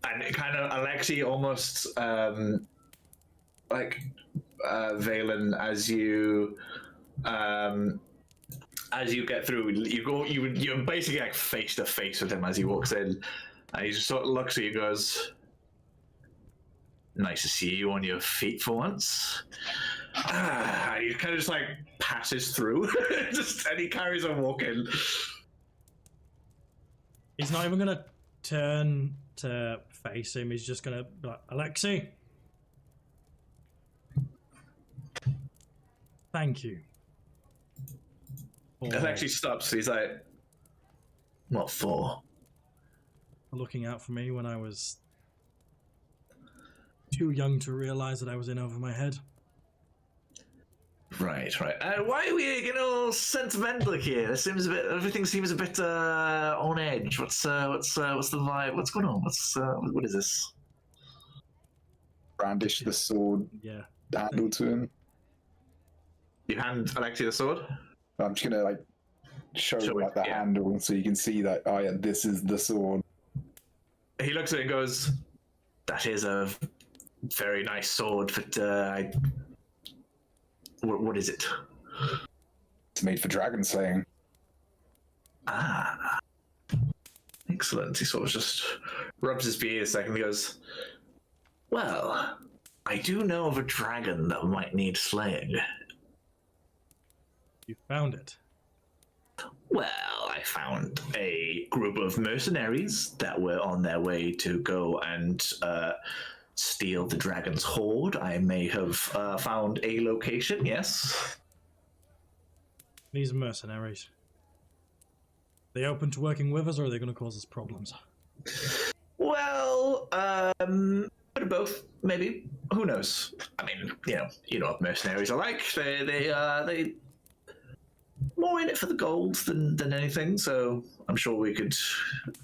And it kind of, Alexi almost Valen, as you get through, you're basically like face to face with him as he walks in, and he just sort of looks at you and goes, "Nice to see you on your feet for once." And he kind of just like passes through, and he carries on walking. He's not even gonna turn to face him. He's just gonna be like, Alexi. Thank you. It actually stops. He's like, "What for?" Looking out for me when I was too young to realize that I was in over my head. Right. Why are we getting all sentimental here? Everything seems a bit on edge. What's the vibe? What's going on? What is this? Brandish the sword. Yeah. Handle to him. You hand Alexi the sword? I'm just gonna show it, the handle so you can see that. Oh yeah, this is the sword. He looks at it and goes, "That is a very nice sword, but what is it?" It's made for dragon slaying. Ah, excellent. He sort of just rubs his beard a second and goes, "Well, I do know of a dragon that might need slaying." You found it. Well, I found a group of mercenaries that were on their way to go and steal the dragon's hoard. I may have found a location, yes. These mercenaries. They open to working with us, or are they going to cause us problems? Well, bit of both, maybe. Who knows? I mean, you know what mercenaries are like. They more in it for the gold than anything, so I'm sure we could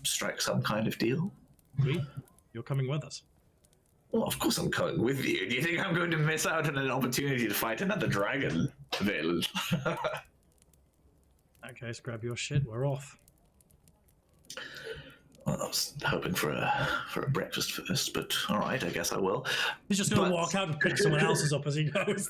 strike some kind of deal. You're coming with us. Well, of course I'm coming with you. Do you think I'm going to miss out on an opportunity to fight another dragon, Valen? In that case, grab your shit, we're off. Well, I was hoping for a breakfast first, but all right, I guess I will. He's just going to walk out and pick someone else's up as he goes.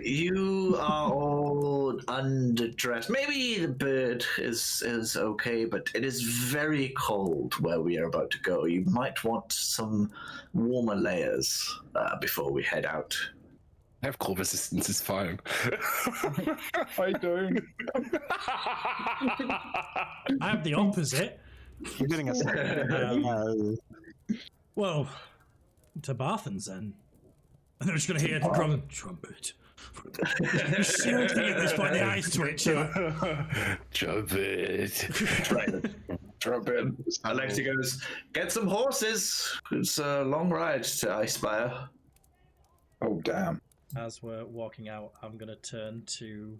You are all underdressed. Maybe the bird is okay, but it is very cold where we are about to go. You might want some warmer layers before we head out. I have cold resistance, it's fine. I don't. I have the opposite. You're getting a Well, to Barthen's then. And they're just going to hear the drum trumpet. Shouting at this point, the eyes twitch. Trumpet. Trumpet. Alexi goes, get some horses. It's a long ride to Icespire. Oh, damn. As we're walking out, I'm going to turn to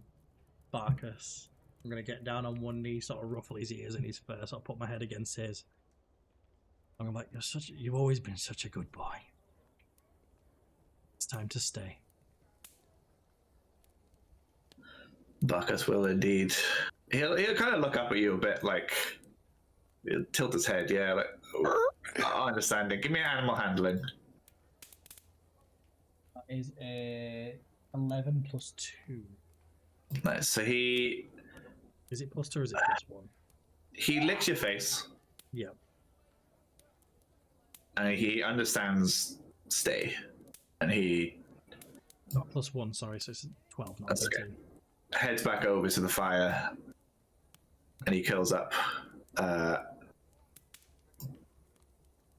Barkus. I'm going to get down on one knee, sort of ruffle his ears in his face. I'll put my head against his. I'm like, you've always been such a good boy. It's time to stay. Bacchus will indeed. He'll kind of look up at you a bit, like he'll tilt his head. Yeah, like understanding. Give me animal handling. That is a 11 plus 2. Nice. So Is it plus 2 or is it plus 1? he licks your face, Yeah. and he understands stay, and he Not plus 1, sorry, so it's 12, not That's 13. okay. heads back over to the fire, and he curls up.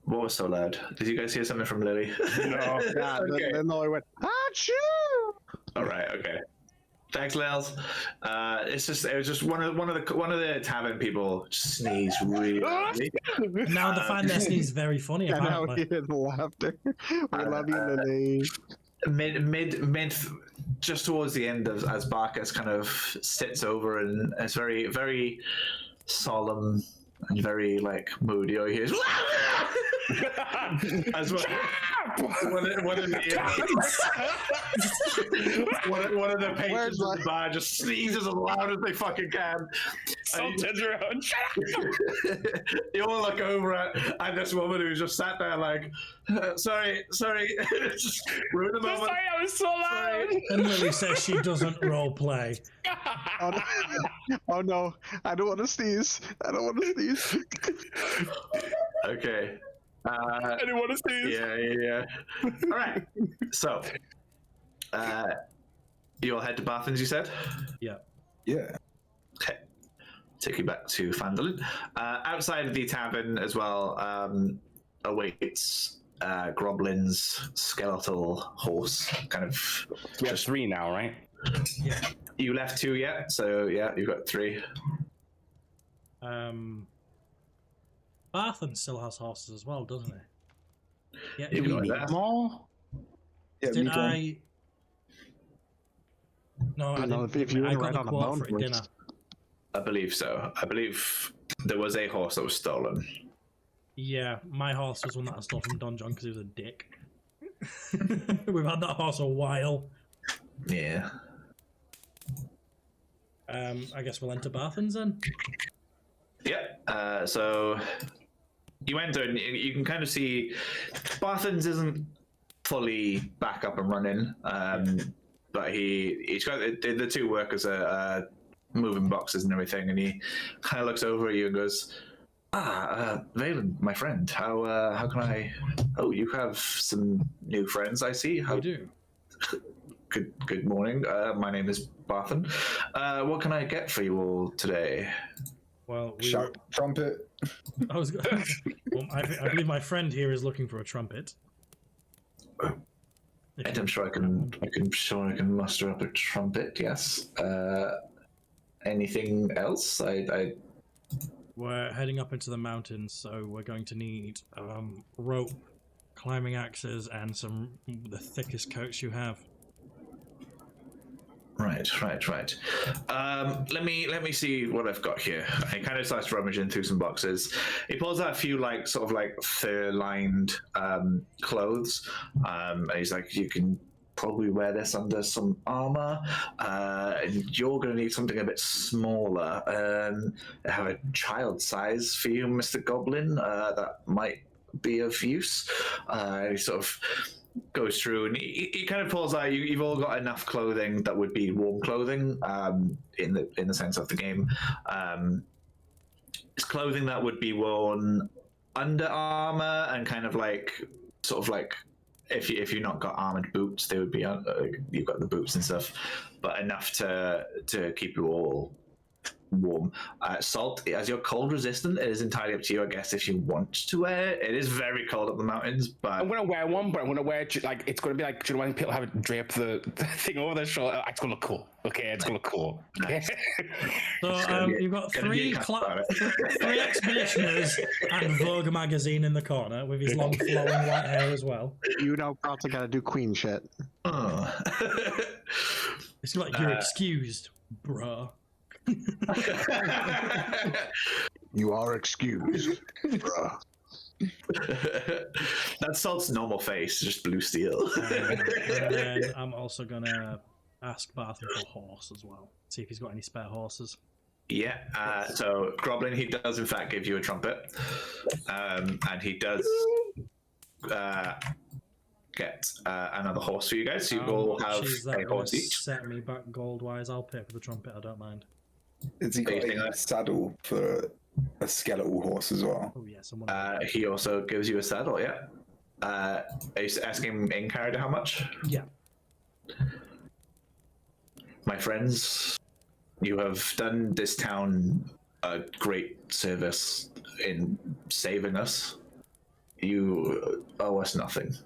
What was so loud? Did you guys hear something from Lily? No. yeah, Okay. then I went, achoo! All right. Okay. Thanks, Lils. It was just one of the tavern people just sneezed really loudly. And now they find their sneeze very funny, And now apparently. we hear the laughter. We love you, Lily. Mid, just towards the end of as Barkus kind of sits over and it's very, very solemn and very like moody. He hears as well. One of the patrons in the bar just sneezes as loud as they fucking can. Someone turns around. Shut up! You all look over at this woman who's just sat there like, sorry, just ruin the moment. Sorry, I was so loud. And Lily says she doesn't role play. Oh no. Oh no, I don't want to sneeze. I don't want to sneeze. Okay. I didn't want to sneeze. Yeah. All right. So, you'll head to Barthen's, you said? Yeah. Yeah. Okay. Take you back to Fandolin. Outside of the tavern as well awaits Groblin's skeletal horse. Kind of. We have 3 now, right? Yeah. You left 2 yet, so yeah, you've got 3. Barthen still has horses as well, doesn't he? Yeah. You can order that. More? Yeah, Did me too. I? No, I know, didn't. if you I were got right the on the quote bone for it, first. didn't I? I believe so. I believe there was a horse that was stolen. Yeah, my horse was one that I stole from Don John because he was a dick. We've had that horse a while. Yeah. I guess we'll enter Barthen's then. Yeah. So you enter and you can kind of see Barthen's isn't fully back up and running, but he's got the 2 workers are moving boxes and everything, and he kind of looks over at you and goes, Valen, my friend, how can I? Oh, you have some new friends, I see. We do. Good morning. My name is Barthen. What can I get for you all today? Well, Shout trumpet. I was. Well, I believe my friend here is looking for a trumpet. I'm sure I can muster up a trumpet. Yes. Anything else? We're heading up into the mountains, so we're going to need rope, climbing axes, and the thickest coats you have. Right. Let me see what I've got here. He kind of starts rummaging through some boxes. He pulls out a few fur-lined clothes, and he's like, "You can probably wear this under some armor. And you're going to need something a bit smaller. I have a child size for you, Mr. Goblin. That might be of use. He sort of goes through and he kind of pulls out. You've all got enough clothing that would be warm clothing in the sense of the game. It's clothing that would be worn under armor and kind of like sort of like if you've not got armored boots, they would be you've got the boots and stuff, but enough to keep you all warm. Salt, as you're cold resistant, it is entirely up to you, I guess, if you want to wear it. It is very cold up the mountains, but I'm gonna wear one, but I'm gonna wear it like it's gonna be like, do you know when people have it drape the thing over their shoulder? It's gonna look cool. Okay, it's gonna look cool. Okay. So you've got three expeditioners and Vogue magazine in the corner with his long flowing white hair as well. You know, probably gotta do queen shit. oh. It's like you're excused, bruh. You are excused, bruh. That's Salt's normal face, just blue steel. And then I'm also gonna ask Barton for a horse as well. See if he's got any spare horses. Yeah, so Groblin, he does in fact give you a trumpet, and he does get another horse for you guys. So you all have a horse each. Set me back gold wise. I'll pay for the trumpet. I don't mind. Has he got a saddle for a skeletal horse as well? Oh yeah, someone. He also gives you a saddle. Yeah. Are you asking him in character how much? Yeah. My friends, you have done this town a great service in saving us. You owe us nothing.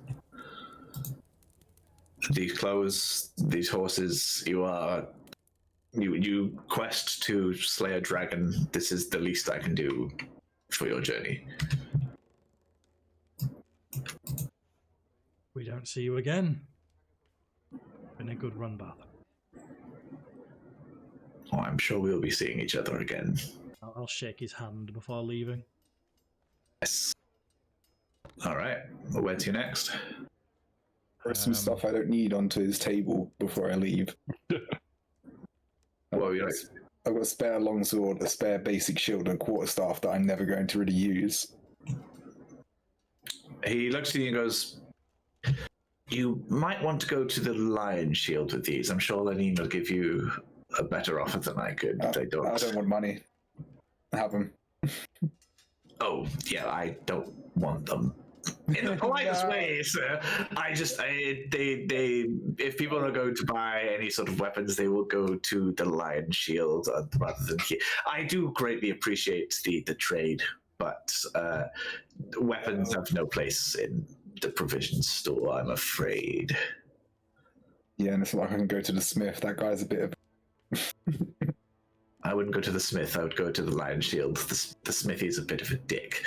These clothes, these horses, you quest to slay a dragon. This is the least I can do for your journey. We don't see you again. Been a good run, Bath. Oh, I'm sure we'll be seeing each other again. I'll shake his hand before leaving. Yes. All right. Well, where to next? There's some stuff I don't need onto his table before I leave. What were you like? I've got a spare longsword, a spare basic shield, and quarterstaff that I'm never going to really use. He looks at you and goes, "You might want to go to the Lion Shield with these. I'm sure Lenine will give you a better offer than I could." I don't want money. Have them. Oh, yeah, I don't want them. In the politest way, sir. If people are going to buy any sort of weapons, they will go to the Lion Shield rather than here. I do greatly appreciate the trade, but weapons have no place in the provisions store, I'm afraid. Yeah, and it's like I can go to the smith. That guy's a bit of... I wouldn't go to the smith, I would go to the Lion Shield. The smithy's a bit of a dick.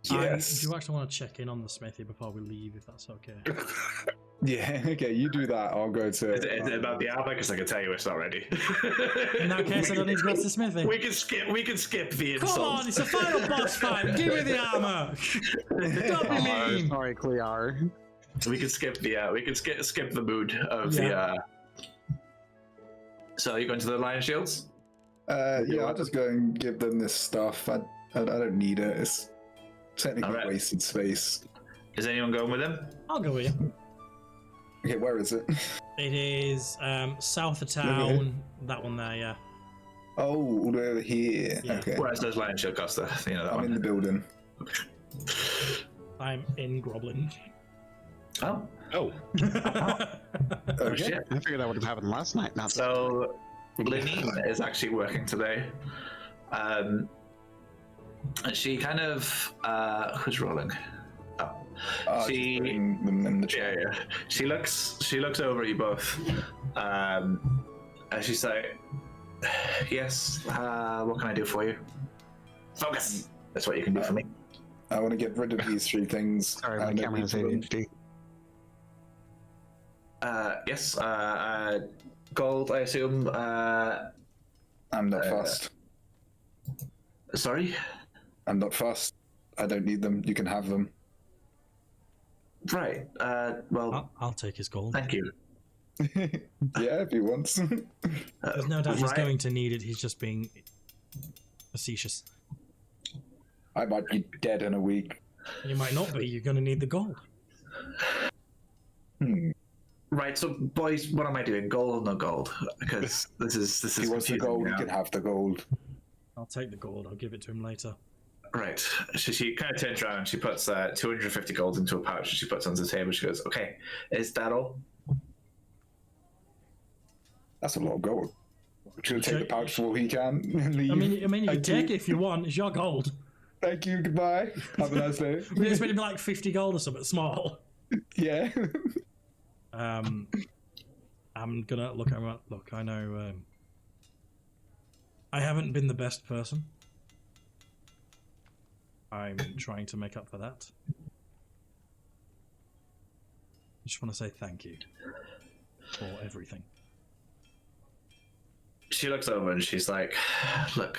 Yes. Do you actually want to check in on the smithy before we leave, if that's okay? Yeah, okay, you do that. I'll go to... Is it about the armor? Because I can tell you it's not ready. In that case, I don't need to go to the smithy. We can skip the insult. Come on, it's a final boss fight. Give me the armor. Don't be mean. Sorry, Clear. We can skip the mood of the. So are you going to the Lion Shields? Yeah, I'll just go and give them this stuff. I don't need it. It's technically Alright. wasted space. Is anyone going with him? I'll go with you. Okay, where is it? It is south of town. That one there, yeah. Oh, all the way over here. Yeah. Okay. Where's those Lion Shield Costa? You know that I'm one. in the building. I'm in Groblin. Oh. Oh, Oh shit. I figured that would have happened last night. Not So Lenine is actually working today. And she kind of who's rolling? Oh. She putting them in the chair. Yeah. She looks over at you both. And she's like, "Yes, what can I do for you?" Focus. That's what you can do for me. I want to get rid of these three things. Sorry, my and camera has everything. ADHD. Yes, gold, I assume. I'm not fussed. Sorry? I'm not fussed. I don't need them. You can have them. Right, well, I'll take his gold. thank you. Yeah, if he wants. There's no doubt he's Right. going to need it. He's just being facetious. I might be dead in a week. You might not be. You're going to need the gold. Right, so boys, what am I doing? Gold or no gold? Because this is If he wants the confusing gold, now. he can have the gold. I'll take the gold. I'll give it to him later. Right. So she kind of turns around and she puts 250 gold into a pouch and she puts it on the table. She goes, "Okay, is that all?" That's a lot of gold. Should take the pouch for all he can and leave. I mean, you can Thank take you. it if you want. It's your gold. Thank you, goodbye. Have a nice day. We just made it be like 50 gold or something small. Yeah. I'm gonna look at him. Look, I know. I haven't been the best person. I'm trying to make up for that. I just want to say thank you for everything. She looks over and she's like, "Look,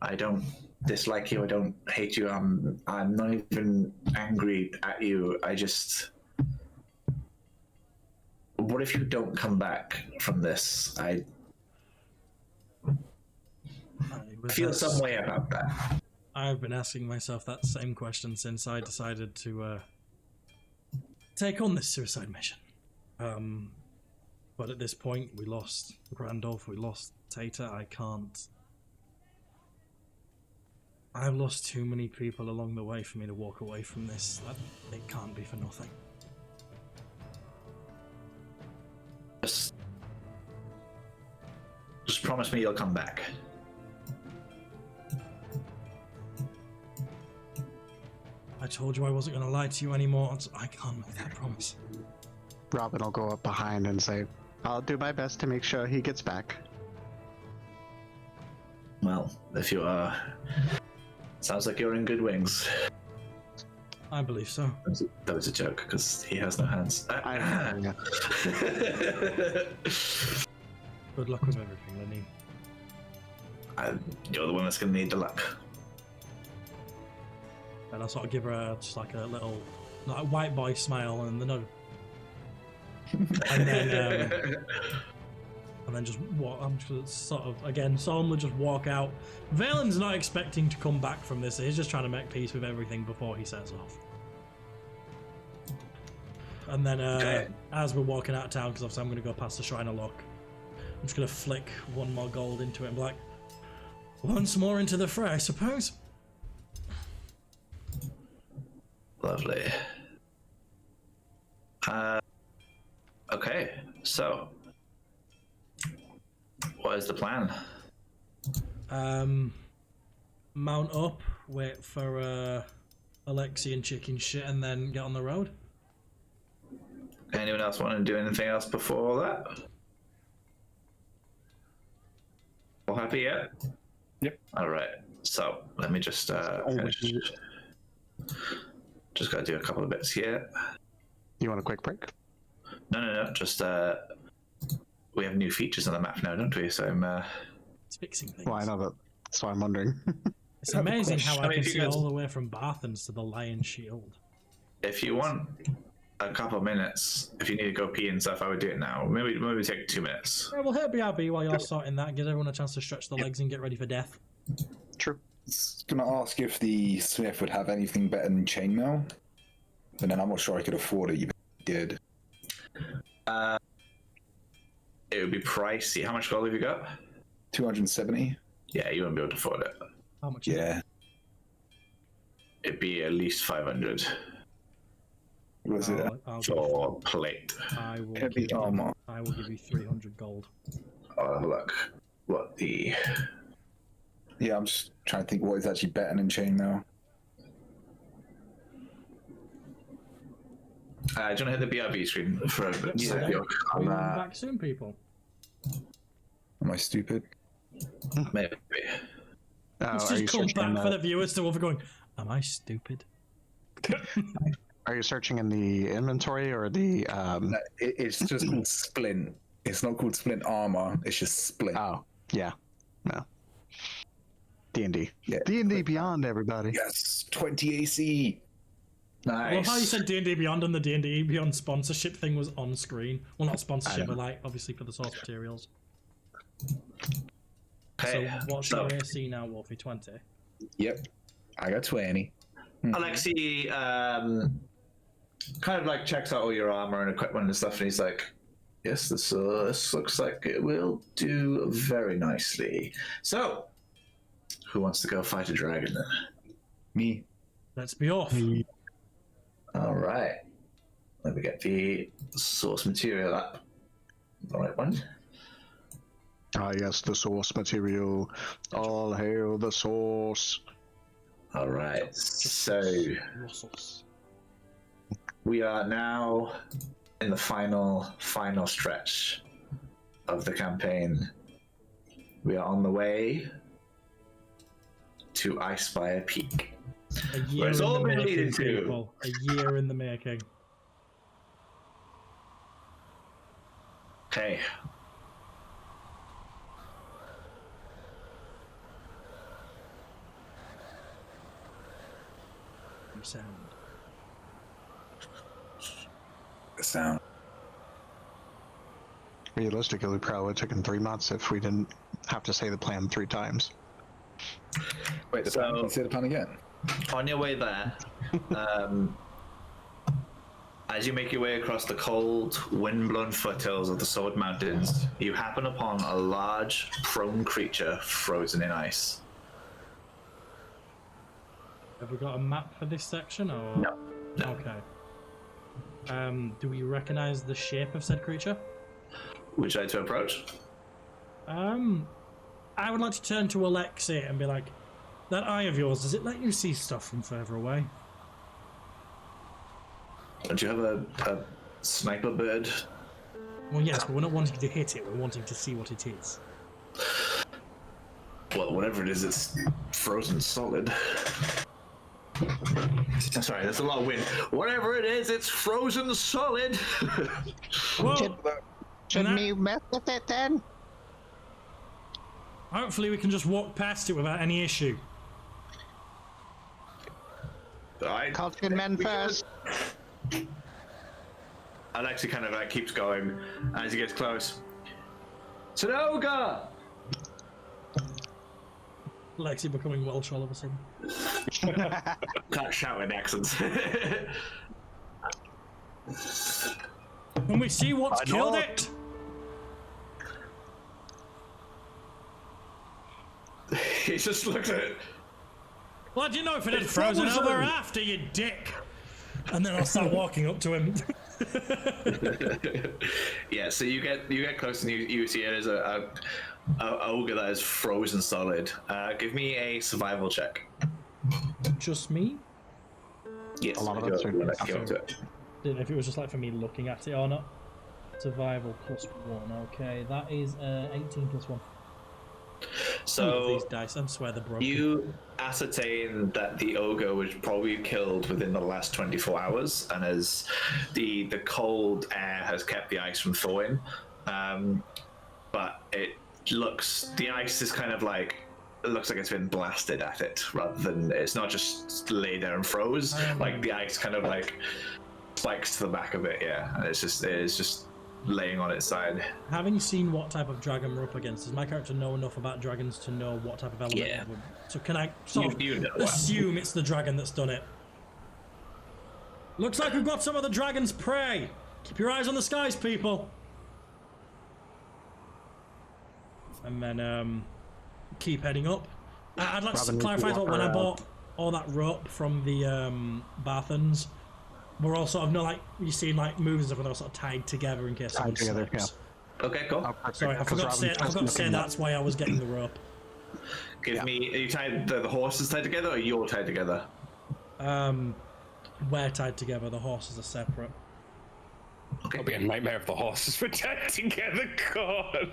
I don't dislike you. I don't hate you. I'm not even angry at you. I just. What if you don't come back from this? I feel some way about that." I've been asking myself that same question since I decided to take on this suicide mission. But at this point, we lost Randolph, we lost Tater. I've lost too many people along the way for me to walk away from this. It can't be for nothing. Just promise me you'll come back. I told you I wasn't going to lie to you anymore. I can't make that promise. Robin will go up behind and say, I'll do my best to make sure he gets back. Well, if you are, sounds like you're in good wings. I believe so. That was a joke because he has no hands. I know, yeah. Good luck with everything, Lenny. You're the one that's going to need the luck. And I'll sort of give her just like a little, like white boy smile and the nod. And then just walk. I'm just sort of again solemnly just walk out. Valen's not expecting to come back from this. He's just trying to make peace with everything before he sets off. And then as we're walking out of town, because obviously I'm going to go past the Shrine of Luck, I'm just going to flick one more gold into it and be like, once more into the fray, I suppose. Lovely. Okay, so what is the plan? Mount up, wait for Alexi and chicken shit, and then get on the road. Anyone else want to do anything else before that? All happy yet? Yep. All right. So let me just finish. Just gotta do a couple of bits here. You want a quick break? No. Just we have new features on the map now, don't we? So I'm. It's fixing things. Well, I know that. That's why I'm wondering. It's amazing how I mean, can if you see guys- all the way from Barthens to the Lion Shield. If you want a couple of minutes, if you need to go pee and stuff, I would do it now. Maybe take 2 minutes. Yeah, well, hit BRB while you're sorting that. Give everyone a chance to stretch the legs and get ready for death. True. I was gonna ask if the Smith would have anything better than chainmail, and then I'm not sure I could afford it even if he did. It would be pricey. How much gold have you got? 270. Yeah, you won't be able to afford it. How much is it? Yeah. It'd be at least 500 What was it? I'll for plate. I will Heavy give you, armor. I will give you 300 gold. Oh, look. What the... Yeah, I'm just trying to think what is actually better than chainmail. Do you want to hit the BRB screen for a bit? Yeah. So, We'll be back soon, people. Am I stupid? maybe. Oh, Let's are you just come searching back for the viewers to over going, am I stupid? Are you searching in the inventory or the? No, it's just called splint. It's not called splint armor. It's just splint. Oh, yeah, no. D&D. Yeah. D&D Beyond, everybody. Yes, 20 AC. Nice. I love how you said D&D Beyond and the D&D Beyond sponsorship thing was on screen. Well, not sponsorship, but like obviously for the source materials. Okay. So what's your AC now, Wolfie? 20? Yep. I got 20. Alexi kind of like checks out all your armor and equipment and stuff, and he's like, yes, this looks like it will do very nicely. So, who wants to go fight a dragon then? Me. Let's be off. All right. Let me get the source material up. The right one. Ah, yes, the source material. All hail the source. All right. So Russell's. we are now in the final stretch of the campaign. We are on the way to Icespire Peak. A year Where it's in all the been making, leading to. people. A year in the making. Okay. Sound. The sound. Realistically, it probably would have taken 3 months if we didn't have to say the plan 3 times. Wait, the plan? Say the plan again. On your way there, as you make your way across the cold, wind-blown foothills of the Sword Mountains, you happen upon a large, prone creature frozen in ice. Have we got a map for this section, or No. Okay. Do we recognize the shape of said creature? Would you like to approach? I would like to turn to Alexi and be like, that eye of yours, does it let you see stuff from further away? Do you have a sniper bird? Well, yes, but we're not wanting to hit it, we're wanting to see what it is. Well, whatever it is, it's frozen solid. Sorry, that's a lot of wind. Whatever it is, it's frozen solid. Well, Shouldn't we mess with it then? hopefully we can just walk past it without any issue. Alright. Caution men first. Alexi kind of like keeps going as he gets close. It's an ogre! Alexi becoming Welsh all of a sudden. Can't shout in accents. Can we see what's killed it? He just looks at it. Well, do you know if it had frozen over after, you dick? And then I'll start walking up to him. Yeah, so you get close and you see it as a ogre that is frozen solid. Give me a survival check. Just me? Yes, A lot of go- us are- go to it. Didn't know if it was just like for me looking at it or not. Survival +1. Okay, that is 18 +1. So these dice, I swear they're broken. you ascertain that the ogre was probably killed within the last 24 hours, and as the cold air has kept the ice from thawing, but the ice is kind of like, it looks like it's been blasted at it, rather than, it's not just lay there and froze, like the ice kind of like spikes to the back of it, yeah, and it's just laying on its side. Having seen what type of dragon we're up against, does my character know enough about dragons to know what type of element Yeah. it would... So can I sort You know of what. assume it's the dragon that's done it? Looks like we've got some of the dragon's prey. Keep your eyes on the skies, people. And then keep heading up. I'd like to Robin, clarify walk that when I around. bought all that rope from the Barthans, we're all sort of, like, you see like movies and stuff, and they're all sort of tied together in case someone together, slips. Okay, cool. Sorry, I forgot to say that's why I was getting the rope. Give me, are you tied, the horses tied together, or you're tied together? We're tied together, the horses are separate. It'll be a nightmare if the horses were tied together. God.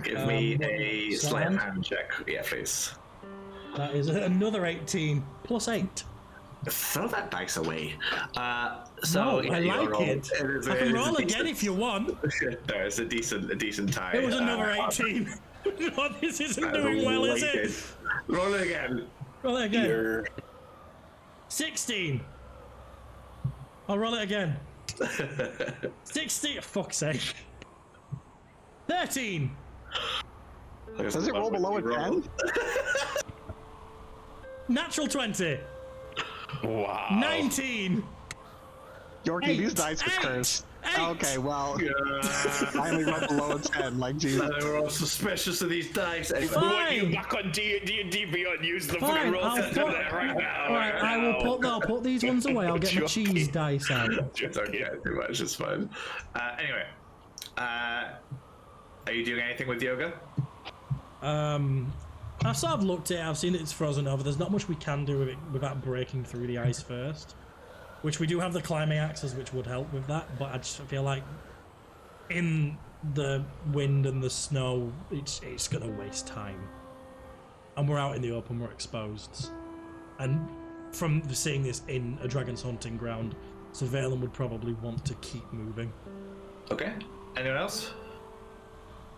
Give me what- a sleight sleight of of hand check. Yeah, please. That is another 18 plus 8. Throw that dice away. No, Yeah, I you like roll- it. is I a- can it is roll a again if you want. There, it's a decent tie. It was another 18. Oh, this isn't doing well, is it? Roll it again. Roll it again. You're 16. I'll roll it again. 60. Fuck's sake. 13. Does it roll below a 10? Natural 20. Wow. 19. Yorkie, these dice are cursed. 8. Okay, well, finally went below a 10, like Jesus. They were all suspicious of these dice. Anyway. We want you Fine. back on D&D Beyond. Use the Fine, fucking roll I'll system put- there right now. Alright, I'll put these ones away. I'll get my Joking. cheese dice out. It's okay, too much, it's fine. Anyway, are you doing anything with yoga? I've sort of looked at it, I've seen that it's frozen over. There's not much we can do with it without breaking through the ice first. Which we do have the climbing axes, which would help with that, but I just feel like in the wind and the snow, it's gonna waste time. And we're out in the open, we're exposed. And from seeing this in a dragon's hunting ground, Sir Valen would probably want to keep moving. Okay. Anyone else?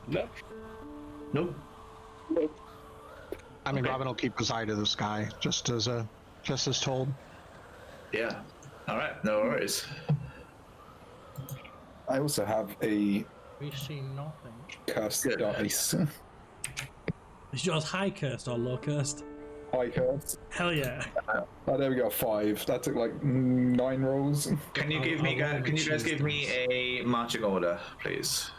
No. Nope. I mean, Okay. Robin will keep his eye to the sky, just as told. Yeah. All right. No worries. I also have a We see nothing. cursed Good. dice. Is yours high cursed or low cursed? High cursed. Hell yeah. Oh, there we go. 5. That took like 9 rolls. Can you give me? I'll roll Can you guys cheese give me dice. a marching order, please?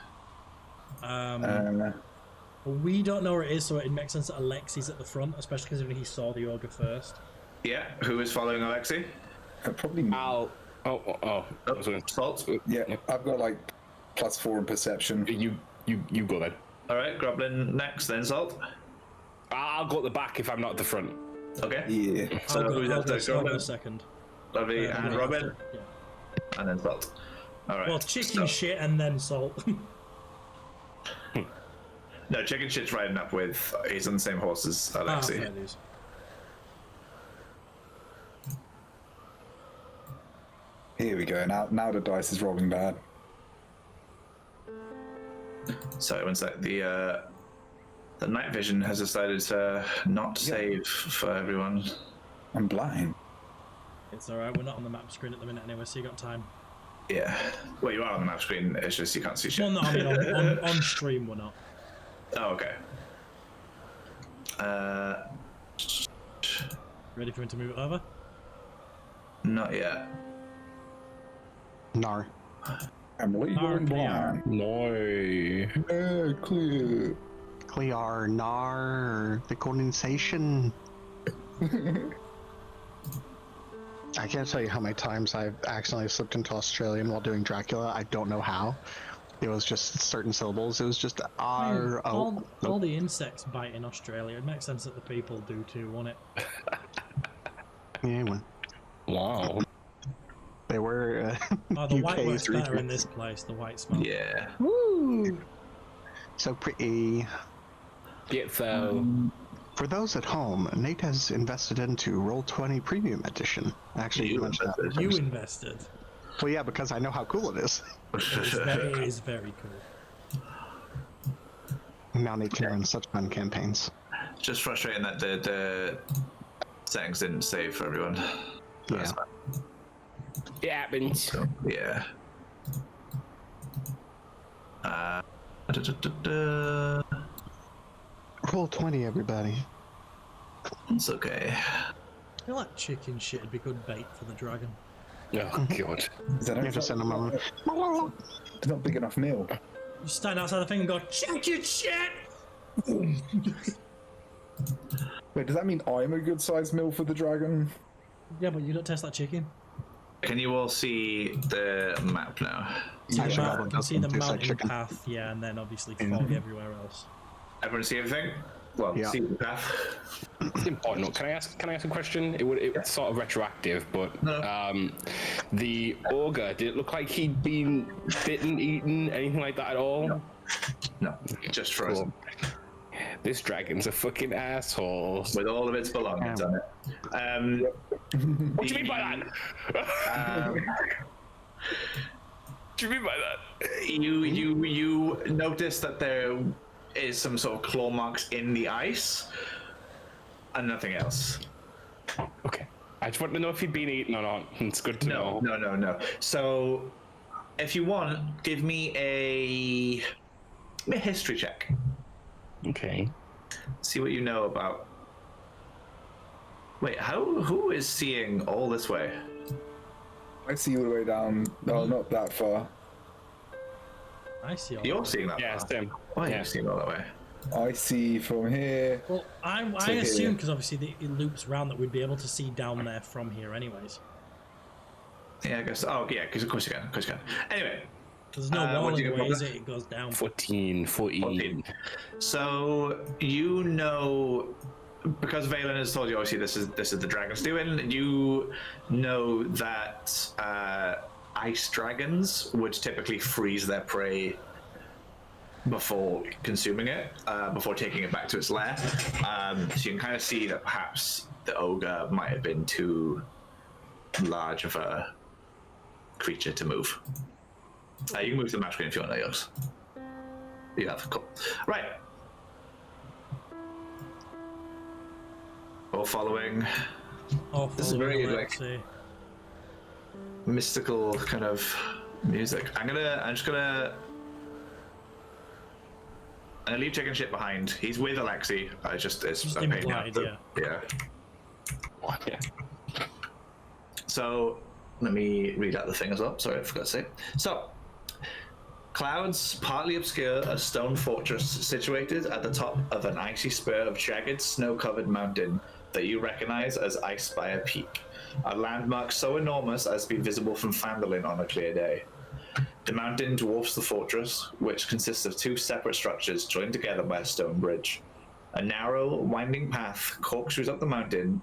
We don't know where it is, so it makes sense that Alexi's at the front, especially considering he saw the ogre first. Yeah. Who is following Alexi? Probably. I'll. Oh. I was gonna- Salt. Yeah, I've got like +4 in perception. You go then. All right. Groblin next, then Salt. I'll go at the back if I'm not at the front. Okay. Yeah. So who's I'll after go Groblin? second. Lovely. Yeah, And Robin, Yeah. and then Salt. All right. Well, chicken so- shit and then salt. No, chicken shit's riding up with. He's on the same horse as Alexi. fair dues. Here we go. Now the dice is rolling bad. So one sec. The night vision has decided to not save for everyone. I'm blind. It's alright, we're not on the map screen at the minute anyway, so you got time. Yeah. Well, you are on the map screen. It's just you can't see shit. Well, no, I mean, on stream we're not. Oh, okay. Ready for him to move it over? Not yet. Nar. I'm legal and blind. No. Yeah, clear. Clear, Nar, the condensation. I can't tell you how many times I've accidentally slipped into Australian while doing Dracula. I don't know how. It was just certain syllables. It was just R O. All the insects bite in Australia. It makes sense that the people do too, won't it? Yeah, well, Wow. they were. Oh, the white UK works better region. in this place, the white smell. Yeah. Woo! So pretty. Yeah, so. For those at home, Nate has invested into Roll20 Premium Edition. Actually, you mentioned that. You invested. Well, yeah, because I know how cool it is. It is very cool. Now Nate can run such fun campaigns. Just frustrating that the settings didn't save for everyone. Yeah. It happens. So, yeah. Roll20, everybody. It's okay. I feel like chicken shit would be good bait for the dragon. Oh, God. Is that You have to send them on. It's not big enough meal. You stand outside the thing and go, chicken shit! Wait, does that mean I'm a good sized meal for the dragon? Yeah, but you don't taste like chicken. Can you all see the map now? See the, Actually, mount- that you can see the doesn't taste like mountain chicken. path, yeah, and then obviously fog everywhere else. Everyone see everything? Well, Yeah. see the path. It's important. Can I ask a question? It's sort of retroactive, but the ogre, did it look like he'd been bitten, eaten, anything like that at all? No, just frozen. This dragon's a fucking asshole. With all of its belongings on it. What do you mean by that? What do you mean by that? You notice that there is some sort of claw marks in the ice, and nothing else. Okay. I just want to know if he'd been eaten or not. It's good to know. No. So, if you want, give me a history check. Okay. See what you know about. Wait, who is seeing all this way? I see all the way down. No, not that far. I see. All You're that. seeing that. Yeah, far? same. Why are Yeah. you seeing all that way? I see from here. Well, I here. assume because obviously it loops around that we'd be able to see down there from here, anyways. Yeah, I guess. Oh, yeah, because of course you can. Anyway, There's no wall what do in you the way, get, is it? It goes down. 14. 14. So you know, because Valen has told you, obviously this is the dragon's doing. You know that ice dragons would typically freeze their prey before consuming it, before taking it back to its lair. So you can kind of see that perhaps the ogre might have been too large of a creature to move. You can move to the match screen if you want to, yours. You have, cool. Right. All following this is very like mystical kind of music. I'm just gonna leave chicken shit behind. He's with Alexi. It's a pain implied, yeah. Yeah. So let me read out the thing as well. Sorry, I forgot to say. So clouds partly obscure a stone fortress situated at the top of an icy spur of jagged, snow-covered mountain that you recognize as Icespire Peak, a landmark so enormous as to be visible from Phandalin on a clear day. The mountain dwarfs the fortress, which consists of two separate structures joined together by a stone bridge. A narrow, winding path corkscrews up the mountain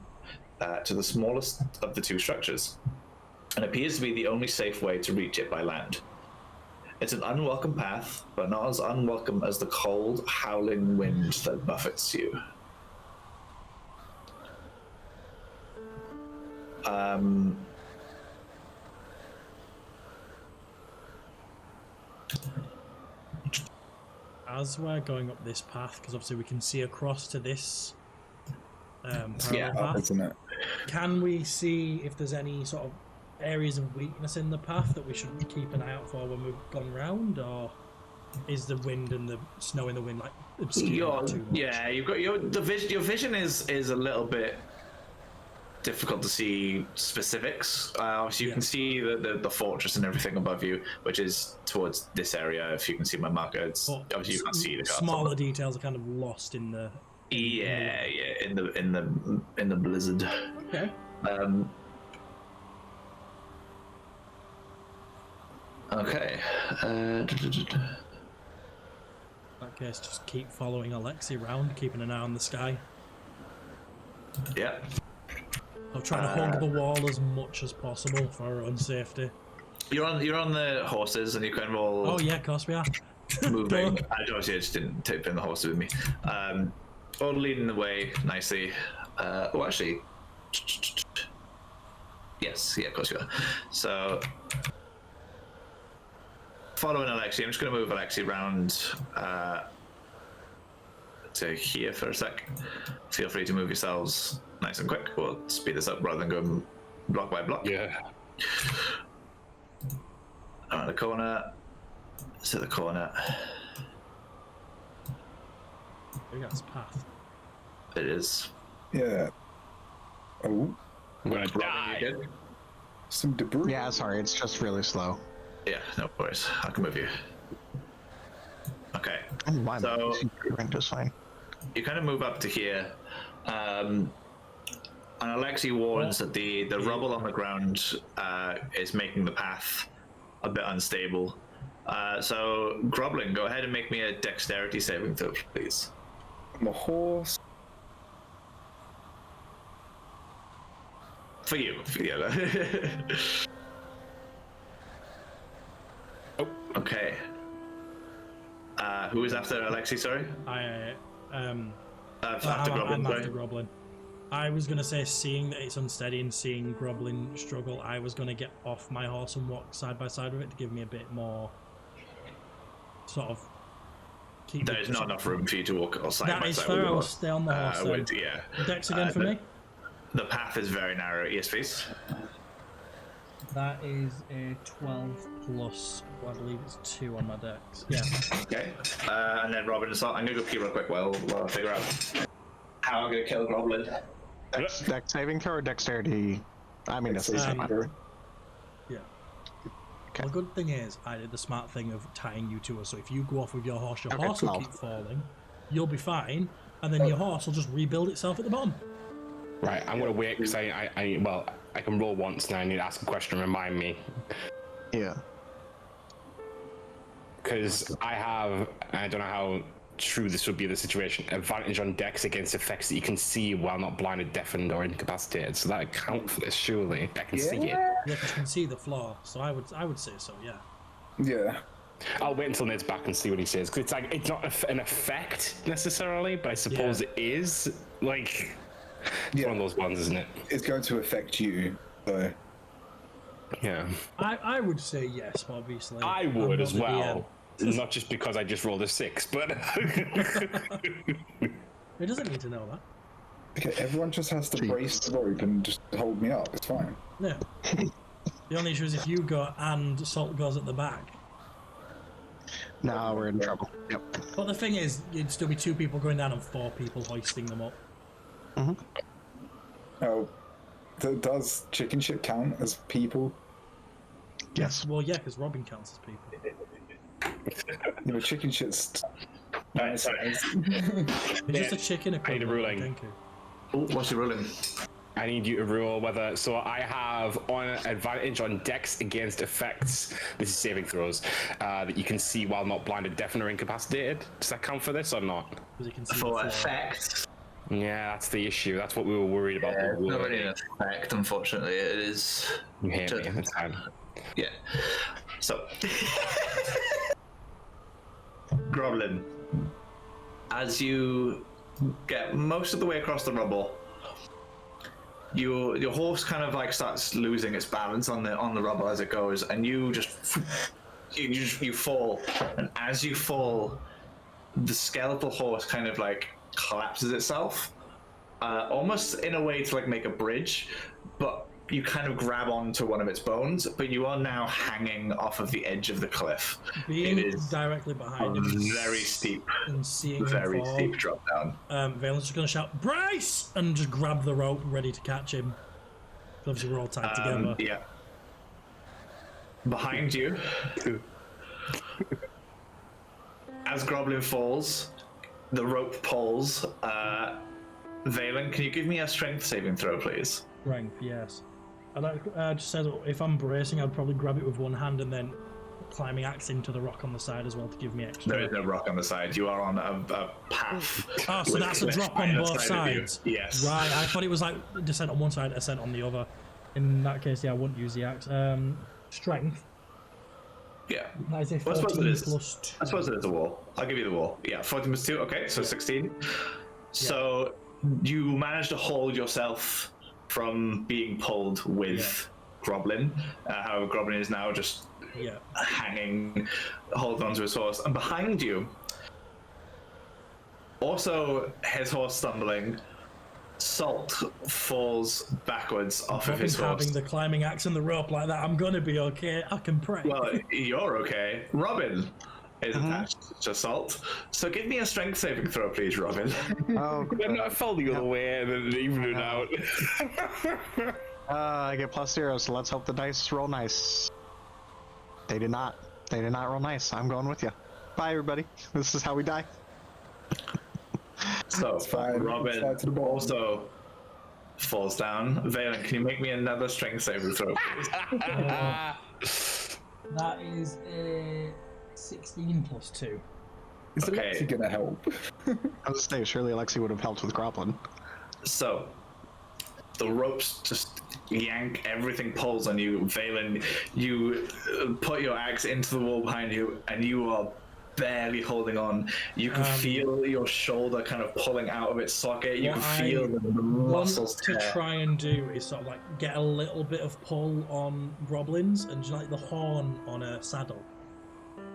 to the smallest of the two structures, and appears to be the only safe way to reach it by land. It's an unwelcome path, but not as unwelcome as the cold, howling wind that buffets you. As we're going up this path, because obviously we can see across to this parallel path, Isn't it? can we see if there's any sort of areas of weakness in the path that we should keep an eye out for when we've gone round, or is the wind and the snow in the wind like obscuring too much? Yeah, you've got your vision is a little bit difficult to see specifics. So you can see the fortress and everything above you, which is towards this area. If you can see my marker, it's obviously you can't see the castle. Smaller details are kind of lost in the in the blizzard. Okay. Okay. In that case, just keep following Alexi around, keeping an eye on the sky. Yeah. I'll try to hug the wall as much as possible for our own safety. You're on the horses, and you kind of all. Oh yeah, of course we are. Moving. Obviously, I just didn't take in the horses with me. All leading the way nicely. Oh, actually. Yes, yeah, of course you are. So. Following Alexi, I'm just going to move Alexi around to here for a sec. Feel free to move yourselves nice and quick. We'll speed this up rather than go block by block. Yeah. Around the corner. To the corner. I think that's path. It is. Yeah. Oh, I'm gonna Robin, die. you good? some debris. Yeah, sorry, it's just really slow. Yeah, no worries. I can move you. Okay. So just fine. You kind of move up to here, and Alexi warns that the rubble on the ground is making the path a bit unstable. So, Groblin, go ahead and make me a dexterity saving throw, please. I'm a horse. For you. Oh. Okay. Who is after Alexi, sorry? I'm After Groblin, sorry? after Groblin. I was going to say, seeing that it's unsteady and seeing Groblin struggle, I was going to get off my horse and walk side by side with it to give me a bit more sort of keep. There is not enough room for you to walk side that by is side. fair. I will stay on the horse then. Yeah. Dex again for me. the path is very narrow. Yes, please. That is a 12 plus, well, I believe it's 2 on my dex. Yeah. Okay. And then Robin and Salt. I'm gonna go pee real quick while I figure out how I'm gonna kill Goblin. Dex saving throw or dexterity? I mean, it's doesn't matter. Yeah. Okay. Well, the good thing is, I did the smart thing of tying you to her, so if you go off with your horse will 12. keep falling, you'll be fine, and then your horse will just rebuild itself at the bottom. Right, I'm gonna wait because I can roll once and I need to ask a question and remind me. Yeah. Because I don't know how true this would be the situation, advantage on dex against effects that you can see while not blinded, deafened, or incapacitated. So that account for this, surely. I can see it. Yeah, because you can see the floor, so I would say so, yeah. Yeah. I'll wait until Ned's back and see what he says. Because it's not an effect necessarily, but I suppose it is. Like, it's one of those ones, isn't it? It's going to affect you, though. Yeah. I would say yes, obviously. I would as well. Not just because I just rolled a 6, but... It doesn't need to know that. Okay, everyone just has to brace the rope and just hold me up. It's fine. Yeah. The only issue is if you go and Salt goes at the back. Now we're in trouble. Yep. But the thing is, you'd still be 2 people going down and 4 people hoisting them up. Mm-hmm. Oh, does chicken shit count as people? Yes. Well, yeah, because Robin counts as people. You know, chicken shit's... Right, sorry. It's just a chicken I need a equivalent. ruling. Thank you. Ooh, what's your ruling? I need you to rule whether... So I have on advantage on dex against effects. This is saving throws. That you can see while not blinded, deafened, or incapacitated. Does that count for this or not? Because you can see For effect? Yeah, that's the issue. That's what we were worried about. Yeah, it's not really an effect, unfortunately. It is... You hate me. It's fine. Yeah. So... Groblin, as you get most of the way across the rubble, your horse kind of like starts losing its balance on the rubble as it goes, and you fall. And as you fall, the skeletal horse kind of like collapses itself, almost in a way to like make a bridge, but you kind of grab onto one of its bones, but you are now hanging off of the edge of the cliff. Being it is directly behind him, very steep, and seeing very him fall, steep drop down. Valen's just going to shout, "Brace!" and just grab the rope, ready to catch him. Obviously, we're all tied together. Yeah. Behind you, as Groblin falls, the rope pulls. Valen, can you give me a strength saving throw, please? Strength, yes. I just said if I'm bracing, I'd probably grab it with one hand and then climbing axe into the rock on the side as well to give me extra. There is no rock on the side. You are on a path. Oh, so that's a drop on both sides. Yes. Right, I thought it was like descent on one side, ascent on the other. In that case, yeah, I wouldn't use the axe. Strength. Yeah. That is a Well, I suppose it 14 is. plus 2. I suppose it is a wall. I'll give you the wall. Yeah, 14 plus 2. Okay, so 16. So you managed to hold yourself from being pulled with Groblin. However, Groblin is now just hanging, holding onto his horse. And behind you, also his horse stumbling, Salt falls backwards off of his horse. Having the climbing axe and the rope like that, I'm gonna be okay. I can pray. Well, you're okay. Robin is attached to Salt. So give me a strength saving throw, please, Robin. Oh, I fell the other way and then even it out. I get +0, so let's hope the dice roll nice. They did not. They did not roll nice. I'm going with you. Bye, everybody. This is how we die. So fine. Robin Slide to the bottom. also falls down. Valen, can you make me another strength saving throw, please? That is a 16 plus 2. Is Okay. Alexi gonna help? I was gonna say, surely Alexi would have helped with Groblin. So the ropes just yank, everything pulls on you. Valen, you put your axe into the wall behind you, and you are barely holding on. You can feel your shoulder kind of pulling out of its socket. You can feel the muscles to tear. try and do is sort of like get a little bit of pull on Groblins and just like the horn on a saddle.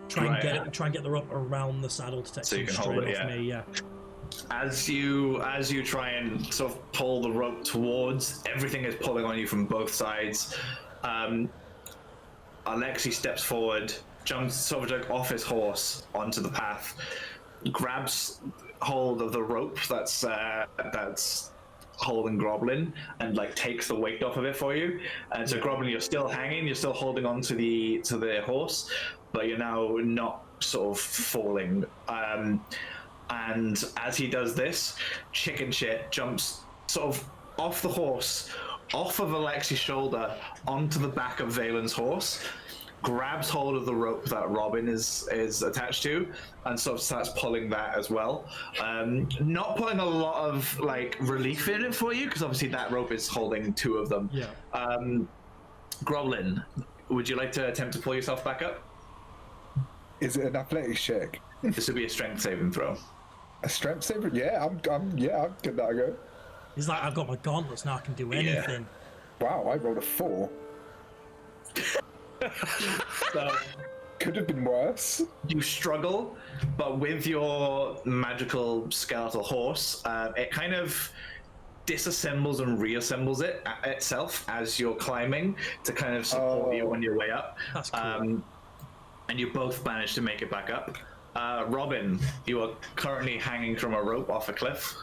Try and get the rope around the saddle to take So you some can strain hold it, off me. Yeah. As you try and sort of pull the rope towards, everything is pulling on you from both sides. Alexei steps forward, jumps sort of like off his horse onto the path, grabs hold of the rope that's holding Groblin, and like takes the weight off of it for you. And so Groblin, you're still hanging, you're still holding on to the horse, but you're now not sort of falling. And as he does this, Chicken Shit jumps sort of off the horse, off of Alexei's shoulder, onto the back of Valen's horse, grabs hold of the rope that Robin is attached to, and sort of starts pulling that as well. Not putting a lot of like relief in it for you, because obviously that rope is holding two of them. Yeah. Groblin, would you like to attempt to pull yourself back up? Is it an athletics check? This would be a strength saving throw. A strength saver? Yeah, I'll give that a go. He's like, I've got my gauntlets now, I can do anything. Wow, I rolled a 4. So Could have been worse. you struggle, but with your magical skeletal horse, it kind of disassembles and reassembles itself as you're climbing to kind of support you on your way up. That's cool. And you both manage to make it back up. Robin, you are currently hanging from a rope off a cliff,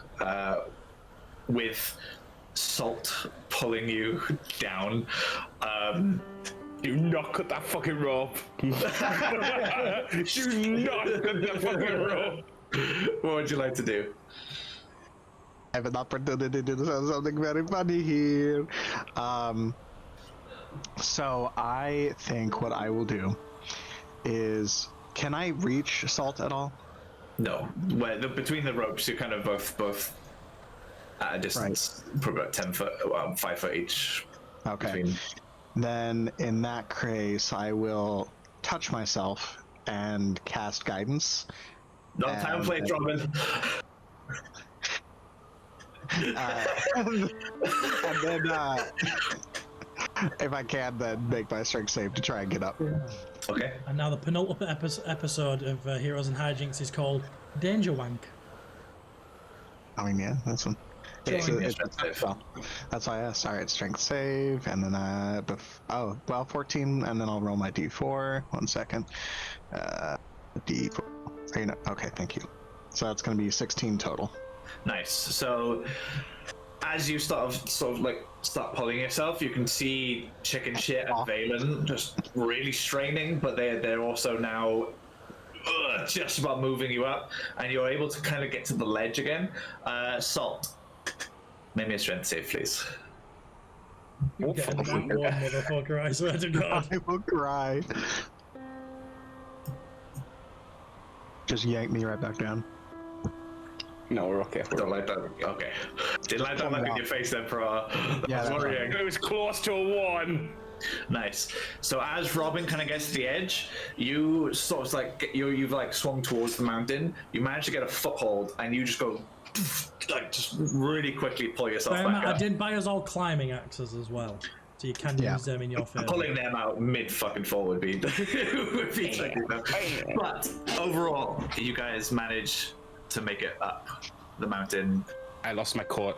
with Salt pulling you down. Do not cut that fucking rope. Do not cut that fucking rope. What would you like to do? I have an opportunity to do something very funny here. So I think what I will do is, can I reach Salt at all? No. Between the ropes, you're kind of both at a distance, probably about 10 foot, 5 foot each. Okay. Between. Then in that case, I will touch myself and cast guidance. Not time to play, Robin. And then, if I can, then make my strength save to try and get up. Okay. And now the penultimate episode of Heroes and Hijinks is called Danger Wank. I mean, yeah, that's one. Yeah, So yeah, strength save. well, that's why I asked. All right, strength save, and then 14, and then I'll roll my d4. 1 second. D4. Okay, thank you. So that's going to be 16 total. Nice. So as you start pulling yourself, you can see Chicken Shit and Valen just really straining, but they're also now just about moving you up, and you're able to kind of get to the ledge again. Salt, make me a strength save, please. You get a one, motherfucker, I swear to God. I will cry. Just yank me right back down. No, we're okay. Don't like that. Okay. Didn't like that look in your face then, Pro. Yeah, I was worrying. It was close to a 1. Nice. So as Robin kind of gets to the edge, you sort of you've like swung towards the mountain. You manage to get a foothold, and you just go just really quickly pull yourself back up. I did buy us all climbing axes as well, so you can use them in your favor. Pulling them out mid fucking fall would be tricky. But overall, you guys manage to make it up the mountain. I lost my coat.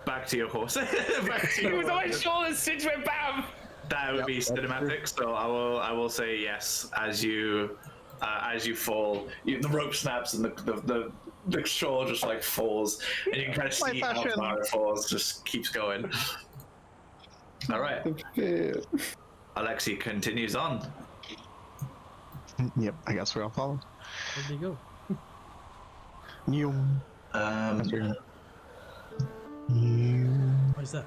Back to your horse. It was on my shoulders since went bam. That would be cinematic. So I will say yes. As you fall, the rope snaps and the shore just like falls, and you can kind of see how far it falls. Just keeps going. All right. Alexei continues on. Yep, I guess we all follow. There you go. You. What is that?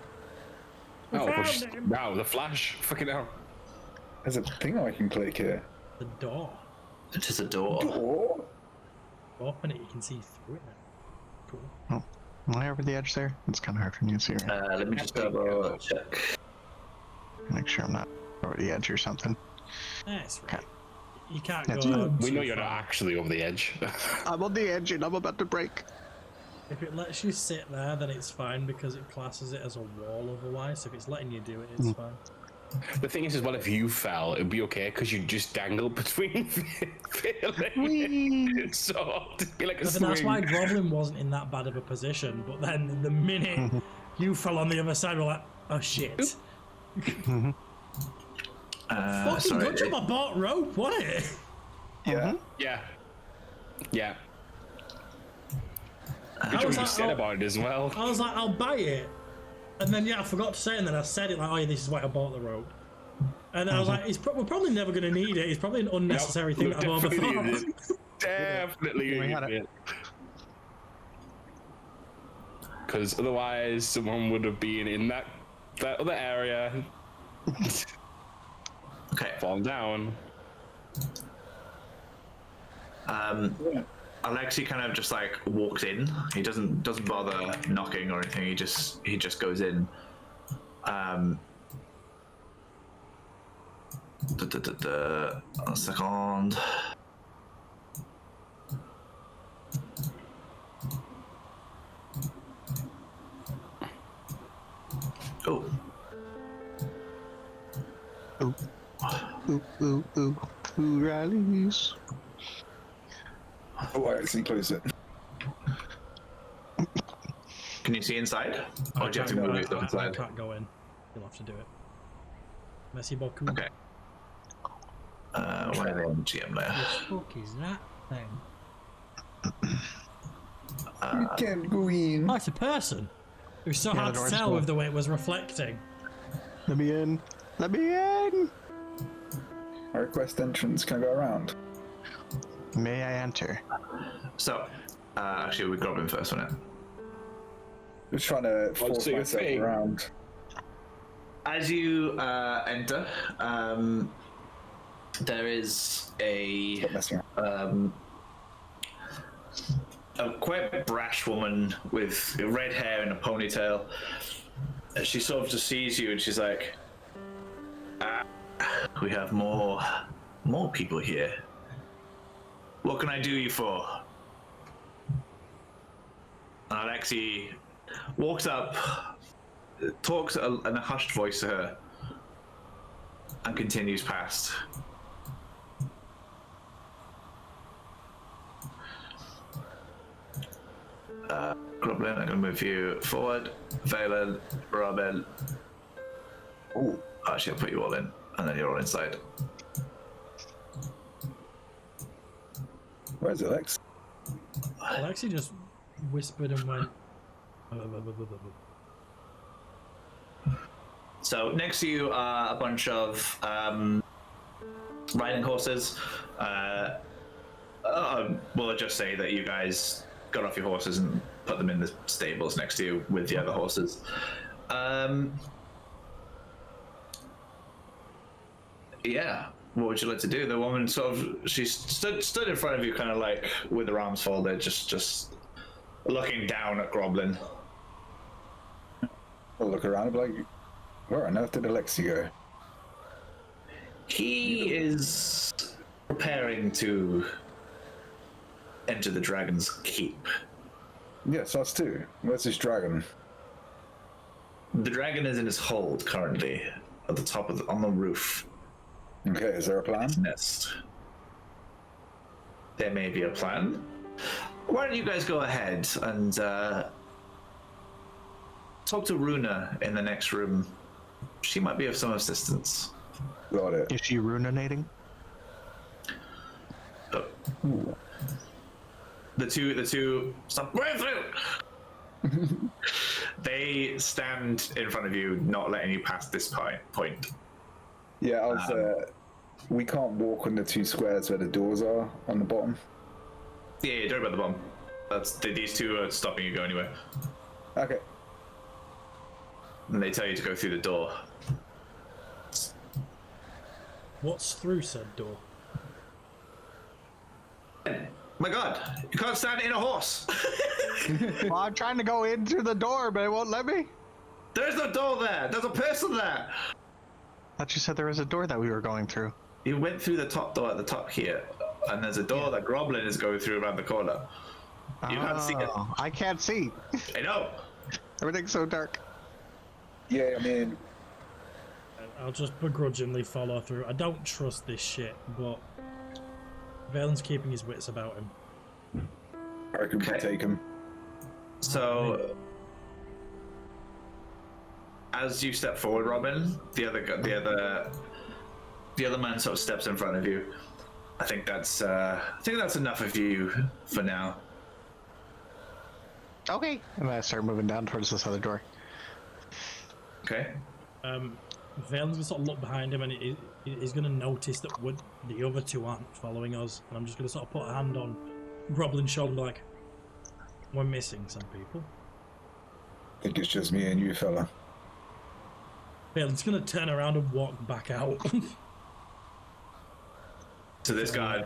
Wow, the flash. Fucking hell. There's a thing I can click here. The door. It is a door. Door? Open it, you can see through it. Cool. Oh, am I over the edge there? It's kind of hard for me to see. Right? Let me just double check. Make sure I'm not over the edge or something. That's right. Okay. You can't That's go. fine. We know you're not actually over the edge. I'm on the edge and I'm about to break. If it lets you sit there, then it's fine because it classes it as a wall otherwise. So if it's letting you do it, it's fine. The thing is, as well, if you fell, it'd be okay because you just dangle between failing. So it'd be like a swing. That's why Groblin wasn't in that bad of a position. But then the minute you fell on the other side, we're like, oh shit. Fucking good job I bought rope, wasn't it? Yeah. Yeah. Yeah. I Good job was you like, said about it as well. I was like, I'll buy it. And then, I forgot to say it, and then I said it like, oh yeah, this is why I bought the rope. And then I was like, we're probably never going to need it. It's probably an unnecessary thing that I've overthought. Definitely need it. Because otherwise, someone would have been in that other area. Okay. Fall down. Alexi kind of just like walks in. He doesn't bother knocking or anything. He just goes in. A second. Oh. Ooh. Ooh, rallies. Oh, I actually closed it. Can you see inside? Or do you have to move yourself I inside? can't go in. You'll have to do it. Merci beaucoup. Okay. Why are they on GM there? What the fuck is that thing? You can't go in. Oh, it's a person. It was so hard to tell with the way it was reflecting. Let me in. Let me in. I request entrance. Can I go around? May I enter? So, actually, we grab him first, wasn't it? Just trying to force see your myself thing. around. As you enter, there is Stop messing around. a quite brash woman with red hair and a ponytail. She sort of just sees you and she's like, we have more people here. What can I do you for? And Alexi walks up, talks in a hushed voice to her, and continues past. Groblin, I'm going to move you forward. Valen, Robin. Oh, actually, I'll put you all in, and then you're all inside. Where's Alex? Alexi just whispered and went. So next to you are a bunch of riding horses. We'll just say that you guys got off your horses and put them in the stables next to you with the other horses. Yeah, what would you like to do? The woman sort of, she stood in front of you, kind of like with her arms folded, just looking down at Groblin. I'll look around and be like, where on earth did Alexi go? He is preparing to enter the dragon's keep. Yes, us too. Where's this dragon? The dragon is in his hold currently, at the top of on the roof. Okay, is there a plan? Nest. There may be a plan. Why don't you guys go ahead and talk to Runa in the next room. She might be of some assistance. Got it. Is she runinating? Oh. The two stop right through. They stand in front of you, not letting you pass this point. Yeah, I was. We can't walk on the two squares where the doors are on the bottom. Yeah, don't worry about the bomb. These two are stopping you go anywhere. Okay. And they tell you to go through the door. What's through said door? My God, you can't stand in a horse. Well, I'm trying to go in through the door, but it won't let me. There's no door there. There's a person there. I thought you said there was a door that we were going through. You went through the top door at the top here, and there's a door that Groblin is going through around the corner. You can't see it. I can't see. I know. Everything's so dark. Yeah, I mean, I'll just begrudgingly follow through. I don't trust this shit, but Valen's keeping his wits about him. I reckon we take him. So, as you step forward, Robin, the other man sort of steps in front of you. I think that's enough of you for now. Okay. And I start moving down towards this other door. Okay. Valen's gonna sort of look behind him, and he's gonna notice that the other two aren't following us. And I'm just gonna sort of put a hand on Roblin's shoulder, like, we're missing some people. I think it's just me and you, fella. Valen's gonna turn around and walk back out. So this guy,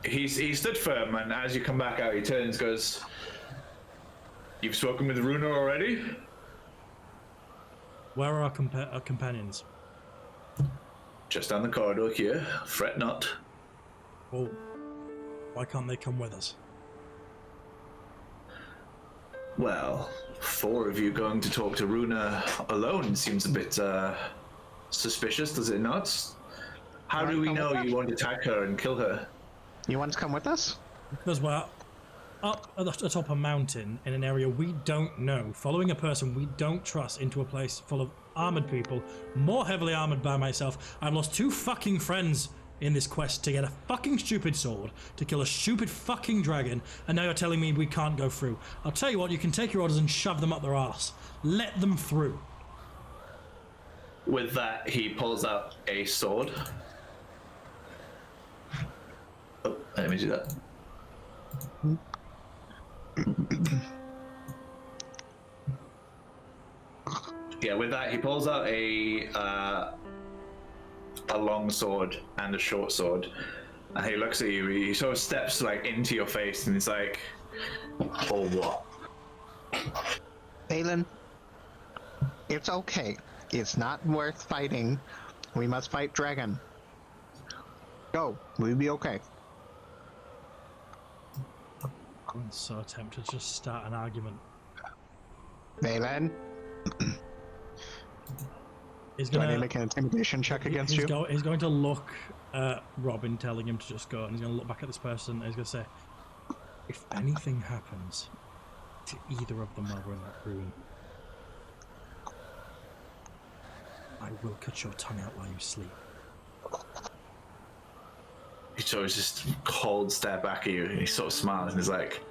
he stood firm, and as you come back out, he turns, goes, "You've spoken with Runa already?" Where are our companions? Just down the corridor here. Fret not. Oh, why can't they come with us? Well, 4 of you going to talk to Runa alone seems a bit suspicious, does it not? How do we know you won't attack her and kill her? You want to come with us? Because we're up at the top of a mountain in an area we don't know, following a person we don't trust into a place full of armored people, more heavily armored by myself. I've lost 2 fucking friends in this quest to get a fucking stupid sword, to kill a stupid fucking dragon, and now you're telling me we can't go through. I'll tell you what, you can take your orders and shove them up their arse. Let them through. With that, he pulls out a sword. Oh, let me do that. Yeah, with that, he pulls out a long sword and a short sword, and he looks at you. He sort of steps like into your face, and he's like, "Or what?" Valen, it's okay. It's not worth fighting. We must fight dragon. Go. We'll be okay. I'm so tempted to just start an argument. Valen, He's do I need gonna to make an intimidation check against you? He's going to look at Robin, telling him to just go, and he's going to look back at this person, and he's going to say, if anything happens to either of them while we're in that room, I will cut your tongue out while you sleep. He sort of just cold stare back at you, and he sort of smiles, and he's like,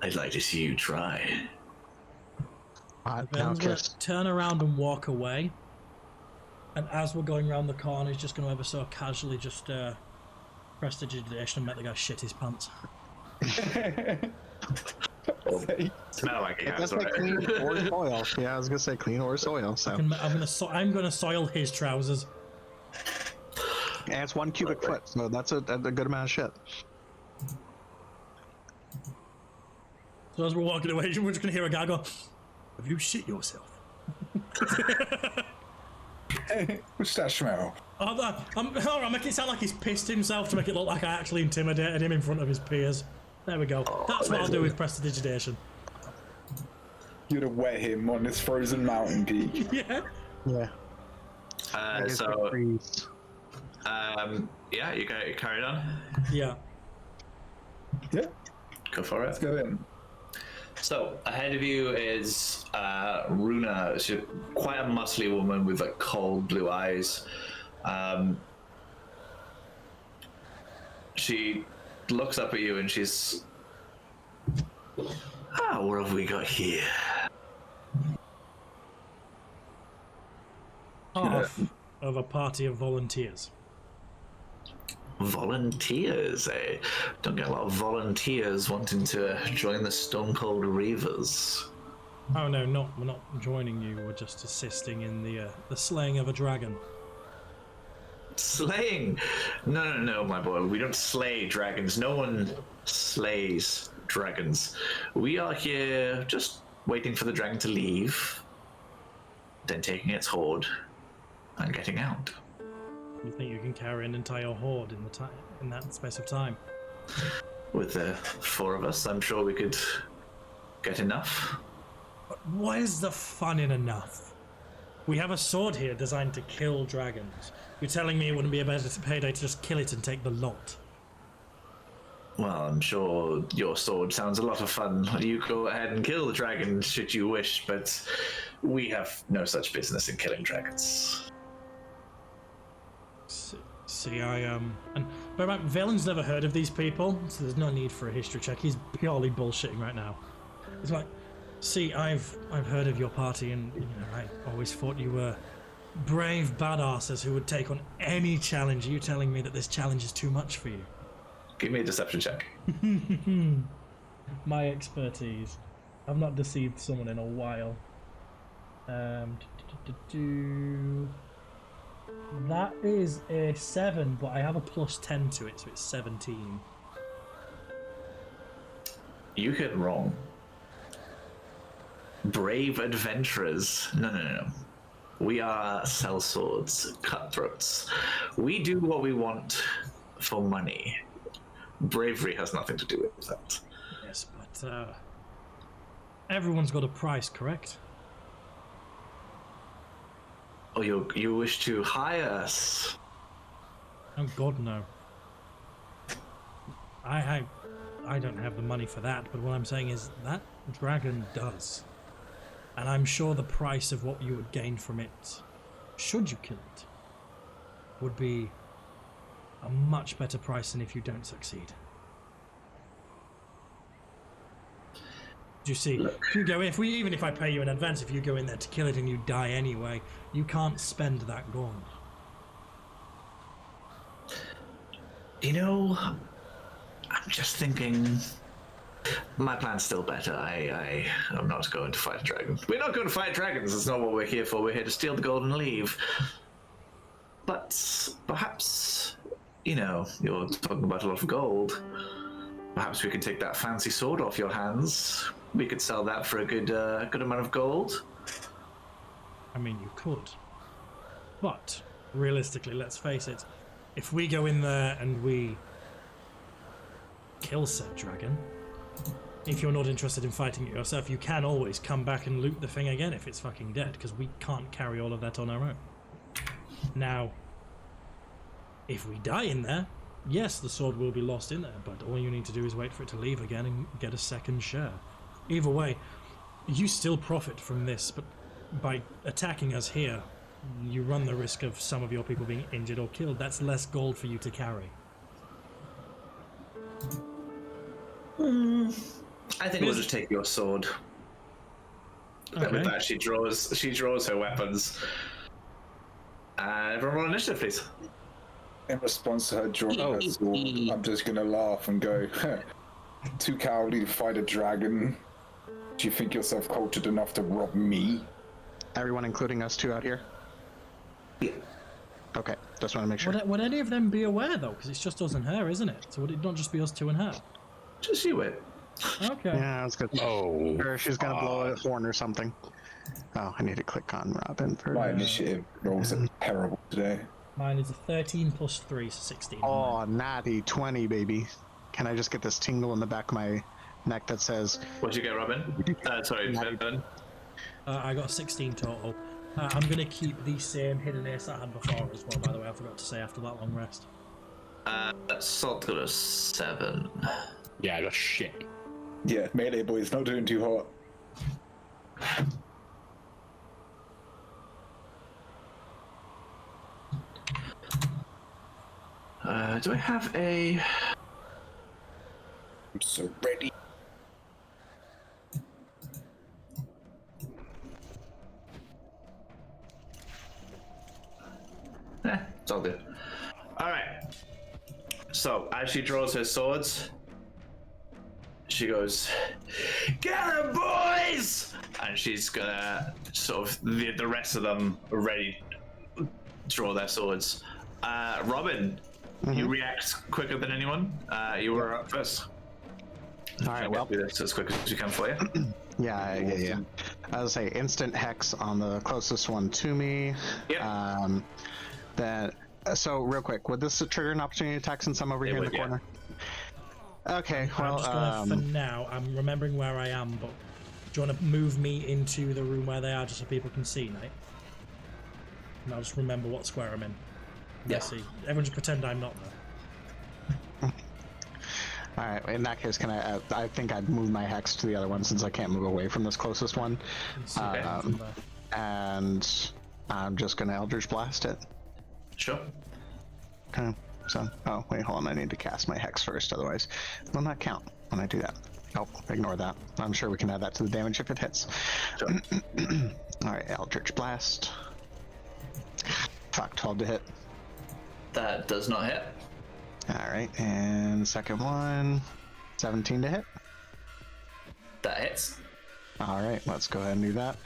"I'd like to see you try." Then he's going to turn around and walk away. And as we're going around the corner, he's just going to ever so casually just prestidigitation and make the guy shit his pants. Smell like it has, That's like clean or soil. Yeah, I was gonna say clean or soil. So I'm gonna soil his trousers. and it's 1 cubic foot, so that's a good amount of shit. So as we're walking away, we're just gonna hear a guy go, "Have you shit yourself?" What's that smell? I'm making it sound like he's pissed himself to make it look like I actually intimidated him in front of his peers. There we go. That's what I'll do with prestidigitation. You'd have wet him on this frozen mountain peak. Yeah. Yeah. Yeah, you carried on. Yeah. Yeah, Go for it. let's go in. So ahead of you is Runa. She's quite a muscly woman with like cold blue eyes. She looks up at you and she's, what have we got here? Half of a party of volunteers. Volunteers, eh? Don't get a lot of volunteers wanting to join the Stone Cold Reavers. Oh no, we're not joining you. We're just assisting in the slaying of a dragon. Slaying? No, my boy. We don't slay dragons. No one slays dragons. We are here just waiting for the dragon to leave, then taking its hoard and getting out. You think you can carry an entire horde in that space of time? With the 4 of us, I'm sure we could get enough. But what is the fun in enough? We have a sword here designed to kill dragons. You're telling me it wouldn't be a better payday to just kill it and take the lot? Well, I'm sure your sword sounds a lot of fun. You go ahead and kill the dragon should you wish, but we have no such business in killing dragons. See, and but Valen's never heard of these people, so there's no need for a history check. He's purely bullshitting right now. He's like, see, I've heard of your party, and I always thought you were brave badasses who would take on any challenge. Are you telling me that this challenge is too much for you? Give me a deception check. My expertise. I've not deceived someone in a while. That is a 7, but I have a +10 to it, so it's 17. You get wrong. Brave adventurers. No. We are sellswords, cutthroats. We do what we want for money. Bravery has nothing to do with that. Yes, but everyone's got a price, correct? Oh, you wish to hire us? Oh God, no. I don't have the money for that, but what I'm saying is that dragon does. And I'm sure the price of what you would gain from it, should you kill it, would be a much better price than if you don't succeed. Do you see? Look. If you go, even if I pay you in advance, if you go in there to kill it and you die anyway, you can't spend that gold. I'm just thinking. My plan's still better. I'm not going to fight a dragon. We're not going to fight dragons. That's not what we're here for. We're here to steal the gold and leave. But perhaps, you're talking about a lot of gold. Perhaps we could take that fancy sword off your hands. We could sell that for a good amount of gold. I mean, you could. But, realistically, let's face it, if we go in there and we kill said dragon, if you're not interested in fighting it yourself, you can always come back and loot the thing again if it's fucking dead, because we can't carry all of that on our own. Now, if we die in there, yes, the sword will be lost in there, but all you need to do is wait for it to leave again and get a second share. Either way, you still profit from this, but by attacking us here, you run the risk of some of your people being injured or killed. That's less gold for you to carry. I think we'll just take your sword. Okay. With that, she draws her weapons. Everyone roll initiative, please. In response to her drawing her sword, I'm just gonna laugh and go, too cowardly to fight a dragon. Do you think yourself cultured enough to rob me? Everyone, including us two out here? Yeah. Okay, just want to make sure. Would any of them be aware, though? Because it's just us and her, isn't it? So would it not just be us two and her? Just you wait. Okay. Yeah, that's good. Oh, Or she's gonna blow a horn or something. Oh, I need to click on Robin for... My initiative rolls are terrible today. Mine is a 13 plus 3, so 16. Oh, natty 20, baby. Can I just get this tingle in the back of my neck that says... What'd you get, Robin? Sorry, Ben. I got 16 total. I'm going to keep the same hidden ace I had before as well, by the way. I forgot to say after that long rest. Salt got a 7. yeah, I got shit. Yeah, melee boy's not doing too hot. Do I have a... I'm so ready. It's all good. Alright. So, as she draws her swords, she goes, "Get him, boys!" And she's gonna sort of, the rest of them are ready to draw their swords. Robin, you react quicker than anyone. You were up first. All right, well... do this as quick as you can for you. Yeah. I was say instant hex on the closest one to me. Yep. So real quick, would this trigger an opportunity attack since I'm over here in the corner? Okay, well, I'm just gonna, for now, I'm remembering where I am, but do you want to move me into the room where they are just so people can see, mate? and I'll just remember what square I'm in. Yeah. Let's see. Everyone just pretend I'm not there. All right. In that case, can I think I'd move my hex to the other one since I can't move away from this closest one. Let's see what happens there. And I'm just gonna Eldritch Blast it. Sure. Okay. So, oh wait, hold on. I need to cast my hex first, otherwise it will not count when I do that. Oh, ignore that. I'm sure we can add that to the damage if it hits. Sure. All right, Eldritch Blast. Fuck, 12 to hit. That does not hit. All right, and second one, 17 to hit. That hits. All right, let's go ahead and do that.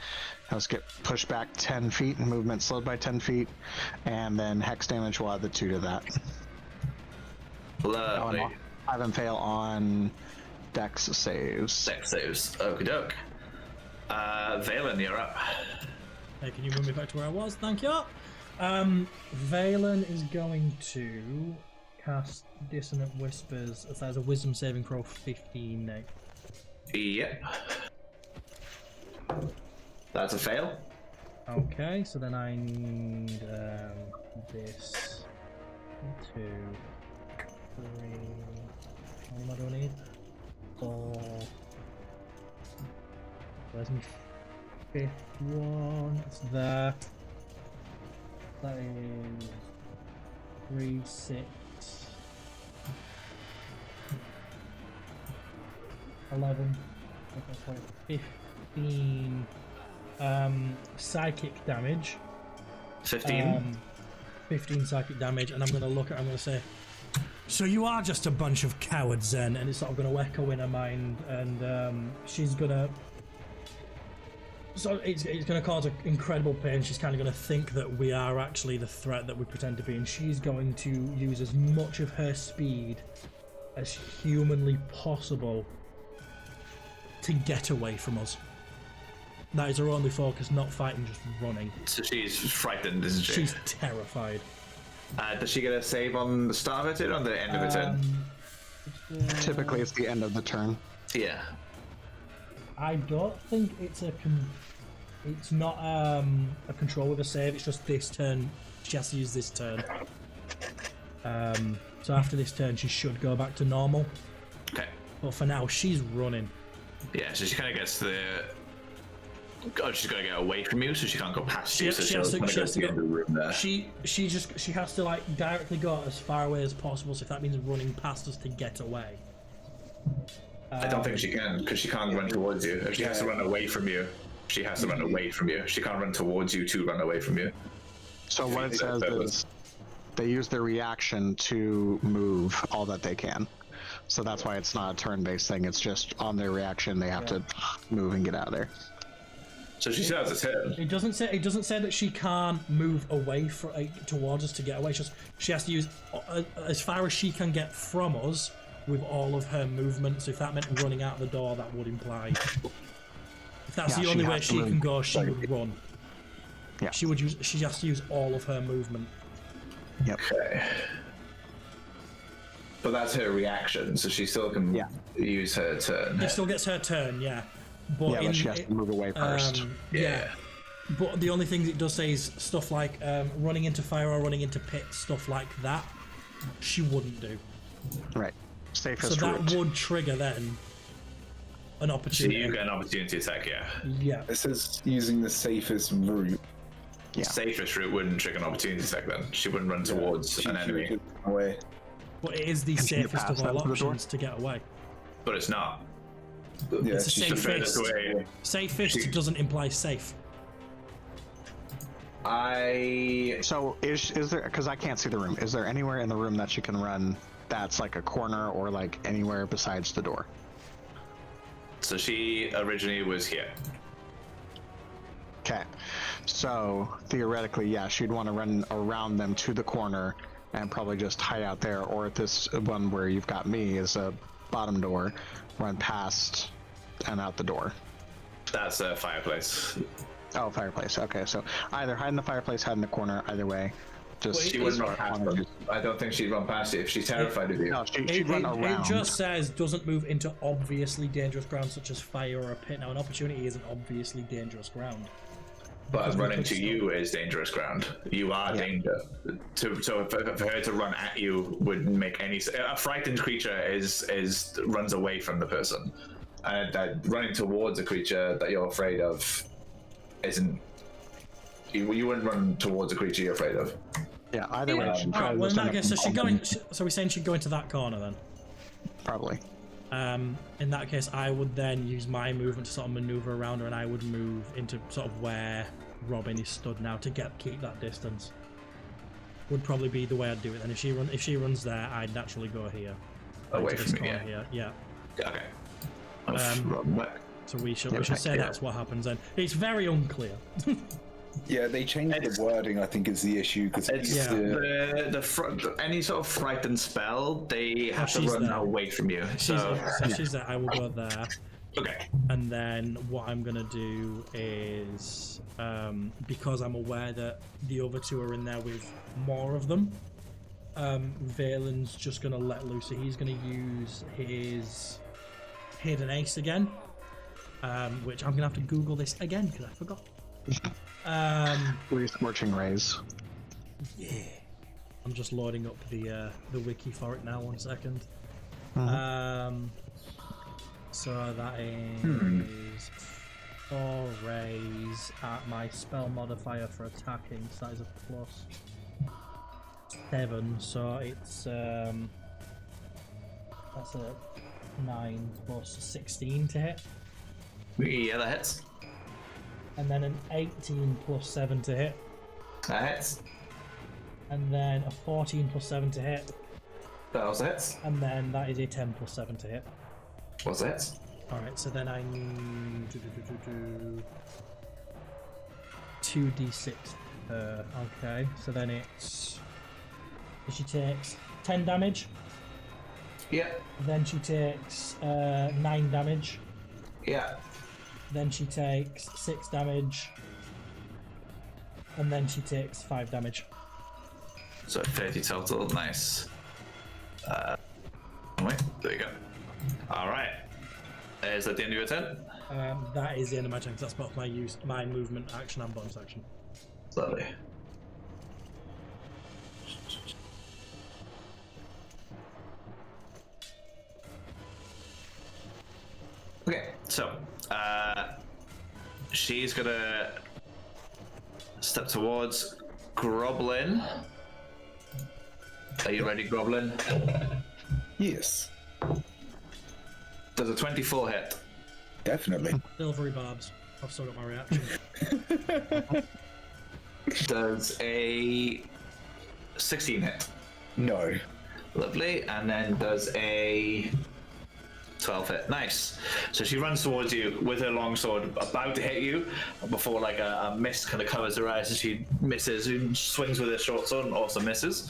Let's get pushed back 10 feet and movement slowed by 10 feet, and then hex damage will add the 2 to that. Lovely. Oh, have him fail on Dex saves. Dex saves. Okie doke. Valen, you're up. Hey, can you move me back to where I was? Thank you. Valen is going to cast Dissonant Whispers. As that is a Wisdom saving throw 15 now. Yep. That's a fail. Okay, so then I need this 2, 3. How many do I need? 4. Where's my 5th one? It's there. That is 3, 6, 11. That's like 15. Psychic damage. 15. 15 psychic damage, and I'm going to say, so you are just a bunch of cowards then, and it's sort of going to echo in her mind, and she's going to, so it's going to cause her incredible pain. She's kind of going to think that we are actually the threat that we pretend to be, and she's going to use as much of her speed as humanly possible to get away from us. That is her only focus, not fighting, just running. So she's frightened, isn't she? She's terrified. Does she get a save on the start of her turn or on the end of her turn? Typically, it's the end of the turn. Yeah. I don't think it's it's not a control with a save. It's just this turn. She has to use this turn. So after this turn, she should go back to normal. Okay. But for now, she's running. Yeah, so she kind of gets the. Oh, she's got to get away from you, so she can't go past you. So She has to get the room there. She has to like directly go as far away as possible. So if that means running past us to get away. I don't think she can, because she can't run towards you. If she has to run away from you, she has to run away from you. She can't run towards you to run away from you. So what it says is they use their reaction to move all that they can. So that's why it's not a turn-based thing. It's just on their reaction they have to move and get out of there. So she still has a turn. It doesn't say that she can't move away towards us to get away. It's just she has to use as far as she can get from us with all of her movement. So if that meant running out the door, that would imply. If that's the only way she can go, she would run. Yeah. She has to use all of her movement. Yep. Okay. But that's her reaction, so she still can use her turn. It still gets her turn, yeah. But, but she has to move away first. Yeah. But the only thing it does say is stuff like running into fire or running into pit, stuff like that. She wouldn't do. Right. Safest so route. that would trigger then an So opportunity. you get an opportunity attack, yeah. Yeah. This is using the safest route. Yeah. Safest route wouldn't trigger an opportunity attack then. She wouldn't run towards an enemy. Away. But it is the Can you safest pass of all that to the door? options to get away. But it's not. Yeah, It's a she's The safe furthest fist. away. Safest doesn't imply safe. So is there, because I can't see the room, is there anywhere in the room that she can run that's like a corner or like anywhere besides the door? So she originally was here. Okay. So theoretically, yeah, she'd want to run around them to the corner and probably just hide out there, or at this one where you've got me is a bottom door, run past and out the door. That's a fireplace. Oh, fireplace. Okay, so either hide in the fireplace, hide in the corner, either way. Just She wouldn't run past them. I don't think she'd run past you if she's terrified of you. No, she'd run around. It just says doesn't move into obviously dangerous ground such as fire or a pit. Now, an opportunity isn't obviously dangerous ground. But running to you is dangerous ground. You are danger. So for her to run at you wouldn't make any sense. A frightened creature runs away from the person. Running towards a creature that you're afraid of isn't. You wouldn't run towards a creature you're afraid of. Yeah, either way. Well, in that case, so we're saying she'd go into that corner then? Probably. In that case, I would then use my movement to sort of maneuver around her, and I would move into sort of where Robin is stood now to keep that distance. Would probably be the way I'd do it. And if she runs there, I'd naturally go here. Away from me, here. Yeah. Okay. So we should say that's what happens then. It's very unclear. Yeah, they changed the wording. I think is the issue because any sort of frightened spell, they have to run away from you. So she's there. I will go there. Okay. And then what I'm gonna do is, because I'm aware that the other two are in there with more of them, Valen's just gonna let loose. So he's gonna use his hidden ace again, which I'm gonna have to Google this again because I forgot. Three scorching rays. Yeah. I'm just loading up the wiki for it now. 1 second. So that is 4 rays at my spell modifier for attacking. So that is a +7. So it's that's a 9 plus 16 to hit. Yeah, that hits. And then an 18 plus 7 to hit. That hits. And then a 14 plus 7 to hit. That also hits. And then that is a 10 plus 7 to hit. What's that? Alright, so then I need 2d6. Okay, so then it's. She takes 10 damage. Yeah. Then she takes 9 damage. Yeah. Then she takes 6 damage. And then she takes 5 damage. So 30 total, nice. Wait, there you go. Alright. Is that the end of your turn? That is the end of my turn, because that's both my movement action and bonus action. Lovely. Okay, so she's gonna step towards Groblin. Are you ready, Groblin? Yes, Does a 24 hit? definitely. Silvery barbs. I've still got my reaction. Does a 16 hit? No. Lovely. And then does a 12 hit. Nice. So she runs towards you with her longsword, about to hit you, before like a mist kind of covers her eyes, and she misses and swings with her short sword and also misses.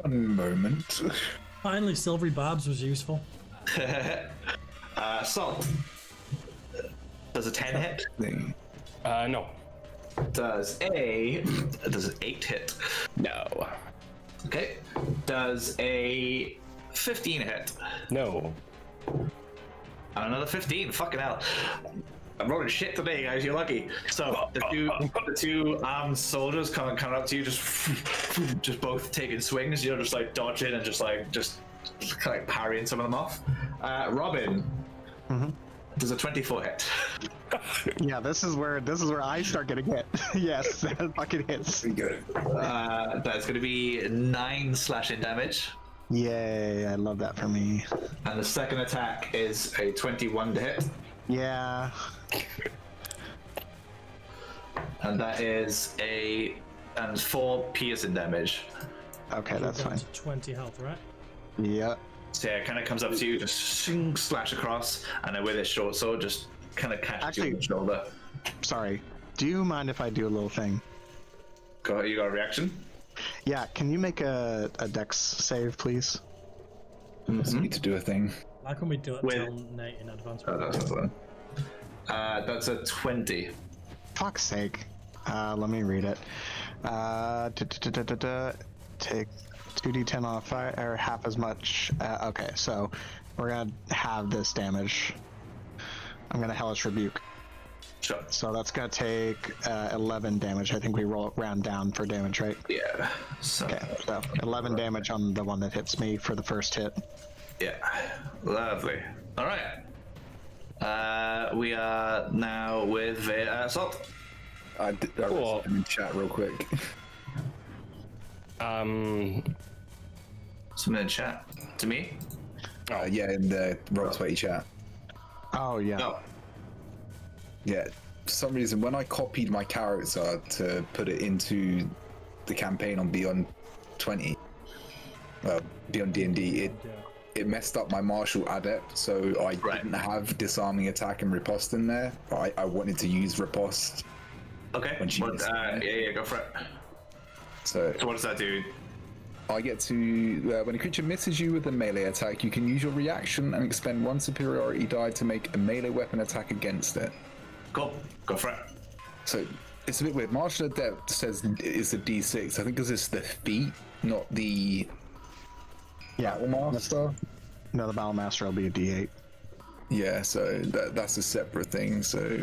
One moment. Finally, silvery barbs was useful. Salt. Does a 10 hit? No. Does an 8 hit? No. Okay. Does a 15 hit? No. And another 15. Fucking hell. I'm rolling shit today, guys. You're lucky. So the two armed soldiers coming up to you, just both taking swings. You're just like dodging and just kind of parrying some of them off. Robin. Mm-hmm. Does a 24 hit? Yeah, this is where I start getting hit. Yes, that fucking hits. Pretty good. That's going to be 9 slashing damage. Yay, I love that for me. And the second attack is a 21 to hit. Yeah. And that is 4 piercing damage. Okay, that's Down fine. to 20 health, right? Yeah. So yeah, it kind of comes up to you, just slash across, and then with his short sword, just kind of catches you on the shoulder. Sorry. Do you mind if I do a little thing? Go ahead, you got a reaction? Yeah, can you make a dex save, please? So need to do a thing. Why can't we do it With- till Nate in advance? That's a 20. Fuck's sake. Let me read it. Take 2d10 on a fire, or half as much. Okay, so we're gonna have this damage. I'm gonna Hellish Rebuke. Sure. So that's gonna take 11 damage. I think we round down for damage, right? Yeah. So, Okay, so 11 damage on the one that hits me for the first hit. yeah. Lovely. All right. We are now with Salt. I Cool. wrote in chat real quick. Something in chat to me. Yeah, in the Roll20 chat. Oh yeah. Oh, Yeah, for some reason, when I copied my character to put it into the campaign on Beyond 20, Beyond D&D, it messed up my martial adept, so I didn't have disarming attack and riposte in there. I wanted to use riposte. okay. When she What, gets yeah, go for it. So So what does that do? I get to, when a creature misses you with a melee attack, you can use your reaction and expend one superiority die to make a melee weapon attack against it. Cool. Go for it. So it's a bit weird. Martial Adept says it's a D6. I think because it's the feat, not the Battle Master. No, the Battlemaster will be a D8. Yeah, so that's a separate thing. So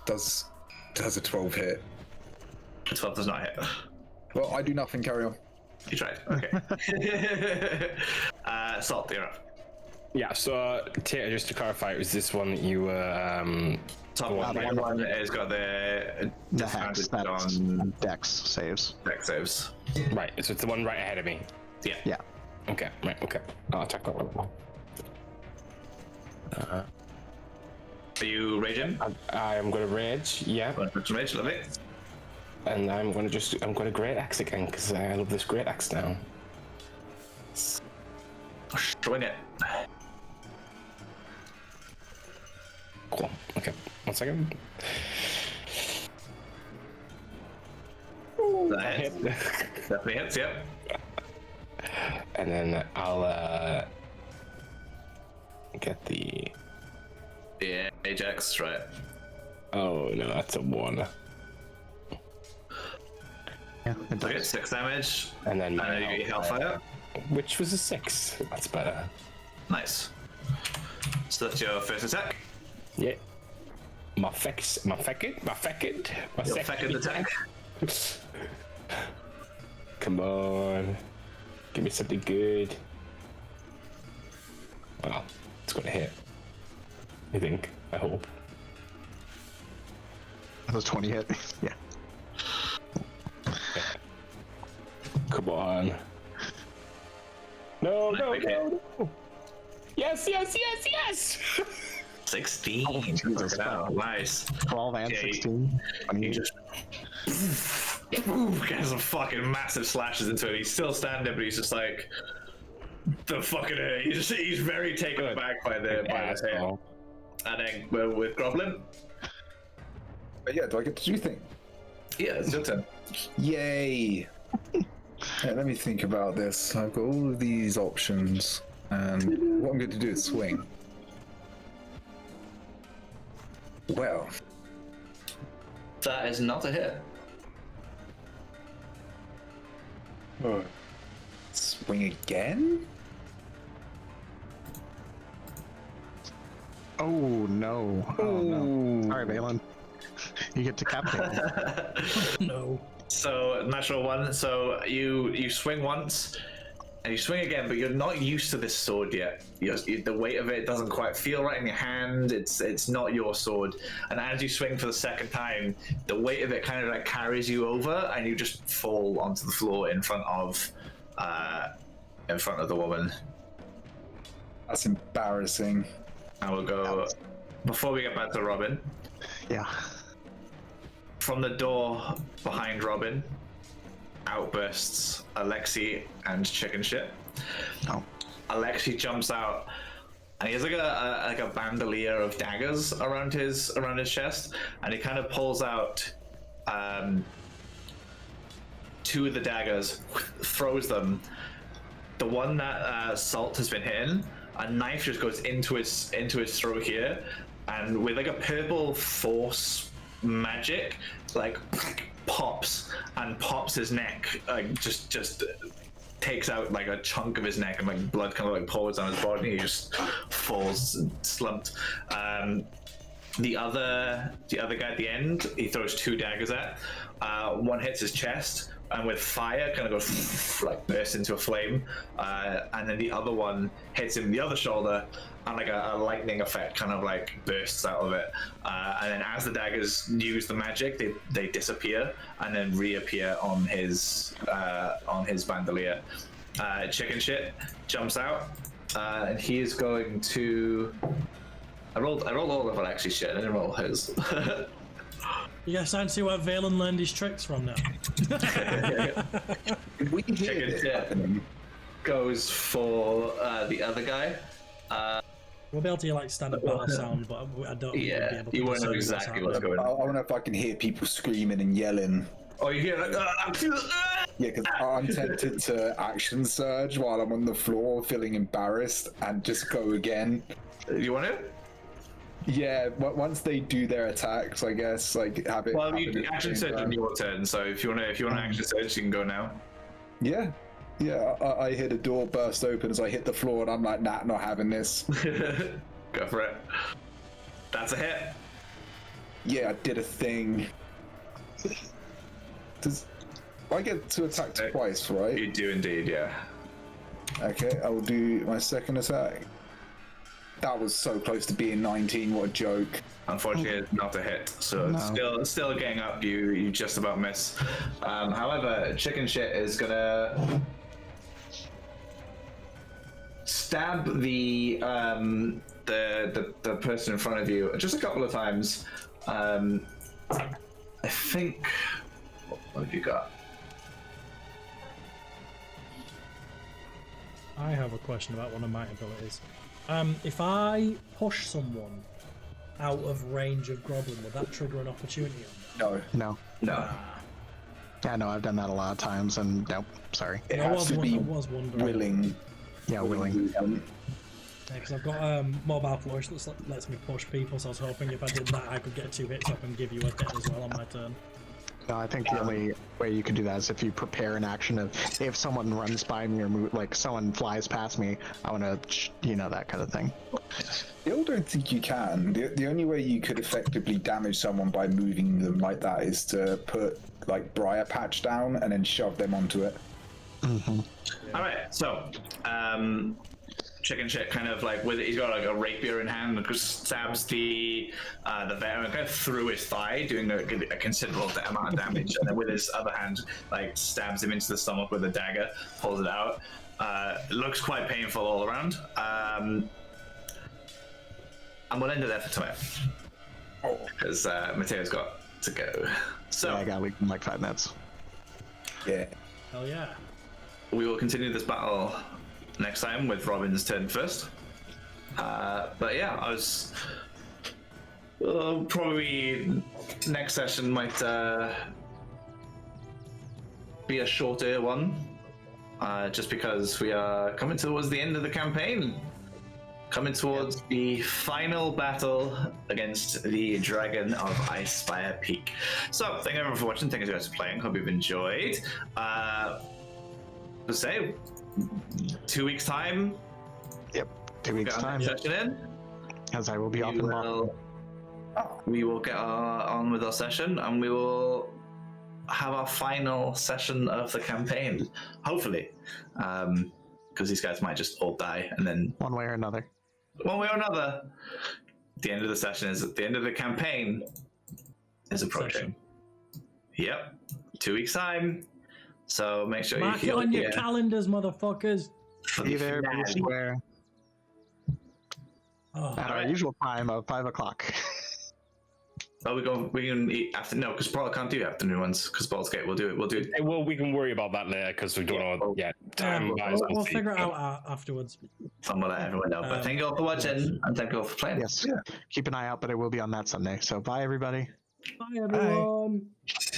does a 12 hit? 12 does not hit. Well, I do nothing. Carry on. You tried. Okay. Salt, you're up. Yeah, so Tater, just to clarify, it was this one that you were Top one, the one that has got the hex, disadvantage that's on Dex saves. dex saves. right, so it's the one right ahead of me. Yeah. Yeah. Okay, right, okay. I'll attack that one. Are you raging? I am gonna rage, yeah. Rage, love it. And I'm gonna great axe again, because I love this great axe now. Swing it. Cool. Okay. 1 second. That hits. Definitely hits, yep. And then I'll get the. Yeah, Ajax, right. Oh no, that's a 1. Yeah, it Okay, does. 6 damage. And then my you get Hellfire. which was a 6. That's better. Nice. So that's your first attack. Yeah. My second Your second attack. Come on. Give me something good. Well, it's gonna hit. I think. I hope. That was 20 hit. Yeah. Come on. No, no, Okay. no, no. Yes, yes, yes, yes! 16. Oh, Jesus. Look at that. Nice. 12 and Yeah, 16. He just gets some fucking massive slashes into it. He's still standing, but he's just like the fucking. He's very taken aback by the hit. Asshole. And then we're with Groblin. But yeah, do I get to do things? Yeah, it's your turn. Yay! Let me think about this. I've got all of these options, and what I'm going to do is swing. Well, That is not a hit. swing again? Oh no. Oh no. Sorry, Balin. You get decapitated. No. So natural 1. So you swing once, and you swing again, but you're not used to this sword yet. The weight of it doesn't quite feel right in your hand. It's not your sword. And as you swing for the second time, the weight of it kind of like carries you over, and you just fall onto the floor in front of the woman. That's embarrassing. And we'll go before we get back to Robin. Yeah. From the door behind Robin, outbursts Alexi and Chicken Shit. Oh. Alexi jumps out, and he has like a bandolier of daggers around his chest, and he kind of pulls out 2 of the daggers, throws them. The one that Salt has been hitting, a knife just goes into his throat here, and with like a purple force magic like pops his neck, like just takes out like a chunk of his neck, and like blood kind of like pours down his body, and he just falls slumped. The other guy at the end, he throws 2 daggers at. One hits his chest, and with fire, kind of goes like bursts into a flame. And then the other one hits him in the other shoulder, and like a lightning effect kind of like bursts out of it. And then as the daggers use the magic, they disappear and then reappear on his bandolier. Chicken shit jumps out, and he is going to. I rolled all of it actually. Shit, I didn't roll his. You guys starting to see where Valen learned his tricks from now. We can hear Chicken it shit happening. goes for the other guy. We'll be able to hear like standard battle sound, but I don't. Yeah, be able to you won't know discern exactly what's happening. going I on. wonder if I can hear people screaming and yelling. Oh, you hear like, Yeah, because I'm tempted to action surge while I'm on the floor, feeling embarrassed, and just go again. you want to? Yeah, once they do their attacks, I guess, like have it. Well, happen you at the action same surge time. on your turn. So if you want to action surge, you can go now. Yeah, I hear the door burst open as I hit the floor, and I'm like, nah, not having this. Go for it. That's a hit. Yeah, I did a thing. Does I get to attack twice, right? You do indeed, yeah. Okay, I will do my second attack. That was so close to being 19. What a joke. Unfortunately, it's not a hit, so it's still getting up. You just about miss. However, chicken shit is gonna stab the person in front of you just a couple of times. I think. What have you got? I have a question about one of my abilities. If I push someone out of range of Groblin, would that trigger an opportunity on them? No, No. Yeah, no, I've done that a lot of times, and nope, sorry. it I has to be I was wondering. willing. Yeah, willing. Because I've got mobile flourish that lets me push people, so I was hoping if I did that, I could get 2 hits up and give you a hit as well on my turn. No, I think the only way you can do that is if you prepare an action of if someone runs by me or like someone flies past me, I want to, that kind of thing. I don't think you can. The only way you could effectively damage someone by moving them like that is to put like briar patch down and then shove them onto it. Mm-hmm. All right, so chicken shit kind of like with it, he's got like a rapier in hand and just stabs the veteran kind of through his thigh, doing a considerable amount of damage, and then with his other hand like stabs him into the stomach with a dagger, pulls it out. It looks quite painful all around. And we'll end it there for tonight because Mateo's got to go. So Yeah, I gotta leave in like 5 minutes. Yeah. Hell yeah. we will continue this battle next time with Robin's turn first. But yeah, I was probably next session might be a shorter one, just because we are coming towards the end of the campaign, coming towards the final battle against the Dragon of Icespire Peak. So thank you everyone for watching. Thank you guys for playing. Hope you've enjoyed. Let's say 2 weeks time. Yep, 2 weeks Get our time. next session in. As I will be off and We will get on with our session, and we will have our final session of the campaign, hopefully, because these guys might just all die, and then one way or another. one way or another, the end of the session is at the end of the campaign is approaching. Yep, 2 weeks time. So make sure Mark you it heal on your here calendars, motherfuckers. for Be the there, be finale. square. Oh, At our usual time of 5 o'clock. Oh, we can eat after. No, because Paul can't do afternoon ones because Baldur's Gate. We'll do it. We'll do. Hey, well, we can worry about that later because we don't know. Yeah, time wise. we'll figure it out afterwards. I'm gonna let everyone know. But thank you all for watching and thank you all for playing. Yes. Keep an eye out, but it will be on that Sunday. So bye, everybody. Bye, everyone.